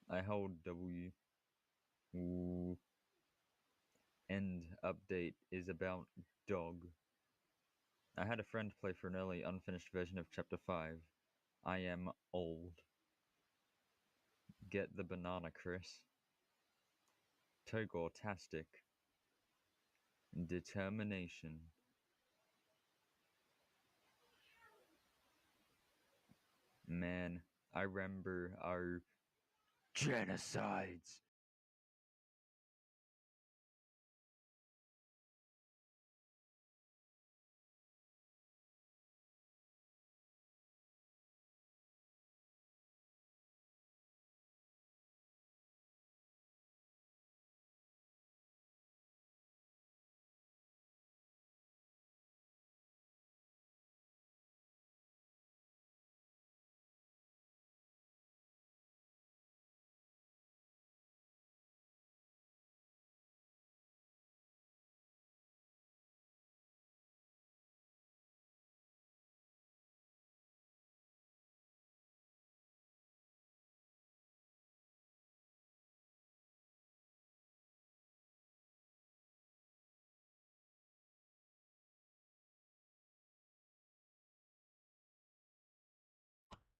I hold W. Ooh. End update is about dog. I had a friend play for an early unfinished version of Chapter 5. I am old. Get the banana, Chris. Togortastic. Determination. Man, I remember our genocides.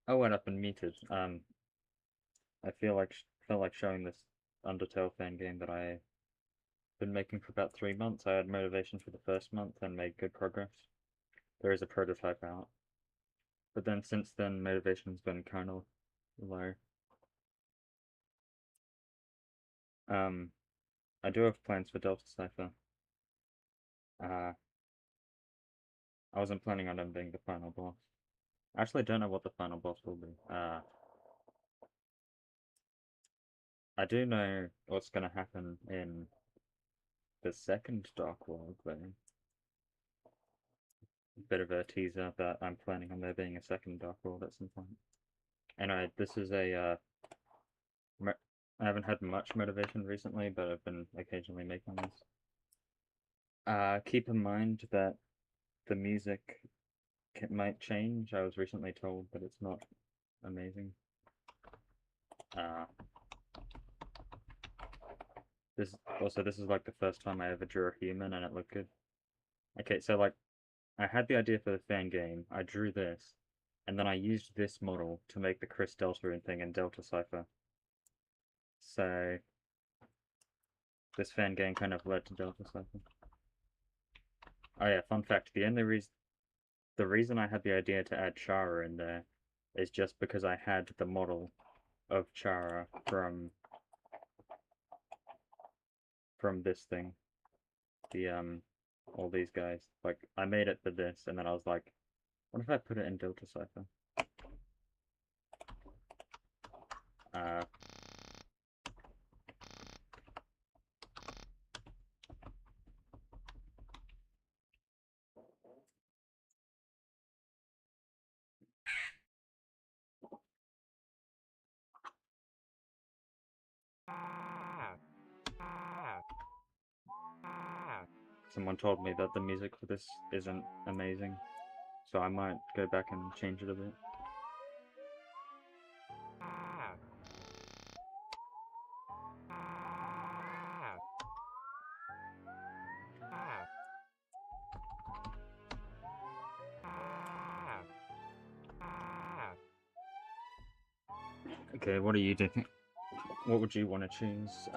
I went up and muted. I felt like showing this Undertale fan game that I've been making for about 3 months. I had motivation for the first month and made good progress. There is a prototype out, but then since then motivation's been kind of low. I do have plans for Delta Cipher. I wasn't planning on him being the final boss. I actually don't know what the final boss will be. I do know what's gonna happen in the second Dark World, though. Bit of a teaser that I'm planning on there being a second Dark World at some point. Anyway, this is a, I haven't had much motivation recently, but I've been occasionally making this. Keep in mind that the music might change. I was recently told that it's not amazing. This is like the first time I ever drew a human and it looked good. Okay, so like, I had the idea for the fan game, I drew this, and then I used this model to make the Chris Deltarune thing in Delta Cipher. So, this fan game kind of led to Delta Cipher. Oh yeah, fun fact, the reason I had the idea to add Chara in there is just because I had the model of Chara from this thing. All these guys. Like, I made it for this, and then I was like, what if I put it in Delta Cipher? Someone told me that the music for this isn't amazing, so I might go back and change it a bit. Okay, what are you doing? What would you want to choose?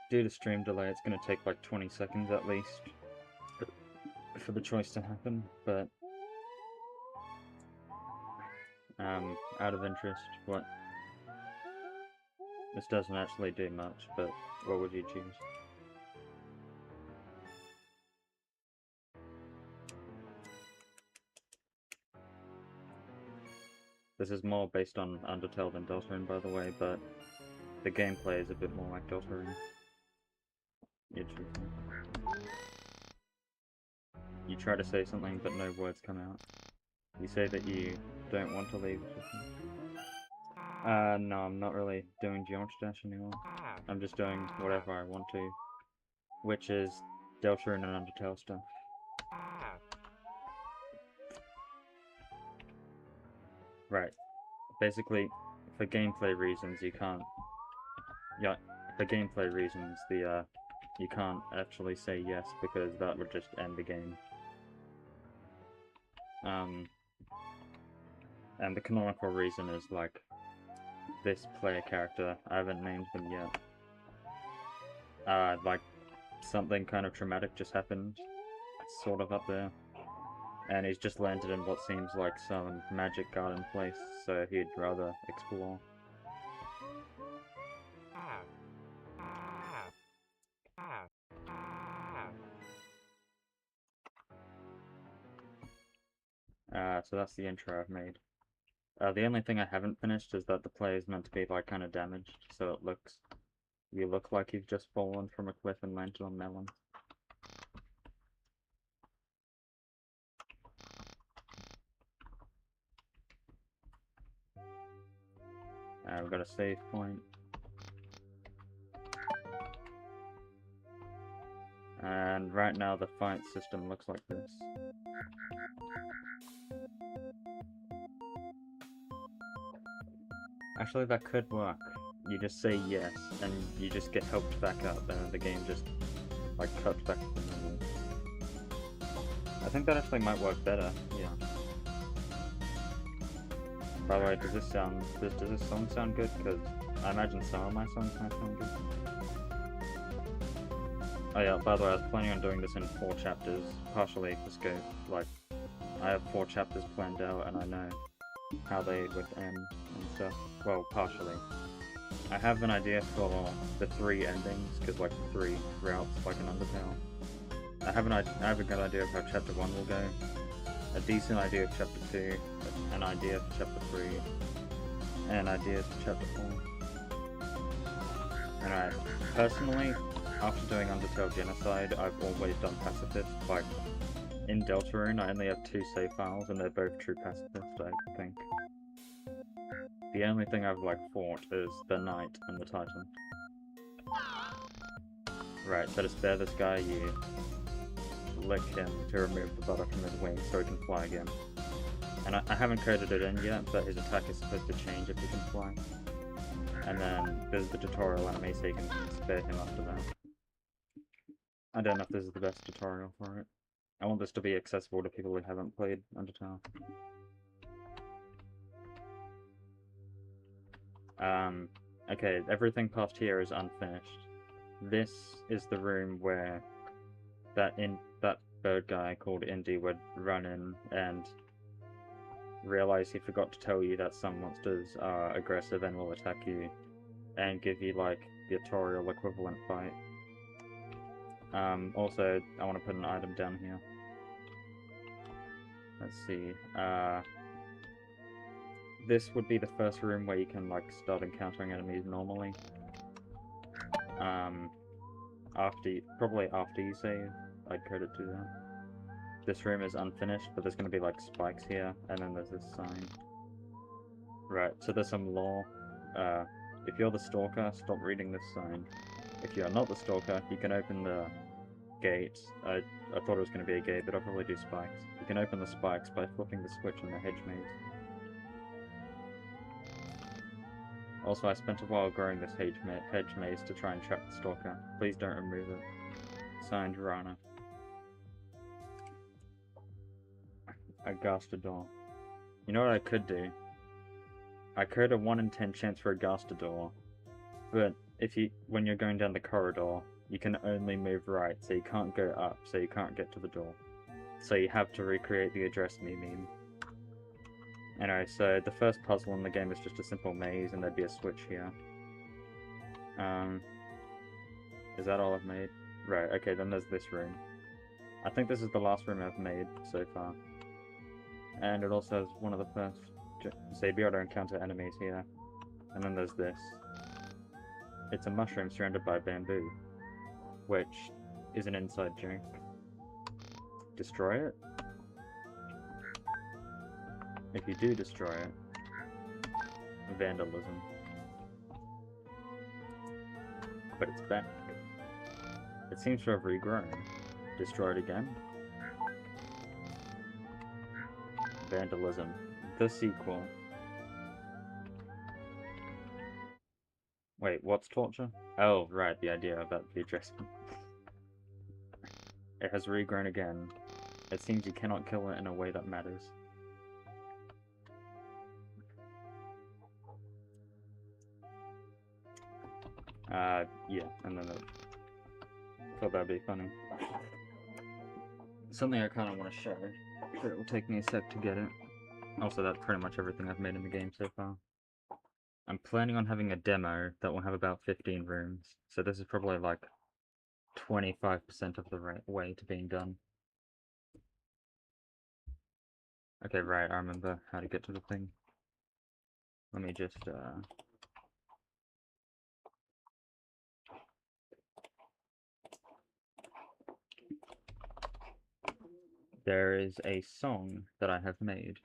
Due to stream delay, it's going to take like 20 seconds at least for the choice to happen, but out of interest, what? This doesn't actually do much, but what would you choose? This is more based on Undertale than Deltarune, by the way, but the gameplay is a bit more like Deltarune. You try to say something, but no words come out. You say that you don't want to leave. No, I'm not really doing Geometry Dash anymore. I'm just doing whatever I want to, which is Deltarune and Undertale stuff. Right. Basically, for gameplay reasons, you can't. Yeah, for gameplay reasons, you can't actually say yes because that would just end the game. And the canonical reason is like this player character. I haven't named them yet. Like something kind of traumatic just happened. It's sort of up there. And he's just landed in what seems like some magic garden place, so he'd rather explore. So that's the intro I've made. The only thing I haven't finished is that the play is meant to be like kind of damaged, so you look like you've just fallen from a cliff and landed on melon. We've got a save point. And right now the fight system looks like this. Actually, that could work. You just say yes, and you just get helped back up, and then the game just, like, cuts back to normal. I think that actually might work better, yeah. By the way, does this song sound good? Because I imagine some of my songs might sound good. Oh yeah, by the way, I was planning on doing this in 4 chapters, partially to scope, like, I have 4 chapters planned out, and I know how they would end and stuff. Well, partially. I have an idea for the 3 endings, because like the 3 routes, like an Undertale. I have a good idea of how chapter 1 will go, a decent idea of chapter 2, an idea for chapter 3, and an idea for chapter 4. And personally, after doing Undertale Genocide, I've always done pacifist. Like, in Deltarune, I only have 2 save files, and they're both true pacifist, I think. The only thing I've, like, fought is the Knight and the Titan. Right, so to spare this guy, you lick him to remove the butter from his wings so he can fly again. And I haven't coded it in yet, but his attack is supposed to change if he can fly. And then there's the tutorial enemy, so you can spare him after that. I don't know if this is the best tutorial for it. I want this to be accessible to people who haven't played Undertale. Okay, everything past here is unfinished. This is the room where that bird guy called Indy would run in and realize he forgot to tell you that some monsters are aggressive and will attack you, and give you, like, the tutorial equivalent fight. Also, I want to put an item down here. Let's see, this would be the first room where you can, like, start encountering enemies normally. Probably after you save, I'd code it to that. This room is unfinished, but there's gonna be, like, spikes here, and then there's this sign. Right, so there's some lore. If you're the stalker, stop reading this sign. If you're not the stalker, you can open the gate. I thought it was gonna be a gate, but I'll probably do spikes. You can open the spikes by flipping the switch in the hedge maze. Also, I spent a while growing this hedge maze to try and trap the stalker. Please don't remove it. Signed, Rana. A Gastador. You know what I could do? I could a 1 in 10 chance for a Gastador, but when you're going down the corridor, you can only move right, so you can't go up, so you can't get to the door. So you have to recreate the address me meme. Anyway, so the first puzzle in the game is just a simple maze, and there'd be a switch here. Is that all I've made? Right, okay, then there's this room. I think this is the last room I've made so far. And it also has one of the first... So you'd be able to encounter enemies here. And then there's this. It's a mushroom surrounded by bamboo, which is an inside joke. Destroy it? If you do destroy it, vandalism. But it's back. It seems to have regrown. Destroy it again. Vandalism. The sequel. Wait, what's torture? Oh, right, the idea about the adjustment. It has regrown again. It seems you cannot kill it in a way that matters. Yeah, and then I thought that'd be funny. Something I kind of want to show. It will take me a sec to get it. Also, that's pretty much everything I've made in the game so far. I'm planning on having a demo that will have about 15 rooms, so this is probably like 25% of the way to being done. Okay, right, I remember how to get to the thing. Let me just, There is a song that I have made.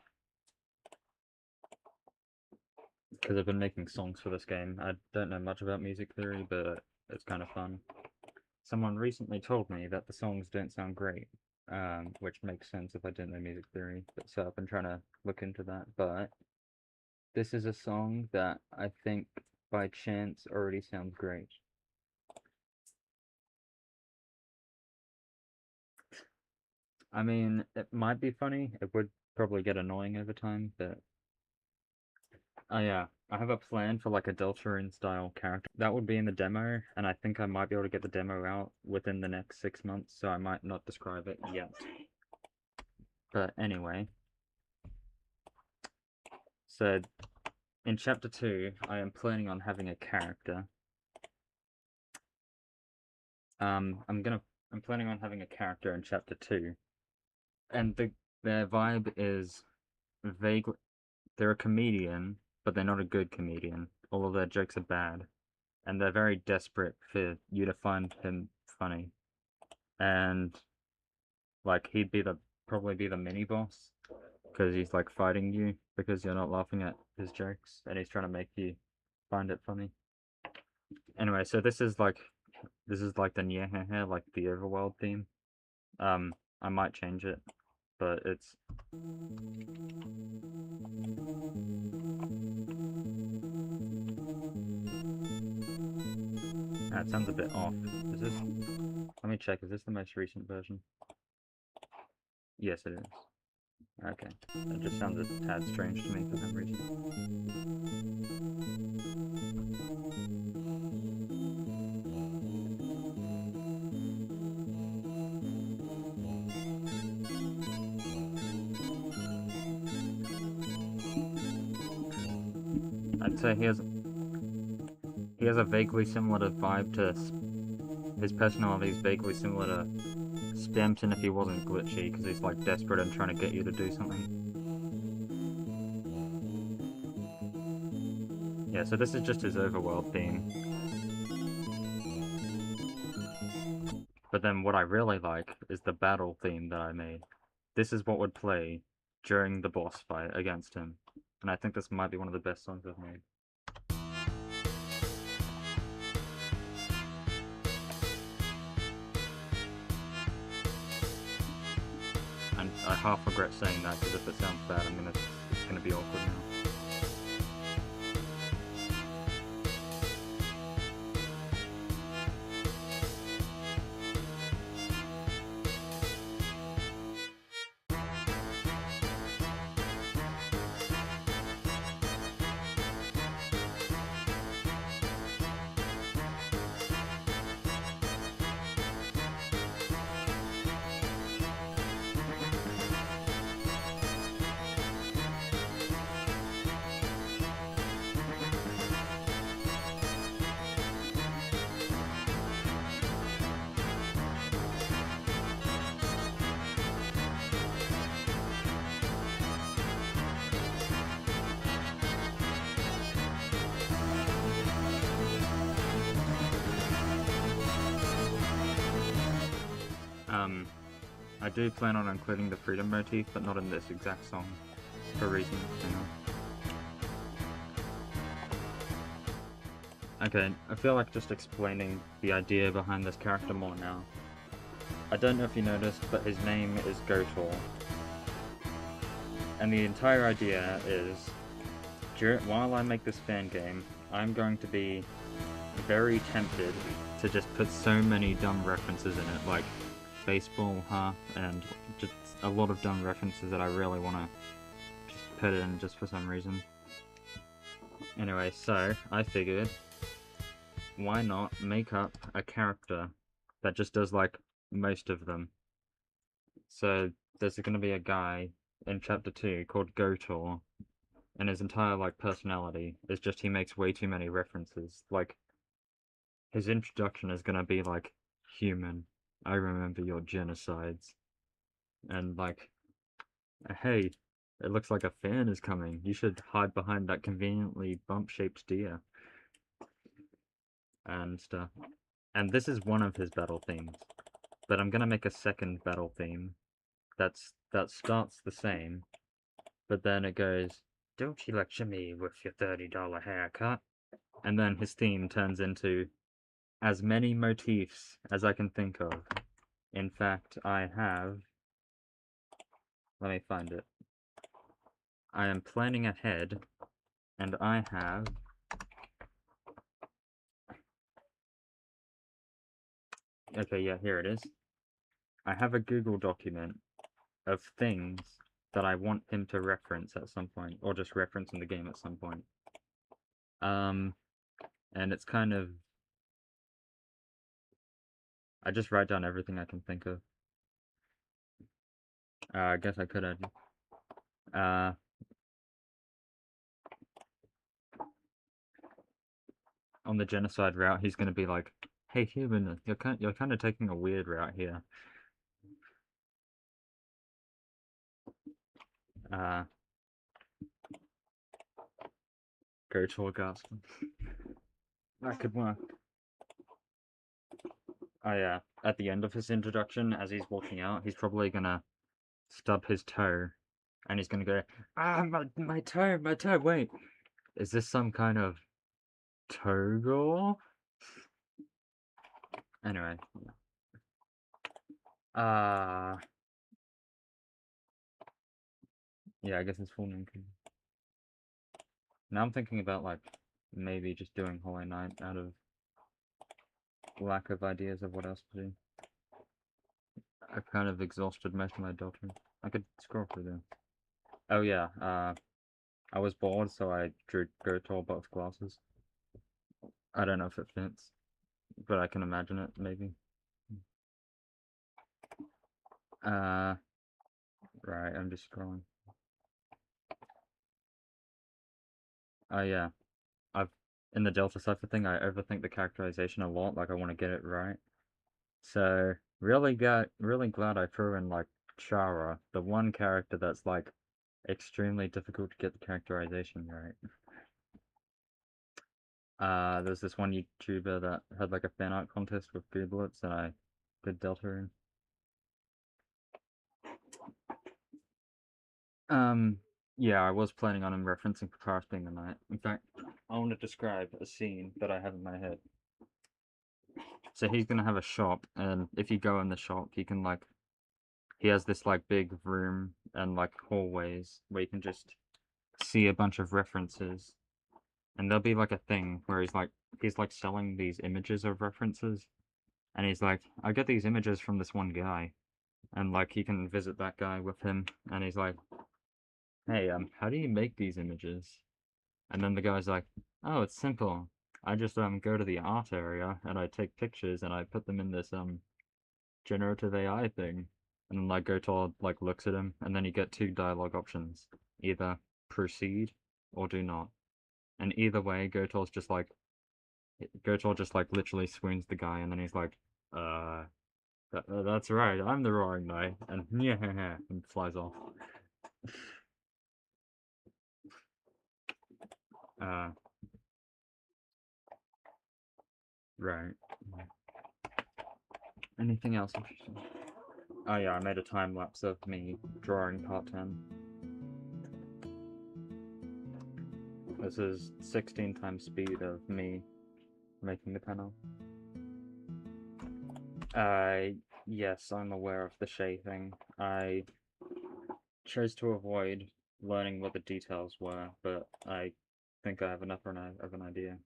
Because I've been making songs for this game. I don't know much about music theory, but it's kind of fun. Someone recently told me that the songs don't sound great, which makes sense if I didn't know music theory. But so I've been trying to look into that. But this is a song that I think by chance already sounds great. I mean, it might be funny. It would probably get annoying over time, but oh yeah, I have a plan for like a Deltarune style character. That would be in the demo, and I think I might be able to get the demo out within the next 6 months, so I might not describe it yet. But anyway, so in chapter 2, I am planning on having a character. I'm planning on having a character in chapter 2, and their vibe is vaguely, they're a comedian, but they're not a good comedian. All of their jokes are bad, and they're very desperate for you to find him funny. And like he'd be probably be the mini boss, because he's like fighting you because you're not laughing at his jokes, and he's trying to make you find it funny. Anyway, so this is like the Nyehehe, like the overworld theme. I might change it, but it's it sounds a bit off. Is this? Let me check. Is this the most recent version? Yes, it is. Okay. It just sounds a tad strange to me for some reason. I'd say he has a vaguely similar vibe to his personality is vaguely similar to Spamton if he wasn't glitchy, because he's like desperate and trying to get you to do something. Yeah, so this is just his overworld theme. But then what I really like is the battle theme that I made. This is what would play during the boss fight against him. And I think this might be one of the best songs I've made. And I half regret saying that, because if it sounds bad, I mean, it's gonna be awkward now. I do plan on including the freedom motif, but not in this exact song, for reasons, Okay, I feel like just explaining the idea behind this character more now. I don't know if you noticed, but his name is Gotor. And the entire idea is, while I make this fan game, I'm going to be very tempted to just put so many dumb references in it, like baseball, and just a lot of dumb references that I really want to just put in just for some reason. Anyway, so I figured, why not make up a character that just does like most of them? So there's gonna be a guy in chapter 2 called Gotor, and his entire like personality is just he makes way too many references. Like his introduction is gonna be like, human, I remember your genocides, and like, hey, it looks like a fan is coming. You should hide behind that conveniently bump-shaped deer and stuff. And this is one of his battle themes, but I'm gonna make a second battle theme that starts the same, but then it goes, "Don't you lecture me with your $30 haircut," and then his theme turns into as many motifs as I can think of. In fact, I have. Let me find it. I am planning ahead, and I have. Okay, yeah, here it is. I have a Google document of things that I want him to reference at some point, or just reference in the game at some point. And it's kind of. I just write down everything I can think of. I guess I could have. On the genocide route, he's gonna be like, "Hey, human, you're kind of taking a weird route here." Go to Augustin. That could work. Oh yeah, at the end of his introduction, as he's walking out, he's probably gonna stub his toe, and he's gonna go, "Ah, my toe, my toe, wait. Is this some kind of toe gore?" Anyway. Yeah, I guess his full name could. Now I'm thinking about, like, maybe just doing Hollow Knight out of lack of ideas of what else to do. I've kind of exhausted most of my doctrine. I could scroll through them. Oh yeah, I was bored, so I drew Gotor but with glasses. I don't know if it fits, but I can imagine it, maybe. Right, I'm just scrolling. Oh yeah, in the Delta Cipher thing, I overthink the characterization a lot, like I want to get it right. So, really glad I threw in, like, Chara, the one character that's, like, extremely difficult to get the characterization right. There's this one YouTuber that had, like, a fan art contest with Googlets, and I did Delta in. Yeah, I was planning on him referencing Paras being the knight. In fact, I want to describe a scene that I have in my head. So he's gonna have a shop, and if you go in the shop, you can, like, he has this, like, big room and, like, hallways where you can just see a bunch of references. And there'll be, like, a thing where he's like selling these images of references. And he's like, "I get these images from this one guy." And, like, you can visit that guy with him, and he's like, "Hey, how do you make these images?" And then the guy's like, "Oh, it's simple. I just, go to the art area, and I take pictures, and I put them in this, generative AI thing." And then, like, Gotor, like, looks at him, and then you get two dialogue options. Either proceed, or do not. And either way, Gotor just, like, literally swoons the guy, and then he's like, that's right, I'm the Roaring Knight," and yeah, and flies off. Right. Anything else interesting? Oh yeah, I made a time lapse of me drawing part 10. This is 16 times speed of me making the panel. Yes, I'm aware of the Shay thing. I chose to avoid learning what the details were, but I think I have enough of an idea.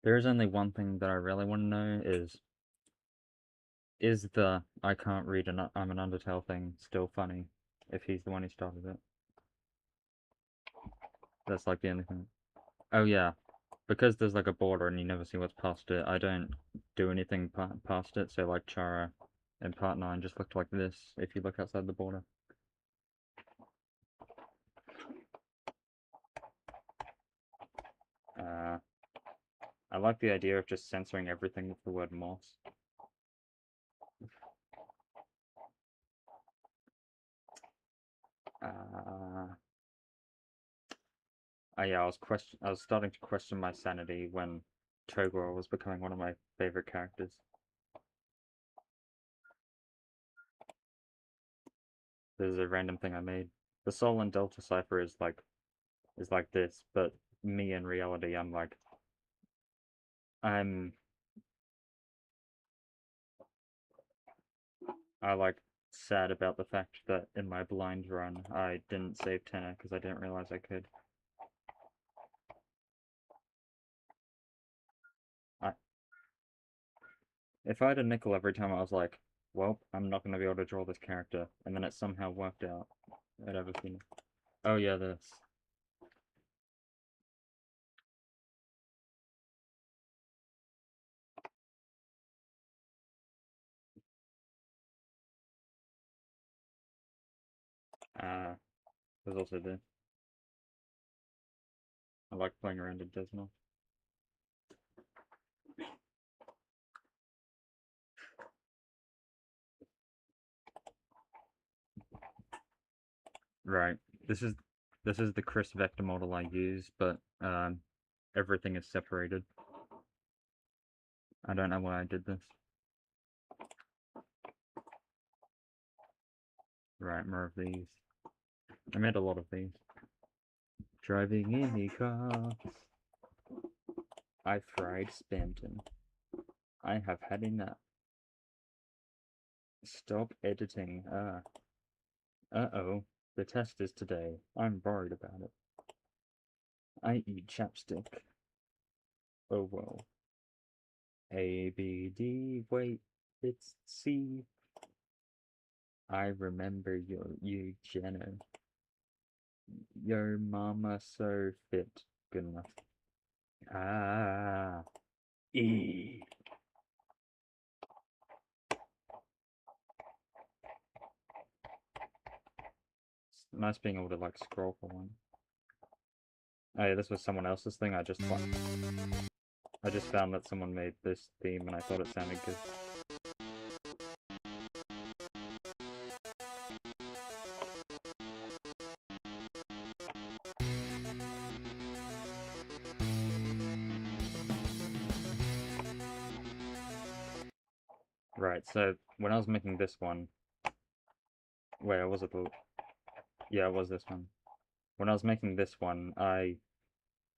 There's only one thing that I really want to know is the "I can't read and I'm an Undertale" thing still funny if he's the one who started it? That's, like, the only thing. Oh yeah, because there's like a border and you never see what's past it, I don't do anything past it. So like Chara in part 9 just looked like this if you look outside the border. I like the idea of just censoring everything with the word moss. Yeah, I was starting to question my sanity when Toguro was becoming one of my favorite characters. This is a random thing I made. The Sol and Delta cipher is like this, but me in reality, I'm sad about the fact that in my blind run I didn't save Tenor because I didn't realize I could. If I had a nickel every time I was like, well, I'm not going to be able to draw this character, and then it somehow worked out, I'd have a feeling. Oh yeah, this. There's also this. I like playing around in Dismal. Right. This is the Chris vector model I use, but everything is separated. I don't know why I did this. Right, more of these. I made a lot of these. Driving in the car. I fried Spanton. I have had enough. Stop editing. Uh-oh. The test is today. I'm worried about it. I eat chapstick. Oh well. A, B, D, wait, it's C. I remember you, Jenna. Your mama so fit. Good enough. Ah. E. It's nice being able to like scroll for one. Oh yeah, this was someone else's thing. I just found that someone made this theme and I thought it sounded good. Right, so when I was making this one, wait, was it the... Yeah, it was this one. When I was making this one, I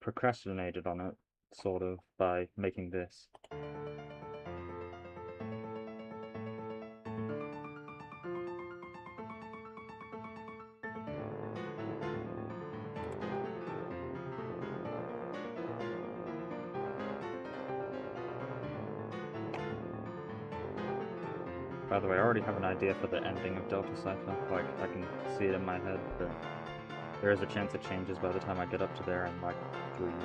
procrastinated on it, sort of, by making this. By the way, I already have an idea for the ending of Delta Cipher, like, I can see it in my head, but there is a chance it changes by the time I get up to there in, like, 3 years.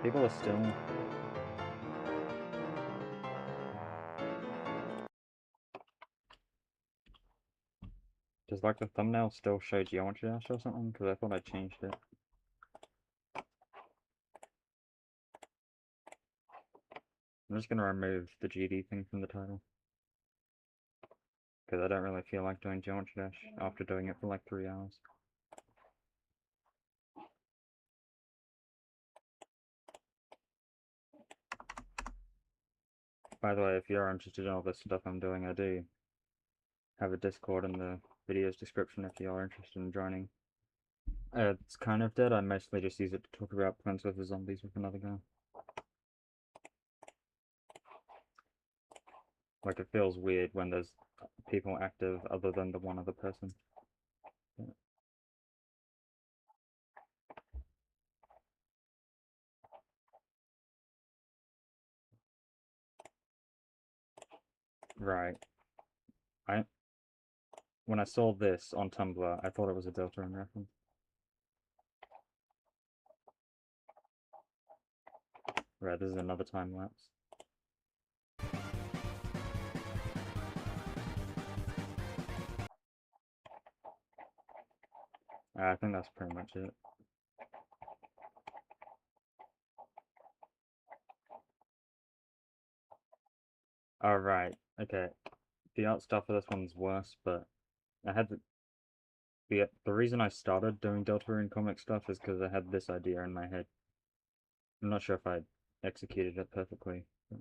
People are still... Does, like, the thumbnail still show Geometry Dash or something? Because I thought I changed it. I'm just gonna remove the GD thing from the title. Because I don't really feel like doing Geometry Dash after doing it for like 3 hours. By the way, if you're interested in all this stuff I'm doing, I do have a Discord in the video's description if you are interested in joining. It's kind of dead, I mostly just use it to talk about Plants vs. Zombies with another guy. Like, it feels weird when there's people active other than the one other person. Yeah. Right. When I saw this on Tumblr, I thought it was a Deltarune reference. Right, this is another time lapse. I think that's pretty much it. Alright, okay. The art stuff for this one's worse, but I had the reason I started doing Deltarune comic stuff is because I had this idea in my head. I'm not sure if I executed it perfectly. But...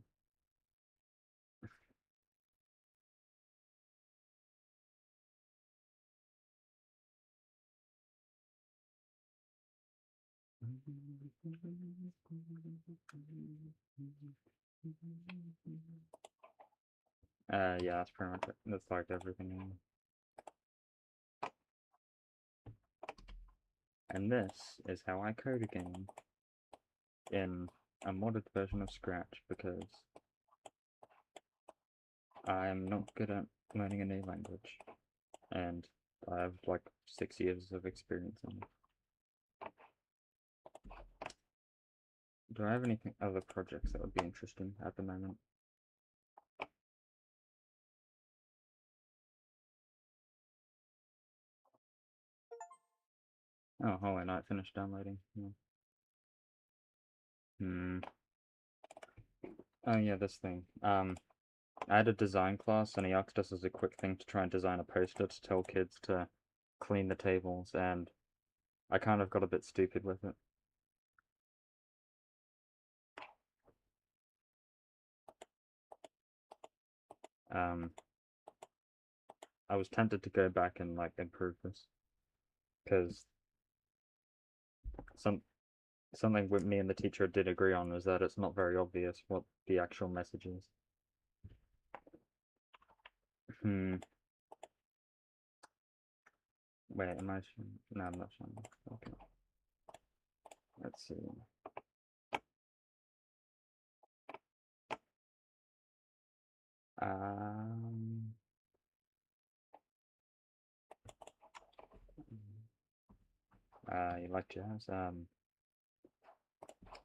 yeah, that's pretty much it. That's like everything. And this is how I code a game in a modded version of Scratch, because I'm not good at learning a new language, and I have like 6 years of experience in it. Do I have anything other projects that would be interesting at the moment? Oh, Hollow Knight finished downloading. Yeah. Oh yeah, this thing. I had a design class, and he asked us as a quick thing to try and design a poster to tell kids to clean the tables, and I kind of got a bit stupid with it. I was tempted to go back and like improve this, because something with me and the teacher did agree on was that it's not very obvious what the actual message is. Wait, am I showing? No, I'm not showing. Okay. Let's see. You like jazz?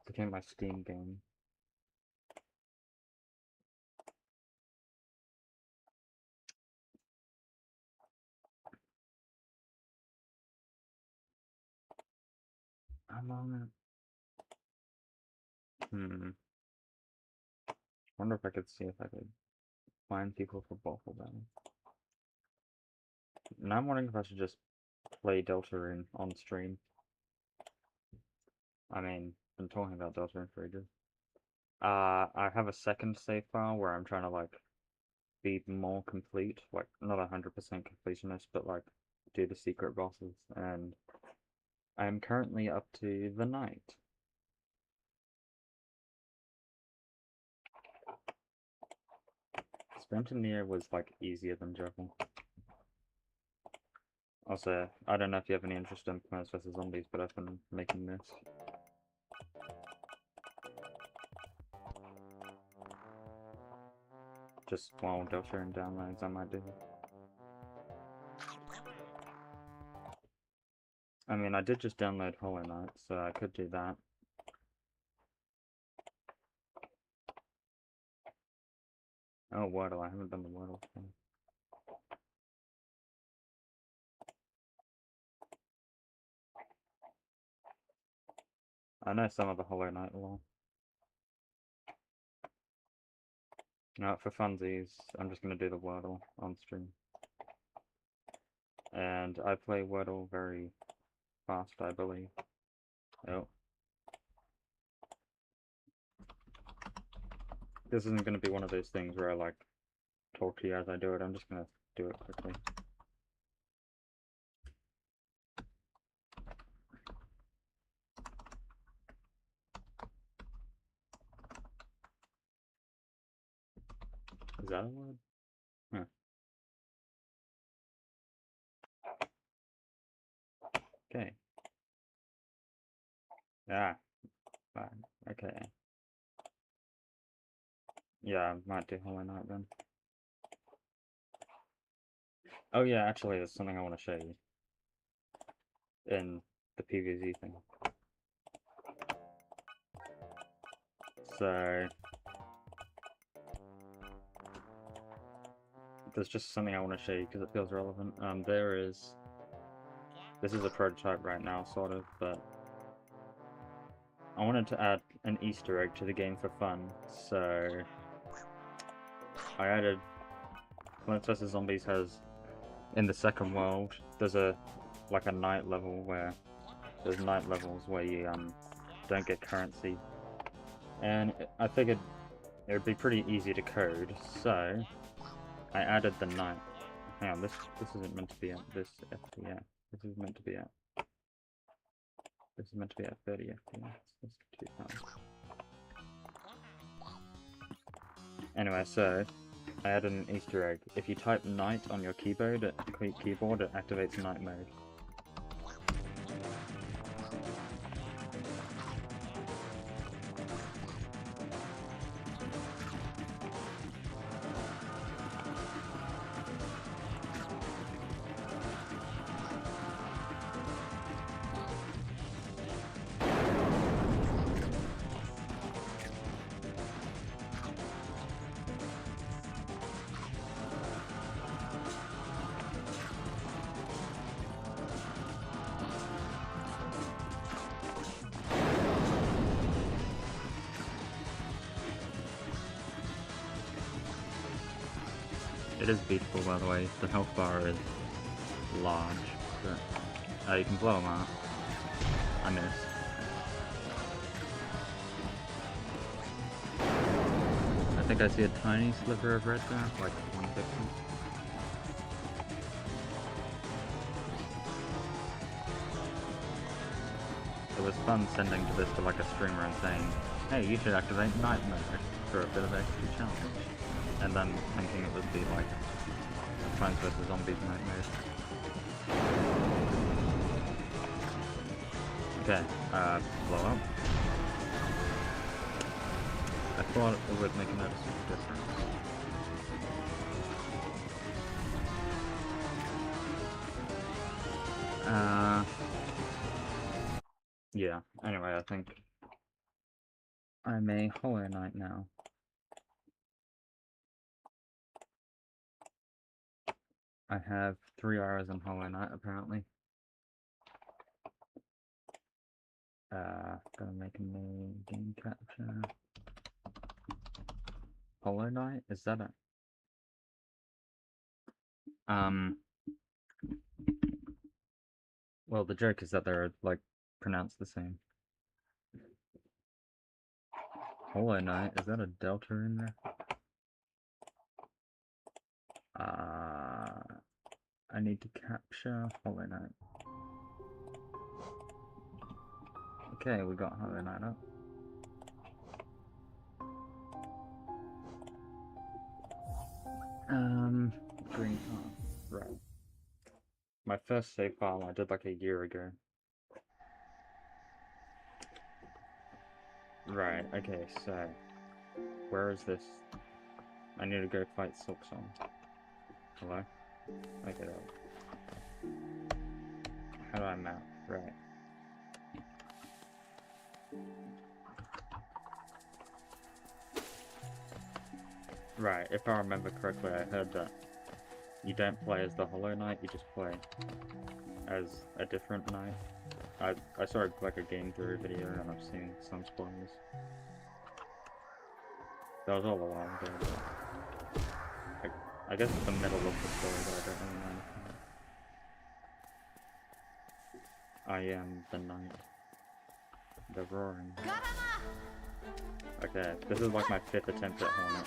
Became my Steam game. I'm on it. Wonder if I could see if I could find people for Waffle Battle. Now I'm wondering if I should just play Deltarune on stream. I mean, I've been talking about Deltarune for ages. I have a second save file where I'm trying to like be more complete, like not 100% completionist, but like do the secret bosses, and I am currently up to the Knight. Sprinteneer was like easier than Juggle. Also, I don't know if you have any interest in Plants vs Zombies, but I've been making this. Just while Deltarune downloads, I might do it. I mean, I did just download Hollow Knight, so I could do that. Oh, Wordle, I haven't done the Wordle thing. I know some of the Hollow Knight lore. For funsies, I'm just going to do the Wordle on stream. And I play Wordle very fast, I believe. Oh. This isn't going to be one of those things where I like talk to you as I do it, I'm just going to do it quickly. Is that a word? Huh. Okay. Ah. Fine. Okay. Yeah, I might do Hollow Knight then. Oh yeah, actually there's something I want to show you. In the PvZ thing. so there's just something I want to show you because it feels relevant. This is a prototype right now, sort of, but I wanted to add an Easter egg to the game for fun, so I added Plants vs Zombies has, in the second world, there's a night level where there's night levels where you don't get currency, and I figured it would be pretty easy to code, so I added the night. Hang on, this isn't meant to be at this FPS. This is meant to be at 30 FPS. That's too fast. Anyway, so I added an Easter egg. If you type night on your keyboard, it activates night mode. It is beautiful, by the way. The health bar is large, but you can blow them out. I missed. I think I see a tiny sliver of red there, like 1 pixel. It was fun sending this to like a streamer and saying, hey, you should activate night mode for a bit of extra challenge. And then thinking it would be like Plants vs Zombies night mode. Okay, blow up. I thought it would make a noticeable difference. Yeah, anyway, I think I'm a Hollow Knight now. I have 3 hours in Hollow Knight, apparently. Gonna make a new game capture. Hollow Knight? Is that it? Well, the joke is that they're, like, pronounced the same. Hollow Knight? Is that a delta in there? I need to capture Hollow Knight. Okay, we got Hollow Knight up. Green card. Right. My first save file I did like a year ago. Right, okay, so where is this? I need to go fight Silksong. Hello? Okay. How do I map? Right. Right, if I remember correctly, I heard that you don't play as the Hollow Knight, you just play as a different knight. I saw like a game theory video and I've seen some spoilers. That was all a while ago, but I guess it's the middle of the story that I don't really know anything about. I am the knight. The roaring. Okay, this is like my 5th attempt at Hornet.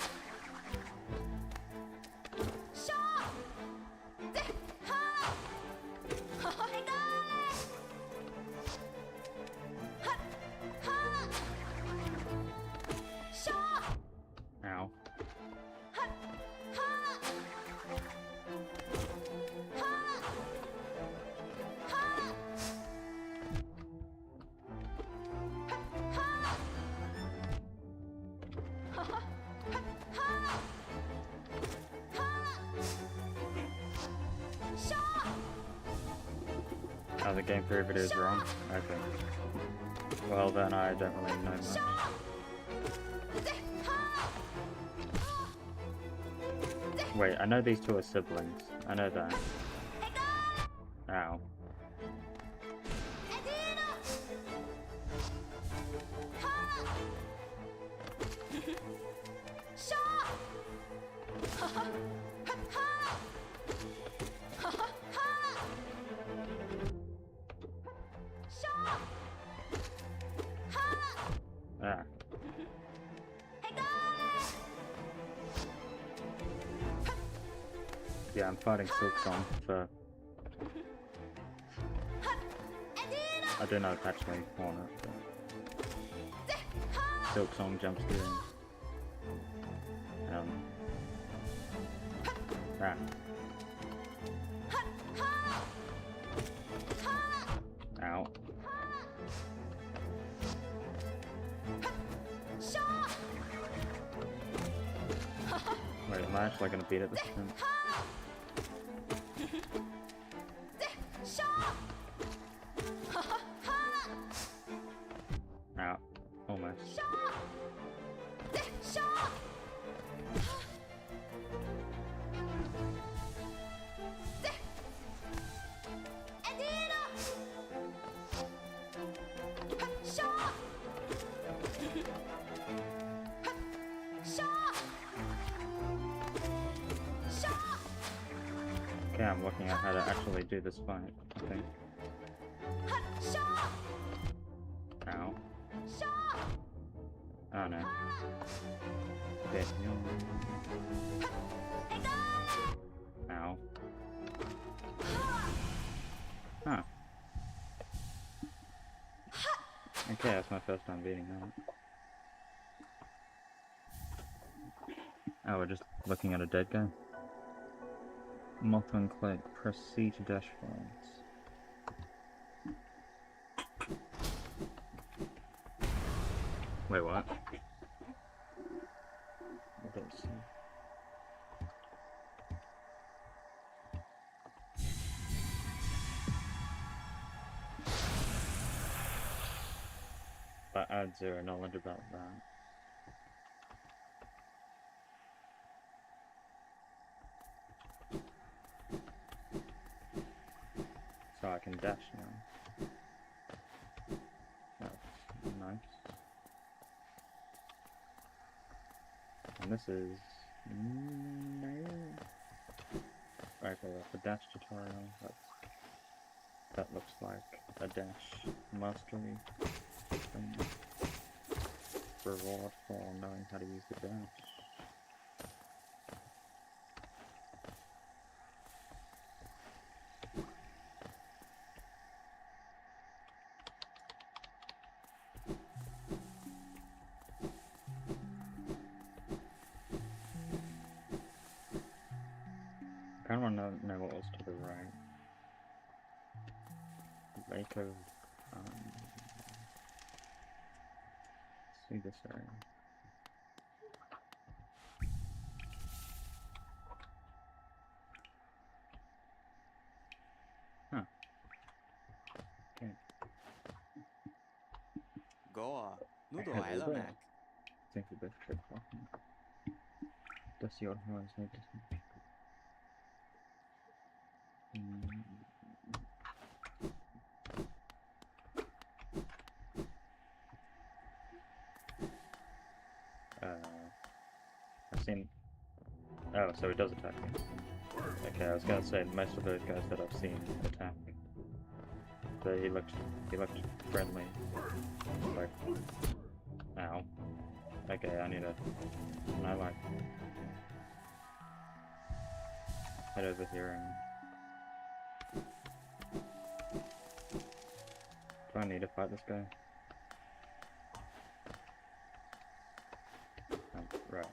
Ow. Oh, the game theory video is wrong? Okay. Well, then I don't really know much. Wait, I know these two are siblings. I know that. Ow. Ah. Yeah, I'm fighting Silksong for... I don't know if actually on it. But... Silksong jumps through. Ah. Ow. Wait, am I actually gonna beat it this time? Ow. Almost. Okay, I'm looking at how to actually do this fight, I think. Ow. Oh no. Okay. Ow. Huh. Okay, that's my first time beating that. Oh, we're just looking at a dead guy. Moth and click. Press C to dash forwards. Wait, what? I don't see. But I had zero knowledge about that. So I can dash now. That's nice. And this is... Right, well, that's a dash tutorial. That looks like a dash mastery thing. Reward for knowing how to use the dash. I don't know what was to the right. Lake of see this area. Huh. Okay. 哥，我都 I 来 have 了 all ，Mac。 that. Think of this trip. Does your hands need to I've seen... Oh, so he does attack me. Okay, I was gonna say, most of those guys that I've seen attack. But he looked friendly. Like... Ow. Okay, I need to... I like... head over here and... Do I need to fight this guy? Oh, right.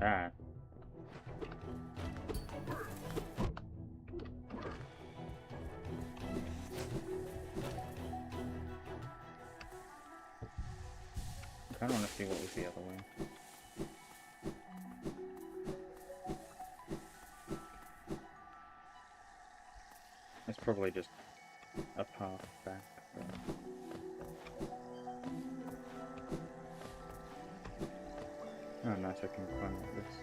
Ah. I kinda wanna see what was the other way. It's probably just a path back. But... Oh, nice, I can climb like this.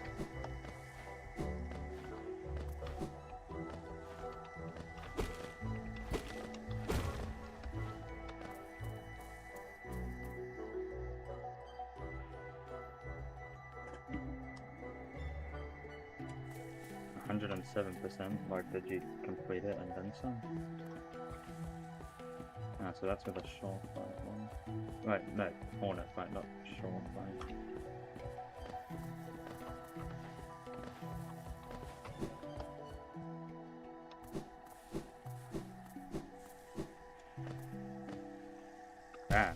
%, like, did you complete it and then some? Ah, so that's with a short fight one. Right, no, hornet fight, not short fight. Ah.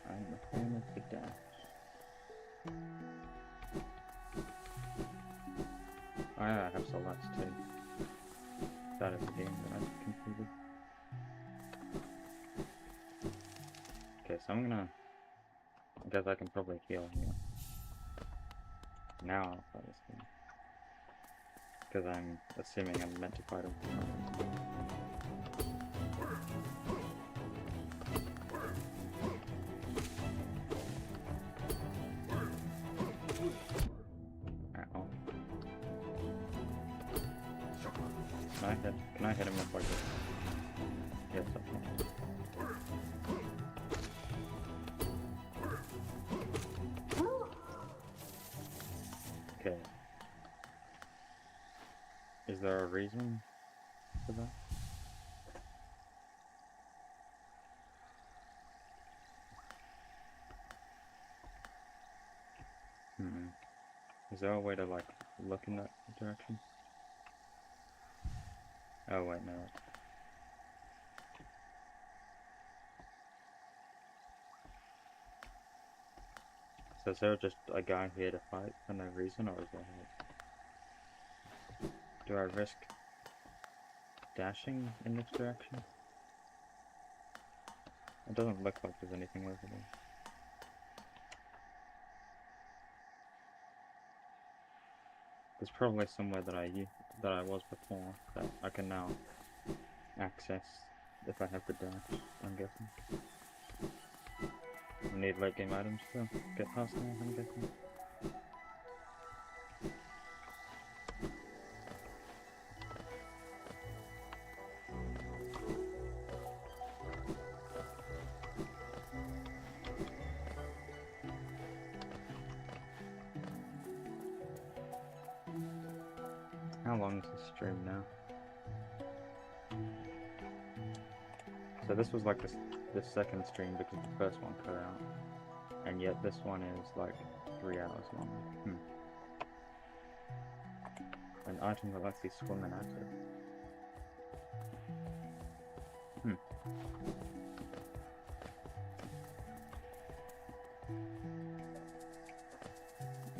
I'm a fan of the dash. I have Celeste too. That is the game that I've completed. Okay, so I'm gonna... I guess I can probably heal here. Now I'll play this game. Because I'm assuming I'm meant to fight him. Ow. Can I hit him up like this? Yes, I can. Okay. Is there a reason for that? Is there a way to, like, look in that direction? Oh, wait, no. So is there just a guy here to fight for no reason, or is there... Do I risk dashing in this direction? It doesn't look like there's anything over there. There's probably somewhere that I was before that I can now access if I have to dash, I'm guessing. I need late game items to get past there, I'm guessing. How long is this stream now? So this was like this second stream because the first one cut out, and yet this one is like 3 hours long. An item that lets you swim in acid.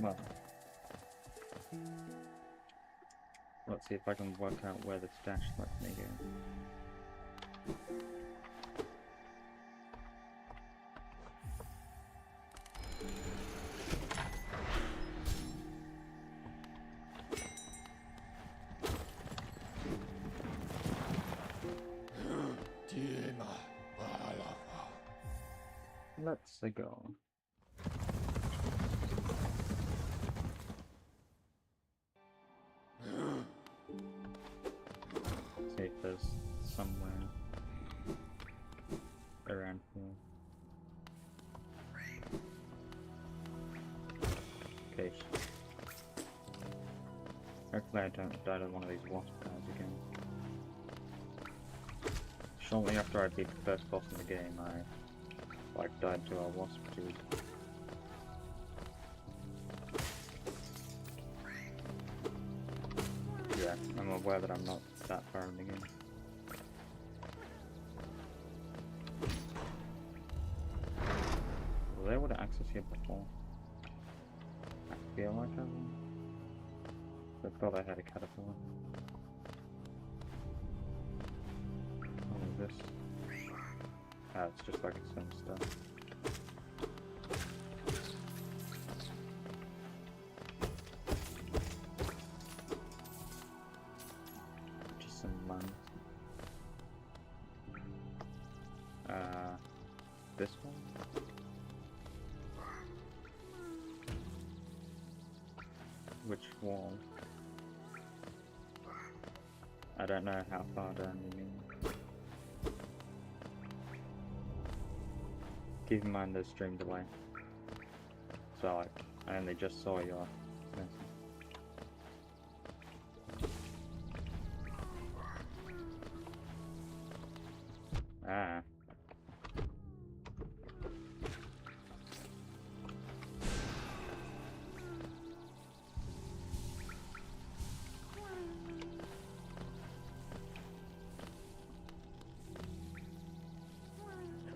Well. Let's see if I can work out where the stash lets me go. Let's go. See if there's somewhere around here. Okay. Hopefully I don't die to one of these wasp guys again. Shortly after I beat the first boss in the game, I died to a wasp dude. Yeah, I'm aware that I'm not that far in the game. Was I able to access here before? I feel like I was. I thought I had a caterpillar. What is this? Ah, it's just like some stuff. This one? Which wall? I don't know how far down you mean. Keep in mind there's stream delay. So like, I only just saw your message. Ah.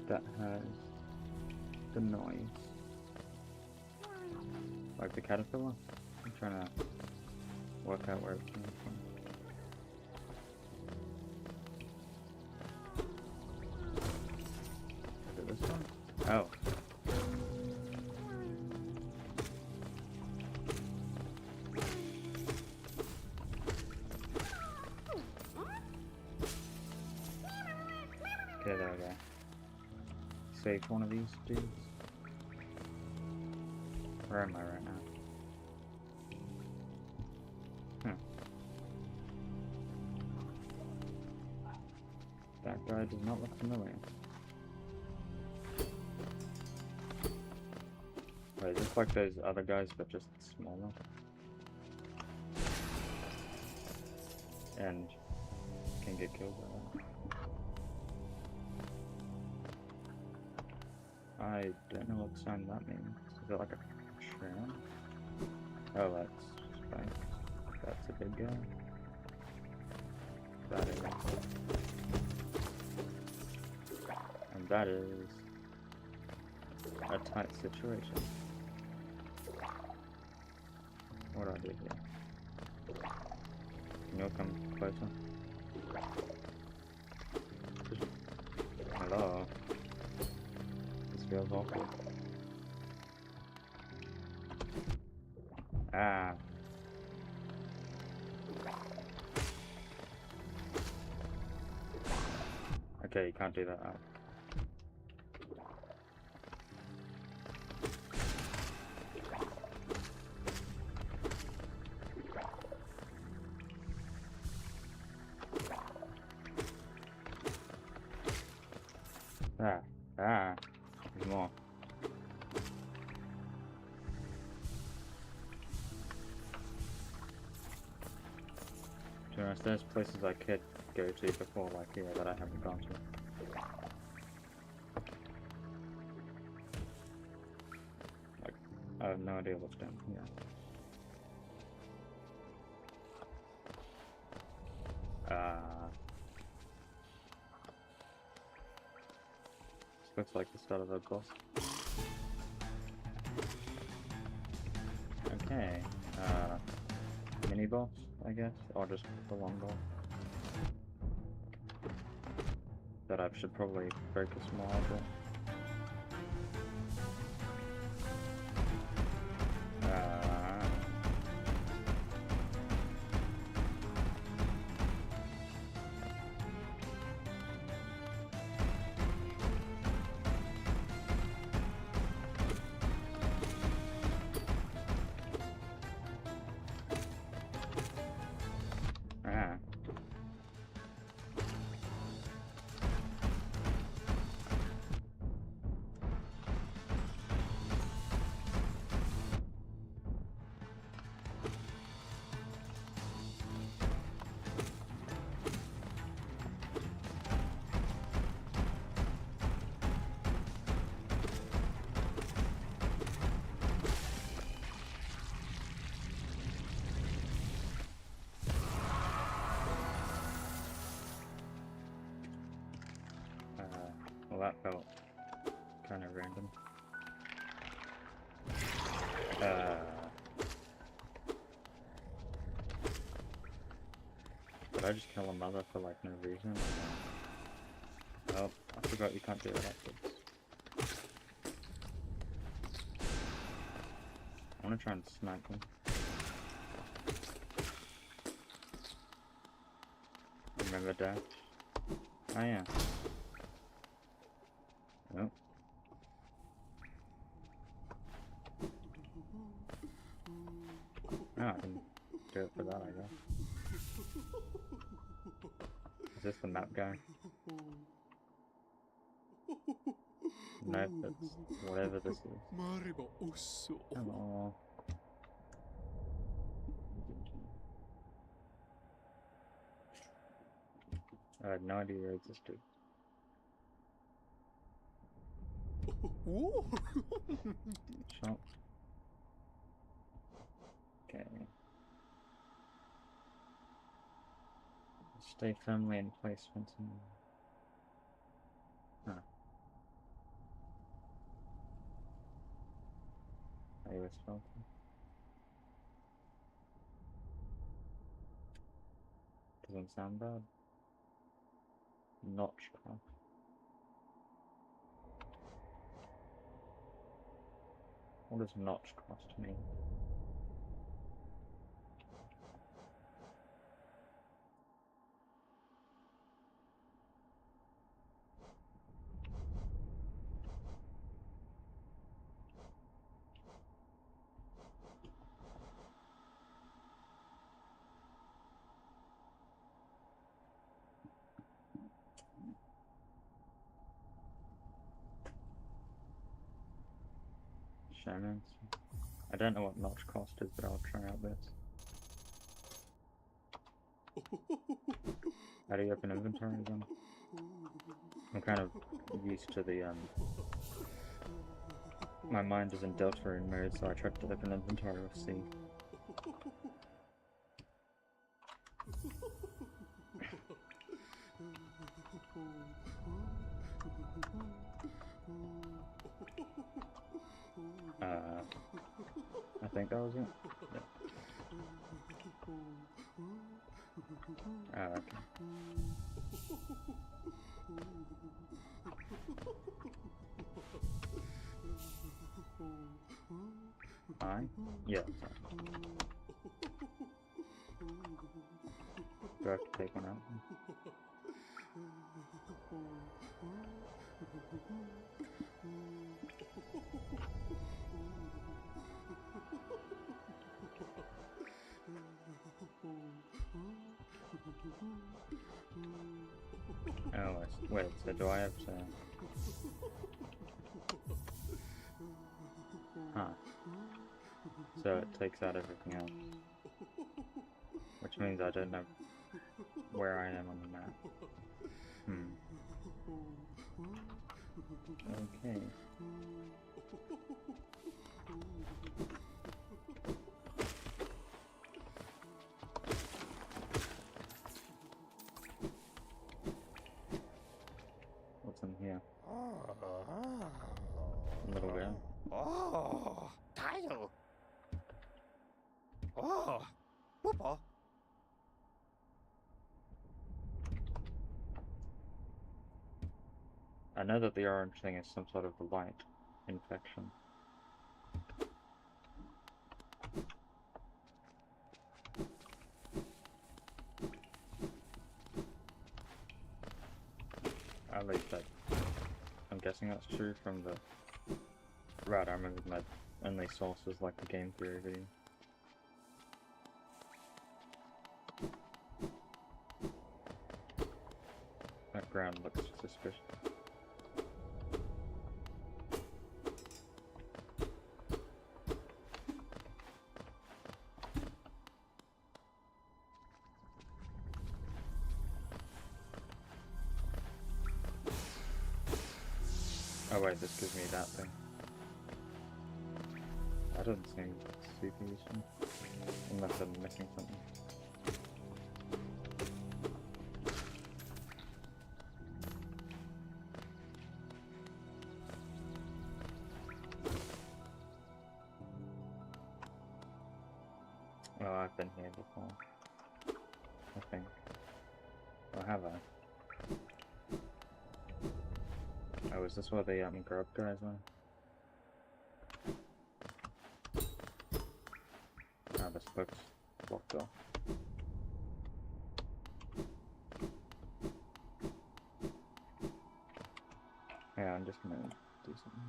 That has the noise. Like the caterpillar? I'm trying to work out where it came from. Is it this one? Oh. Okay, there we go. Save one of these dudes. Where am I right now? That guy does not look familiar. Wait, just like those other guys, but just smaller. And can get killed by that. I don't know what sign that means. Is it like a tram? Oh, that's Spike. That's a big guy. That is. And that is a tight situation. What do I do here? Can you come closer? Hello? Feels awkward. Ah. Okay, you can't do that. There's more. To be honest, there's places I could go to before, like here, that I haven't gone to. Like, I have no idea what's down here. Looks like the start of a boss. Okay, mini boss, I guess, or just the long boss. That I should probably focus more on. Well, that felt kind of random. Did I just kill a mother for like no reason? Oh, I forgot you can't do that afterwards. I want to try and snipe them. Remember dash? Oh yeah. Nope. Oh, I can do it for that, I guess. Is this the map guy? Nope, it's whatever this is. Hello. I had no idea it existed. Shop. Okay. Stay firmly in place, Fenton. Huh. Play with Falcon. Doesn't sound bad. Notchcraft. What does Notchcraft mean? Shamans. I don't know what notch cost is, but I'll try out this. How do you open inventory again? I'm kind of used to the my mind is in Deltarune mode, so I tried to open inventory with C. I think that was it. Yeah. Oh, okay. Yeah. Do I have to take one out? Oh, wait, so do I have to... Huh. So it takes out everything else. Which means I don't know where I am on the map. Okay. What's in here? A little bit. Oh, title. Oh, Papa. I know that the orange thing is some sort of a light infection. At least I'm guessing that's true from the... Right, I remember my only source was like the game theory video. That ground looks suspicious. Oh wait, this gives me that thing. That doesn't seem super useful. Unless I'm missing something. Oh, I've been here before. I think. Or have I? Oh, is this where the grub guys are? Ah, this looks blocked off. Yeah, I'm just gonna do something.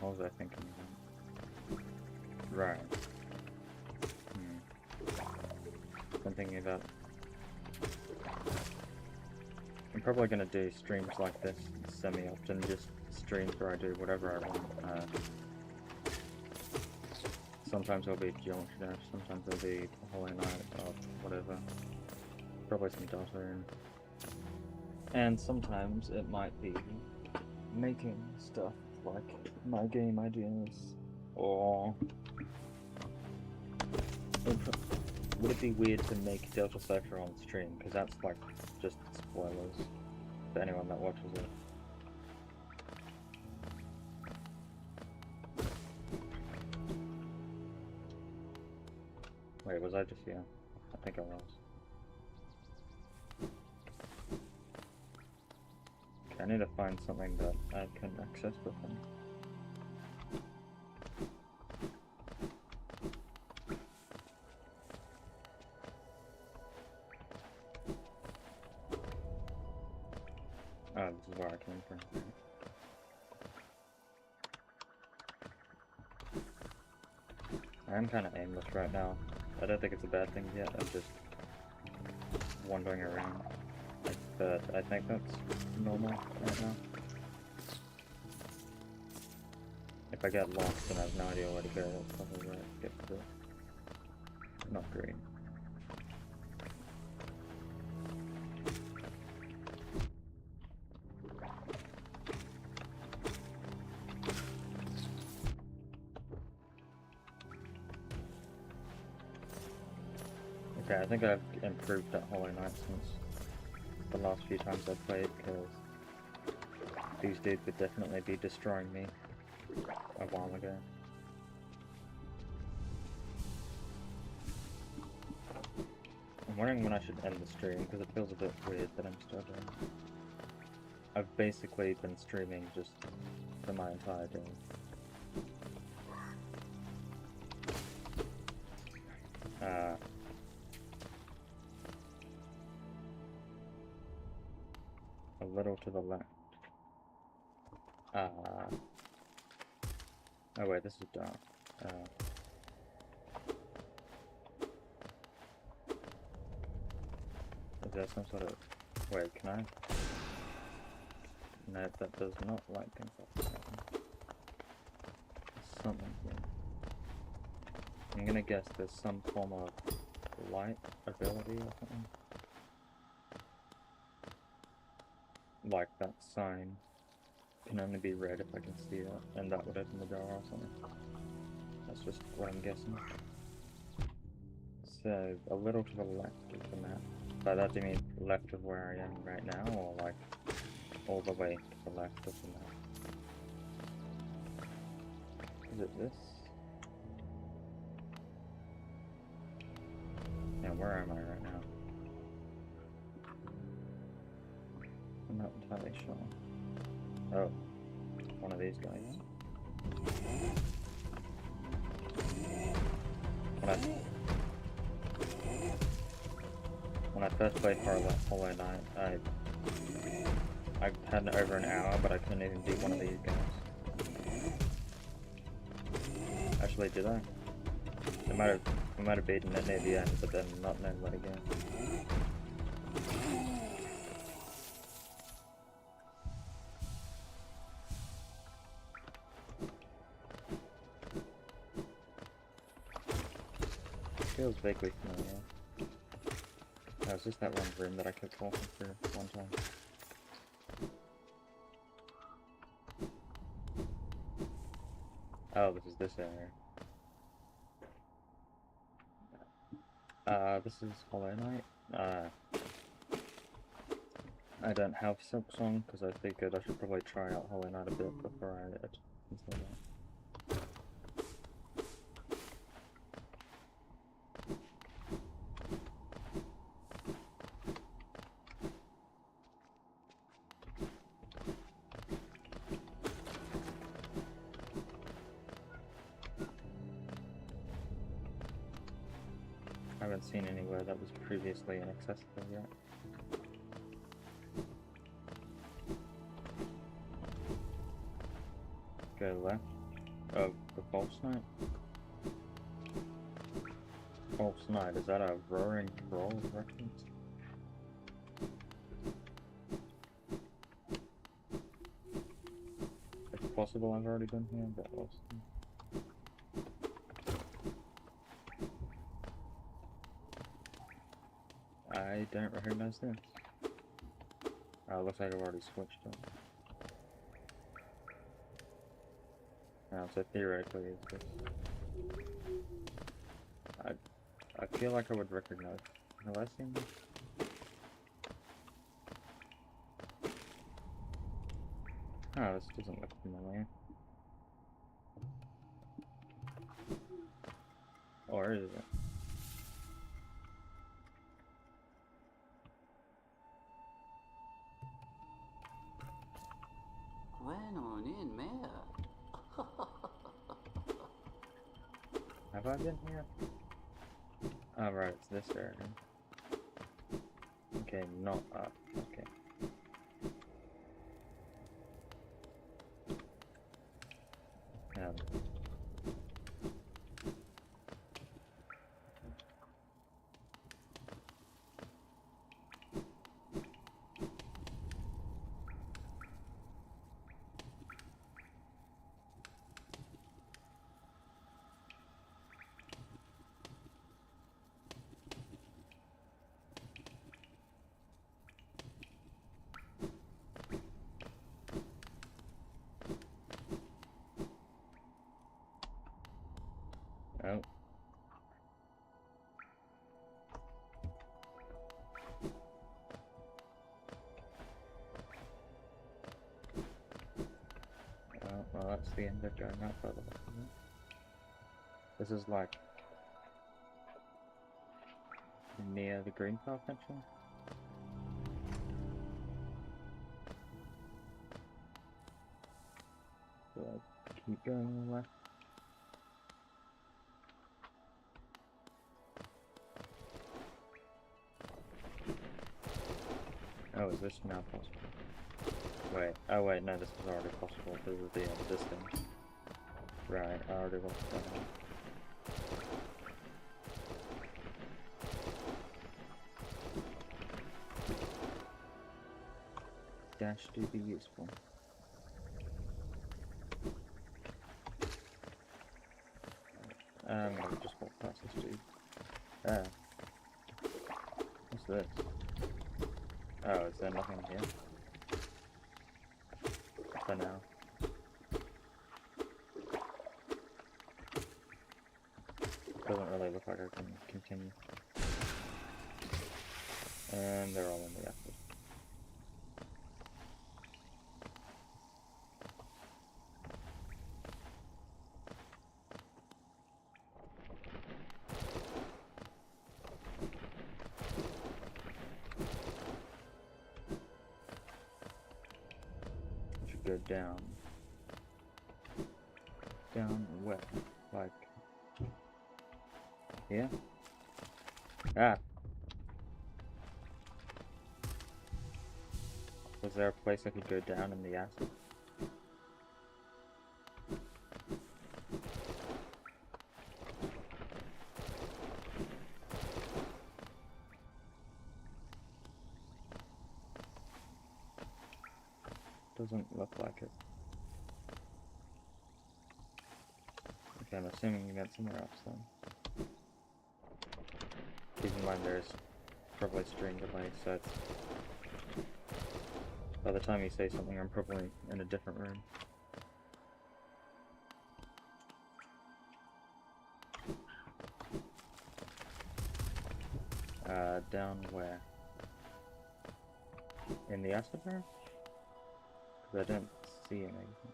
What was I thinking about? Right. I'm thinking about... I'm probably gonna do streams like this semi-often, just streams where I do whatever I want. Sometimes it'll be Geometry Dash, sometimes it'll be Hollow Knight, or whatever. Probably some Dota, and sometimes it might be making stuff like my game ideas, or would it be weird to make Delta Cypher on stream? Because that's like just spoilers for anyone that watches it. Wait, was I just here? I think I was. Okay, I need to find something that I can access with them. Oh, this is where I came from. I'm kind of aimless right now. I don't think it's a bad thing yet, I'm just wandering around. But I think that's normal right now. If I get lost and I have no idea where to go, that's probably where I get to. Not great. Okay, I think I've improved at Hollow Knight since the last few times I've played, because these dudes would definitely be destroying me a while ago. I'm wondering when I should end the stream, because it feels a bit weird that I'm still doing it. I've basically been streaming just for my entire day. A little to the left. Oh wait, this is dark. Is there some sort of... Wait, can I? No, that does not light things up. Something here. I'm gonna guess there's some form of light ability or something. Like that sign can only be read if I can see it, and that would open the door or something. That's just what I'm guessing. So, a little to the left of the map. By that do you mean left of where I am right now, or like all the way to the left of the map? Is it this? Yeah, where am I right now? I'm not entirely sure. Oh, one of these guys. When I first played Hollow Knight, I had over an hour, but I couldn't even beat one of these guys. Actually, did I? I might have beaten it near the end, but then not known where to go. Feels vaguely familiar. Oh, it's just that one room that I kept walking through one time. Oh, this is this area. This is Hollow Knight. I don't have Silk Song because I figured I should probably try out Hollow Knight a bit before I install that. I haven't seen anywhere that was previously inaccessible yet. Go left of the False Knight. False Knight, is that a Roaring Troll reference? It's possible I've already been here, but we'll see. I don't recognize this. Oh, looks like I've already switched it. Now, so theoretically, it's this. I feel like I would recognize. Have I seen this? Oh, this doesn't look familiar. Or is it? When on in there? Have I been here? Oh, right, it's this area. Okay, not up. Okay. Oh. Well, that's the end of going out further back, isn't it? This is like near the green path, actually. So I keep going on the left. Oh, is this now possible? Wait, oh wait, no, this is already possible because of the this thing. Right, I already looked that up. Dash do be useful. I'll just walk past this dude. Ah. What's this? Oh, is there nothing here? For now. Doesn't really look like I can continue. And they're all in the acid. Go down where? Like here? Ah! Was there a place I could go down in the acid? Doesn't look like it. Okay, I'm assuming you meant somewhere else then. Keep in mind there's probably stream delay, so it's... By the time you say something, I'm probably in a different room. Down where? In the acid room? Because I don't see anything.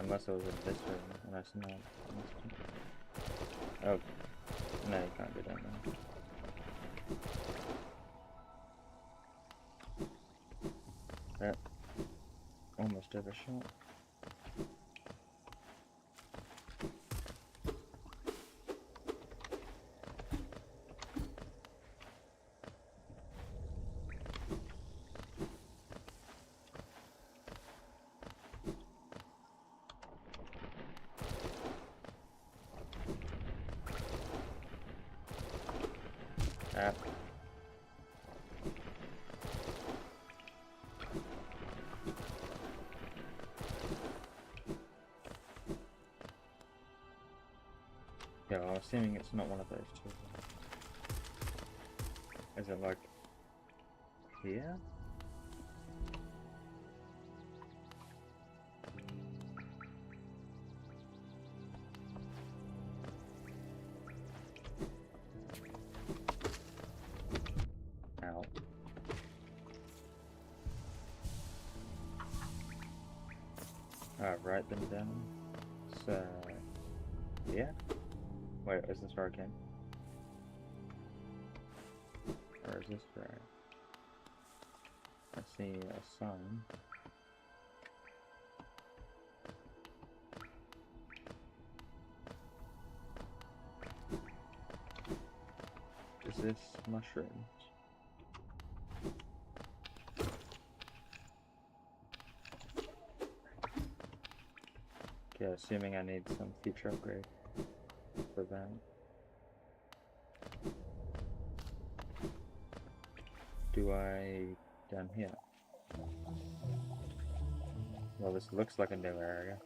Unless it was in this room, and that's not. Oh, no, you can't go down there. That almost overshot. Yeah, well, I'm assuming it's not one of those two. Is it like here? Ow. Alright then down. So yeah. Wait, is this where I came? Or is this where I see a sign? Is this mushrooms? Okay, assuming I need some feature upgrade for that. Do I down here? Well, this looks like a new area.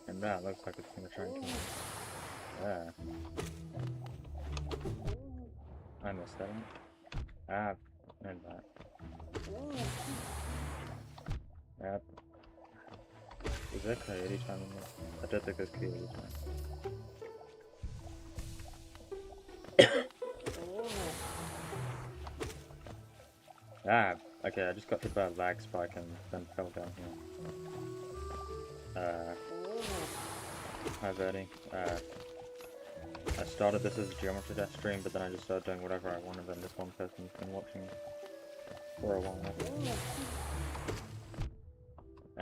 And that looks like it's gonna try and kill me. Ah. I missed that one. Ah, and that. Yep. Is there coyote time in this? I don't think there's coyote time. Ah, okay, I just got hit by a lag spike and then fell down here. Hi Verdi. I started this as a Geometry Dash stream, but then I just started doing whatever I wanted, and this one person's been watching for a while now.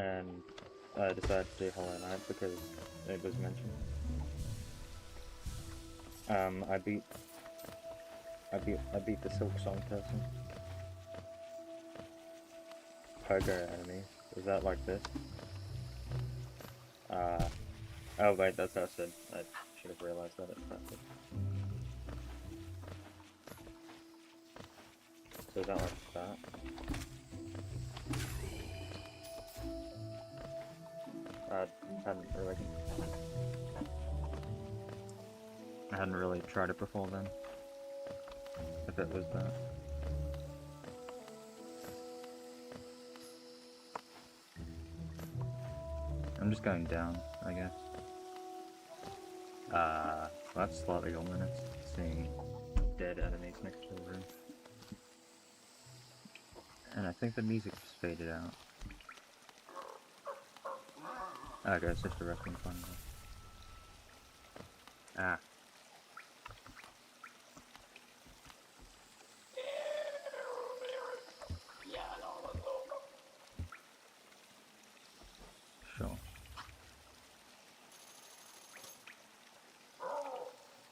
And I decided to do Hollow Knight because it was mentioned. I beat the Silk Song person. Pogo enemies. Is that like this? Oh wait, that's acid. I should have realized that it's acid. So is that like that? I hadn't really tried it before then. If it was that. I'm just going down, I guess. That's slightly ominous, seeing dead enemies next to the room. And I think the music just faded out. Okay, it's just a wrestling fun. Ah. Sure.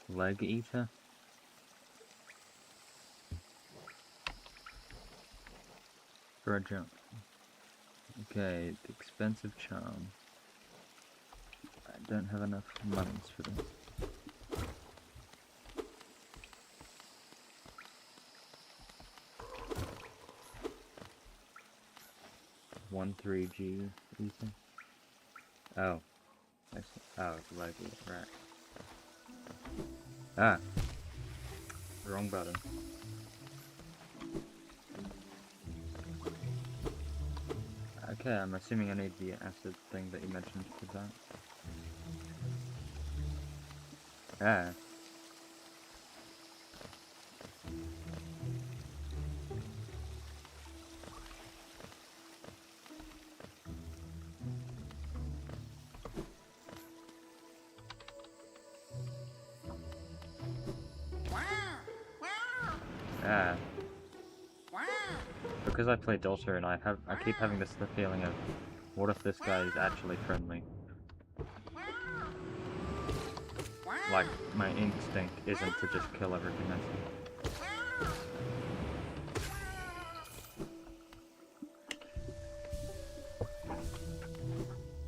Leg eater? For a jump. Okay, the expensive charm. I don't have enough monies for this. One 3G ether. Oh. I see. Oh, it's like it, right. Ah. Wrong button. Okay, I'm assuming I need the acid thing that you mentioned for that. Ah. Ah. Because I play Delta and I keep having this feeling of, what if this guy is actually friendly? Like, my instinct isn't to just kill everything I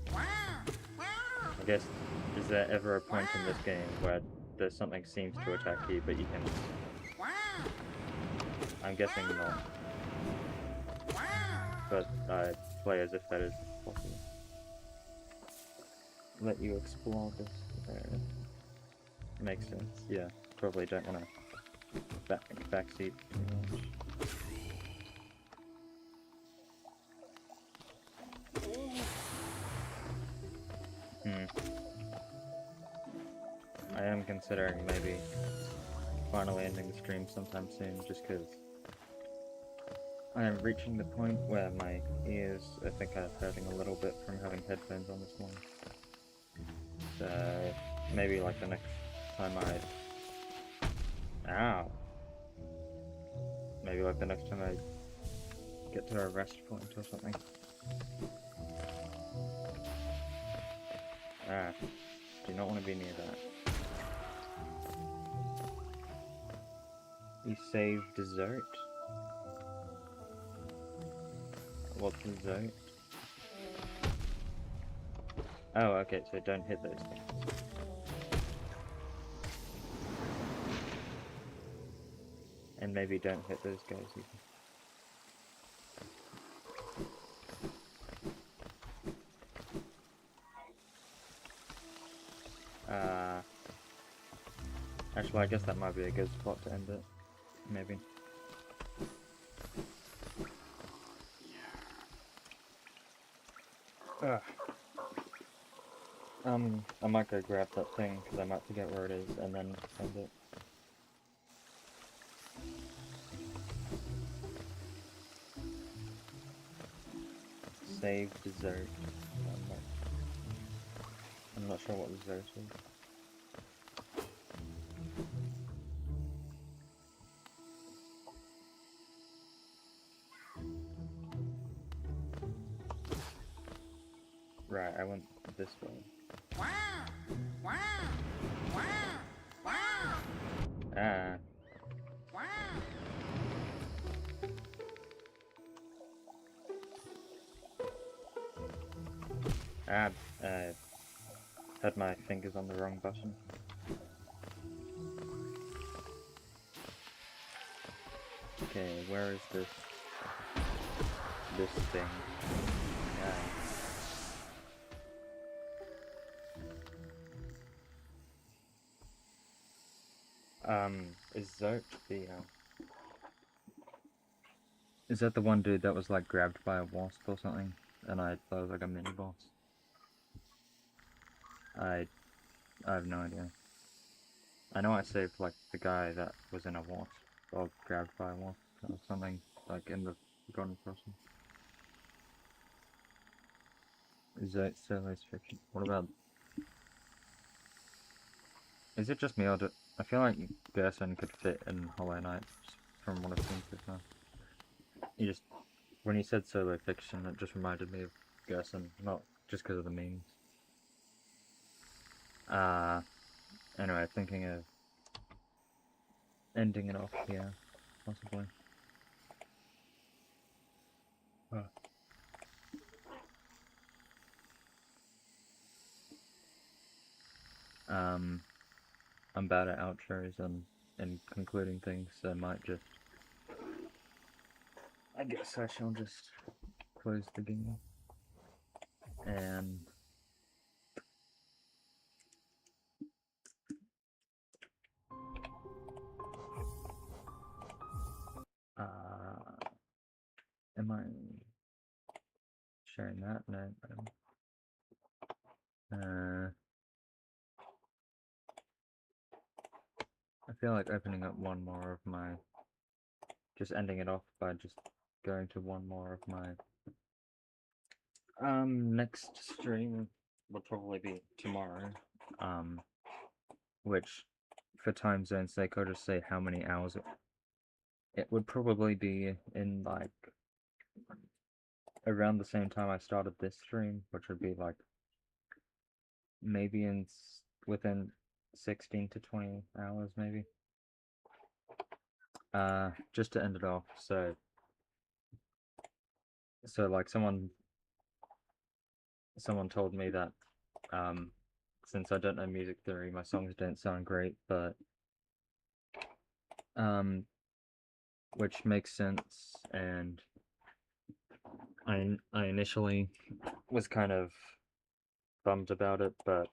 see. I guess, is there ever a point in this game where there's something seems to attack you, but you can... I'm guessing not. But I play as if that is possible. Let you explore this area. Makes sense, yeah. Probably don't want to backseat too much. I am considering maybe finally ending the stream sometime soon, just because I am reaching the point where my ears, I think, are hurting a little bit from having headphones on this morning. So maybe like the next time Ow! Maybe like the next time I get to a rest point or something. Ah, do not want to be near that. You save dessert? What's dessert? Oh, okay, so don't hit those things. And maybe don't hit those guys either. Actually, I guess that might be a good spot to end it. Maybe. I might go grab that thing, because I might forget where it is, and then end it. Save dessert. I'm not sure what dessert is. Right, I went this way. Ah. Had my fingers on the wrong button. Okay, where is this thing? Is Zote the, is that the one dude that was, like, grabbed by a wasp or something? And I thought it was, like, a mini-boss? I have no idea. I know I saved, like, the guy that was in a wasp, or grabbed by a wasp, or something, like, in the Forgotten Crossing. Is that Solo's fiction? What about... Is it just me, or I feel like Gerson could fit in Hollow Knight, from what I've seen so far. You just... When you said solo fiction, it just reminded me of Gerson, not just because of the memes. Anyway, thinking of ending it off here, possibly. I'm bad at outros and concluding things, so I might just... I guess I shall just close the game. And... am I sharing that? No. feel like opening up one more of my, just ending it off by just going to one more of my next stream will probably be tomorrow, which for time zone's sake I'll just say how many hours it would probably be in, like, around the same time I started this stream, which would be like maybe within 16 to 20 hours maybe. Just to end it off, so like someone told me that since I don't know music theory, my songs don't sound great, but which makes sense, and I initially was kind of bummed about it, but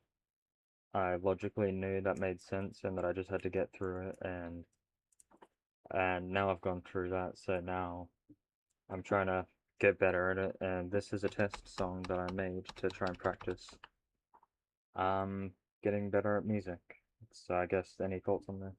I logically knew that made sense and that I just had to get through it, and now I've gone through that, so now I'm trying to get better at it, and this is a test song that I made to try and practice getting better at music. So I guess, any thoughts on this?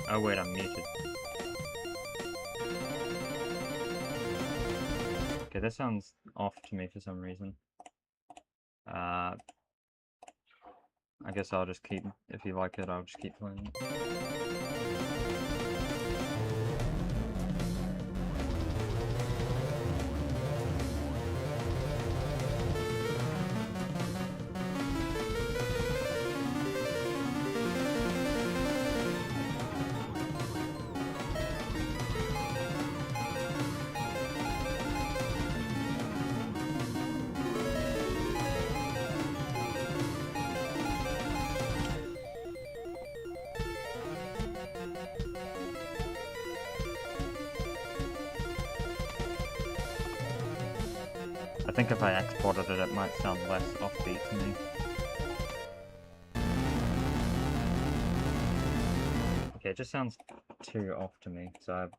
Oh wait, I'm muted. Okay, that sounds off to me for some reason. I guess I'll just keep, if you like it, I'll just keep playing it. I think if I exported it, it might sound less offbeat to me. Okay, it just sounds too off to me, so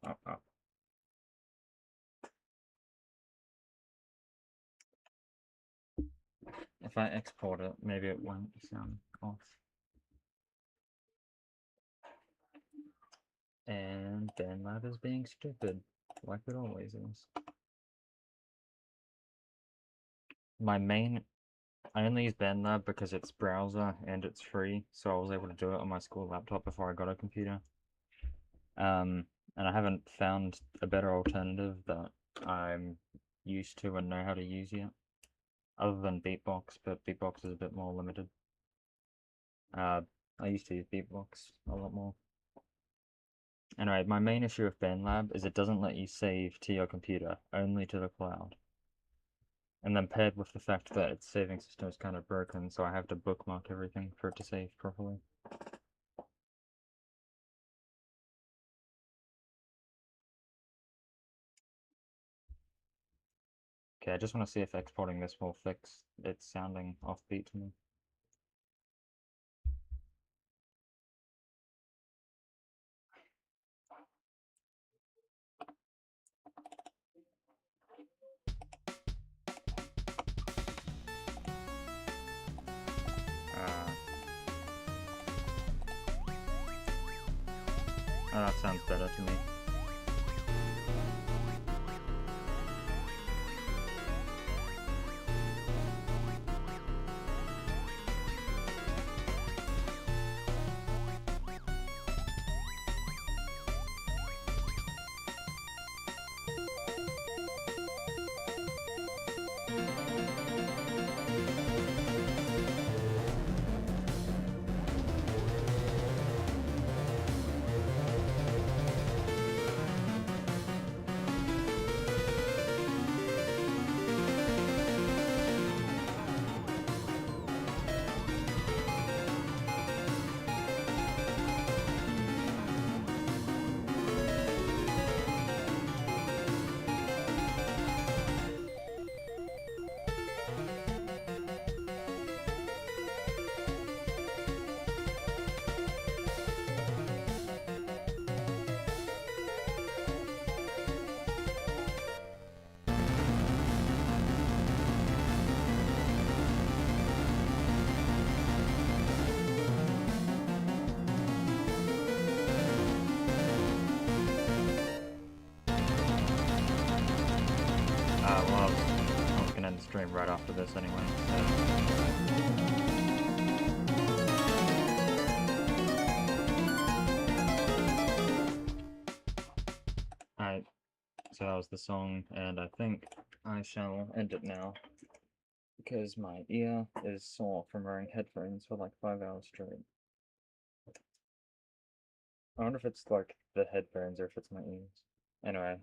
if I export it, maybe it won't sound off. And BandLab is being stupid, like it always is. My main, I only use BandLab because it's browser and it's free, so I was able to do it on my school laptop before I got a computer. And I haven't found a better alternative that I'm used to and know how to use yet, other than Beatbox, but Beatbox is a bit more limited. I used to use Beatbox a lot more. Anyway, my main issue with BandLab is it doesn't let you save to your computer, only to the cloud. And then paired with the fact that its saving system is kind of broken, so I have to bookmark everything for it to save properly. Okay, I just want to see if exporting this will fix it sounding offbeat to me. Oh, that sounds better to me. Well, I was gonna end the stream right after this anyway, Alright, so that was the song, and I think I shall end it now, because my ear is sore from wearing headphones for like 5 hours straight. I wonder if it's like the headphones or if it's my ears. Anyway.